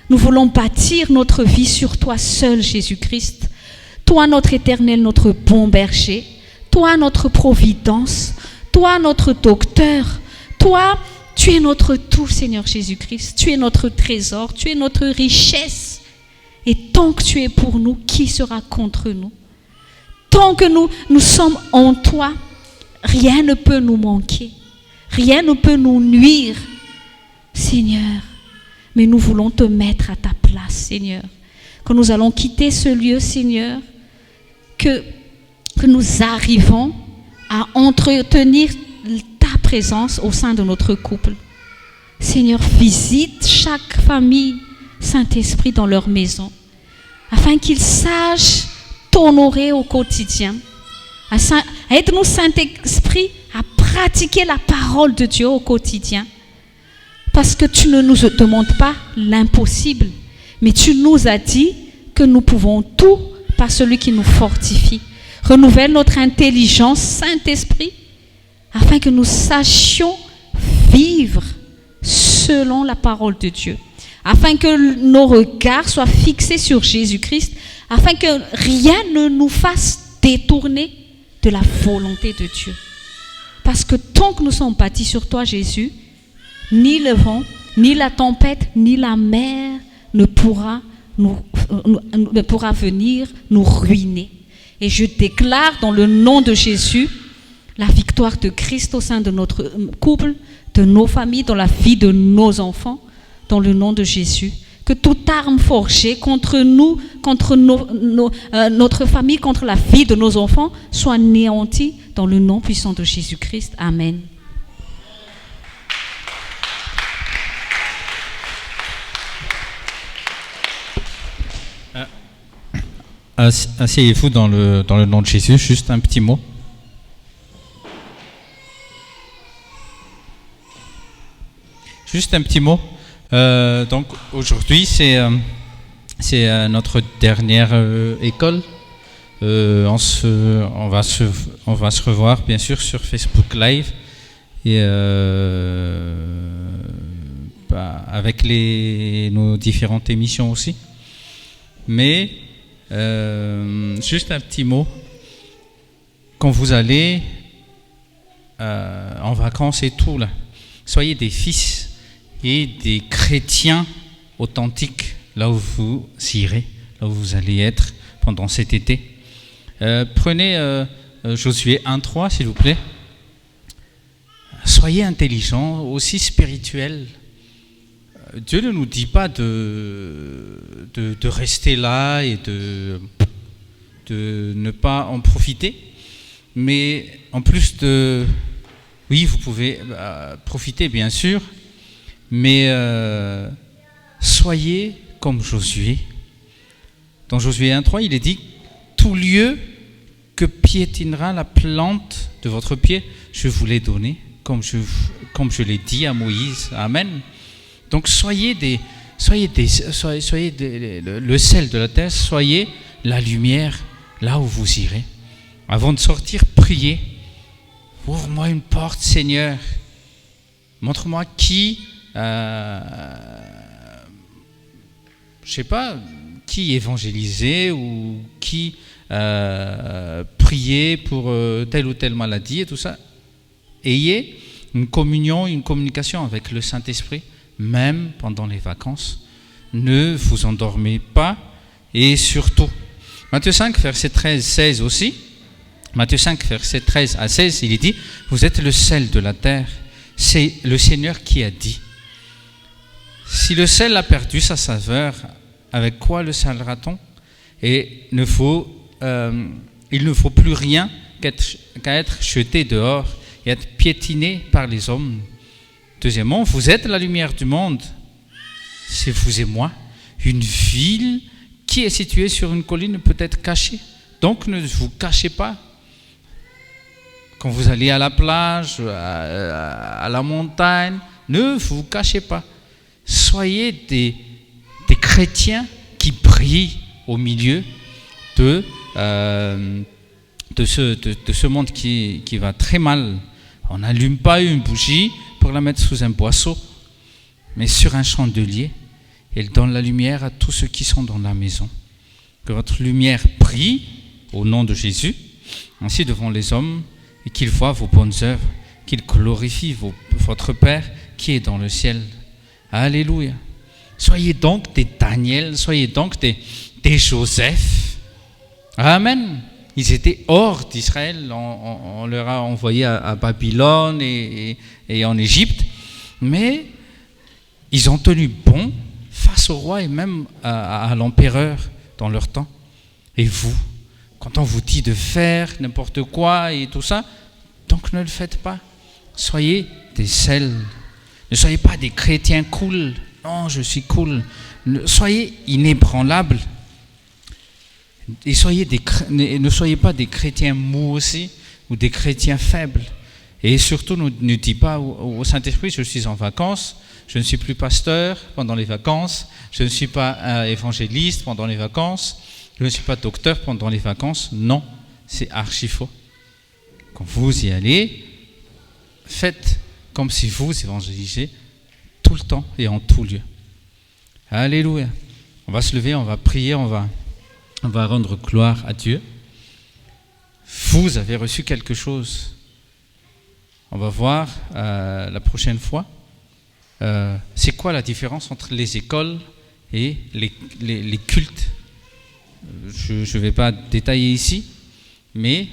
Nous voulons bâtir notre vie sur toi seul, Jésus-Christ. Toi, notre éternel, notre bon berger. Toi, notre providence. Toi, notre docteur. Toi, tu es notre tout, Seigneur Jésus-Christ. Tu es notre trésor. Tu es notre richesse. Et tant que tu es pour nous, qui sera contre nous? Tant que nous sommes en toi, rien ne peut nous manquer. Rien ne peut nous nuire, Seigneur. Mais nous voulons te mettre à ta place, Seigneur. Quand nous allons quitter ce lieu, Seigneur, que nous arrivons à entretenir ta présence au sein de notre couple. Seigneur, visite chaque famille, Saint-Esprit, dans leur maison, afin qu'ils sachent t'honorer au quotidien. Aide-nous, Saint-Esprit, à pratiquer la parole de Dieu au quotidien. Parce que tu ne nous demandes pas l'impossible, mais tu nous as dit que nous pouvons tout par celui qui nous fortifie. Renouvelle notre intelligence, Saint-Esprit, afin que nous sachions vivre selon la parole de Dieu, afin que nos regards soient fixés sur Jésus-Christ, afin que rien ne nous fasse détourner de la volonté de Dieu. Parce que tant que nous sommes bâtis sur toi, Jésus, ni le vent, ni la tempête, ni la mer ne pourra venir nous ruiner. Et je déclare dans le nom de Jésus la victoire de Christ au sein de notre couple, de nos familles, dans la vie de nos enfants, dans le nom de Jésus. Que toute arme forgée contre nous, contre notre famille, contre la vie de nos enfants, soit anéantie dans le nom puissant de Jésus-Christ. Amen. Asseyez-vous dans le nom de Jésus, juste un petit mot. Juste un petit mot. Donc aujourd'hui, c'est notre dernière école. On va se revoir bien sûr sur Facebook Live et avec nos différentes émissions aussi. Mais juste un petit mot. Quand vous allez en vacances et tout là, soyez des fils et des chrétiens authentiques là où vous irez, là où vous allez être pendant cet été. Prenez Josué 1:3 s'il vous plaît. Soyez intelligents, aussi spirituels. Dieu ne nous dit pas de rester là et de ne pas en profiter, mais en plus oui, vous pouvez profiter bien sûr, mais soyez comme Josué. Dans Josué 1:3, il est dit « Tout lieu que piétinera la plante de votre pied, je vous l'ai donné, comme je l'ai dit à Moïse. » Amen. Donc soyez le sel de la terre, soyez la lumière là où vous irez. Avant de sortir, priez. Ouvre-moi une porte, Seigneur. Montre-moi qui, qui évangéliser ou qui prier pour telle ou telle maladie et tout ça. Ayez une communion, une communication avec le Saint-Esprit. Même pendant les vacances, ne vous endormez pas. Et surtout, Matthieu 5, verset 13-16 aussi, Matthieu 5, verset 13 à 16, il est dit, vous êtes le sel de la terre. C'est le Seigneur qui a dit. Si le sel a perdu sa saveur, avec quoi le salera-t-on? Et il ne faut plus rien qu'à être jeté dehors et être piétiné par les hommes. Deuxièmement, vous êtes la lumière du monde. C'est vous et moi. Une ville qui est située sur une colline peut être cachée. Donc ne vous cachez pas. Quand vous allez à la plage, à la montagne, ne vous cachez pas. Soyez des chrétiens qui brillent au milieu de ce monde qui va très mal. On n'allume pas une bougie pour la mettre sous un boisseau, mais sur un chandelier. Elle donne la lumière à tous ceux qui sont dans la maison. Que votre lumière brille au nom de Jésus, ainsi devant les hommes, et qu'ils voient vos bonnes œuvres, qu'ils glorifient votre Père qui est dans le ciel. Alléluia. Soyez donc des Daniel, soyez donc des Joseph. Amen. Ils étaient hors d'Israël, on leur a envoyé à Babylone et en Égypte, mais ils ont tenu bon face au roi et même à l'empereur dans leur temps. Et vous, quand on vous dit de faire n'importe quoi et tout ça, donc ne le faites pas. Soyez des sels. Ne soyez pas des chrétiens cool. Non, je suis cool. Soyez inébranlables. Et ne soyez pas des chrétiens mous aussi ou des chrétiens faibles. Et surtout, ne dis pas au Saint-Esprit, je suis en vacances, je ne suis plus pasteur pendant les vacances, je ne suis pas évangéliste pendant les vacances, je ne suis pas docteur pendant les vacances. Non, c'est archi faux. Quand vous y allez, faites comme si vous évangélisez tout le temps et en tout lieu. Alléluia. On va se lever, on va prier, on va rendre gloire à Dieu. Vous avez reçu quelque chose. On va voir la prochaine fois. C'est quoi la différence entre les écoles et les cultes? Je ne vais pas détailler ici, mais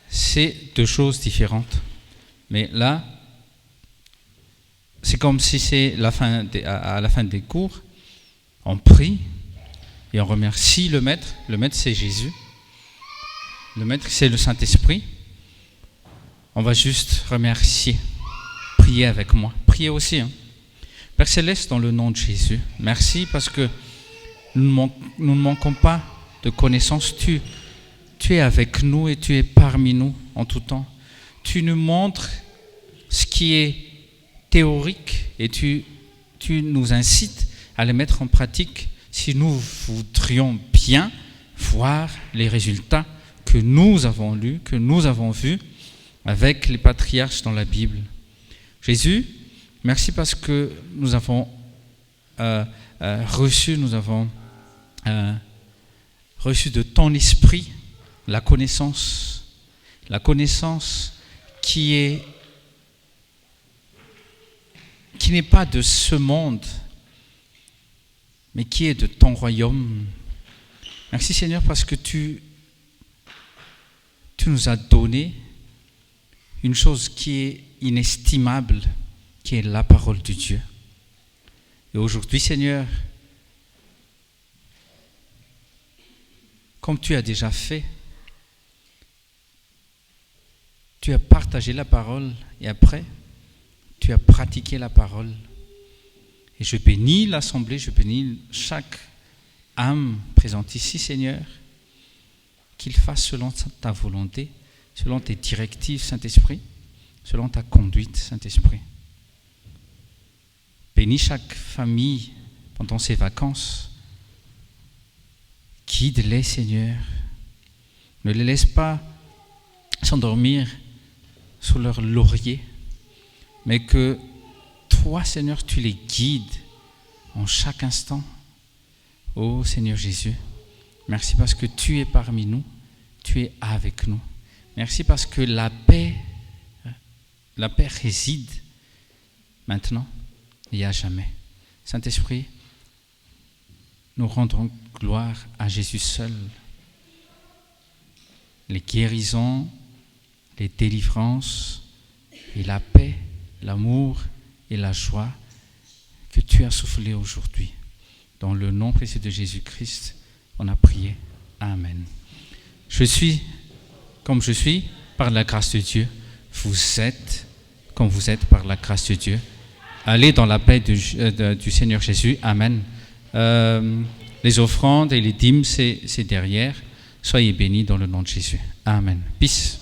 c'est deux choses différentes. Mais là, c'est comme si c'est à la fin des cours, on prie et on remercie le Maître. Le Maître, c'est Jésus. Le Maître, c'est le Saint-Esprit. On va juste remercier. Priez avec moi. Priez aussi. Père Céleste, dans le nom de Jésus, merci parce que nous ne manquons pas de connaissances. Tu es avec nous et tu es parmi nous en tout temps. Tu nous montres ce qui est théorique et tu nous incites à les mettre en pratique si nous voudrions bien voir les résultats que nous avons lus, que nous avons vus avec les patriarches dans la Bible. Jésus, merci parce que nous avons reçu de ton esprit la connaissance qui n'est pas de ce monde, mais qui est de ton royaume. Merci Seigneur parce que tu nous as donné une chose qui est inestimable, qui est la parole de Dieu. Et aujourd'hui Seigneur, comme tu as déjà fait, tu as partagé la parole et après, tu as pratiqué la parole. Et je bénis l'assemblée, je bénis chaque âme présente ici, Seigneur, qu'il fasse selon ta volonté, selon tes directives, Saint-Esprit, selon ta conduite, Saint-Esprit. Bénis chaque famille pendant ses vacances. Guide-les, Seigneur. Ne les laisse pas s'endormir sous leur laurier, mais que toi, Seigneur, tu les guides en chaque instant. Ô Seigneur Jésus, merci parce que tu es parmi nous, tu es avec nous. Merci parce que la paix réside maintenant et à jamais. Saint-Esprit, nous rendons gloire à Jésus seul. Les guérisons, les délivrances et la paix, l'amour et la joie que tu as soufflé aujourd'hui. Dans le nom précieux de Jésus-Christ, on a prié. Amen. Je suis comme je suis par la grâce de Dieu. Vous êtes comme vous êtes par la grâce de Dieu. Allez dans la paix du Seigneur Jésus. Amen. Les offrandes et les dîmes, c'est derrière. Soyez bénis dans le nom de Jésus. Amen. Peace.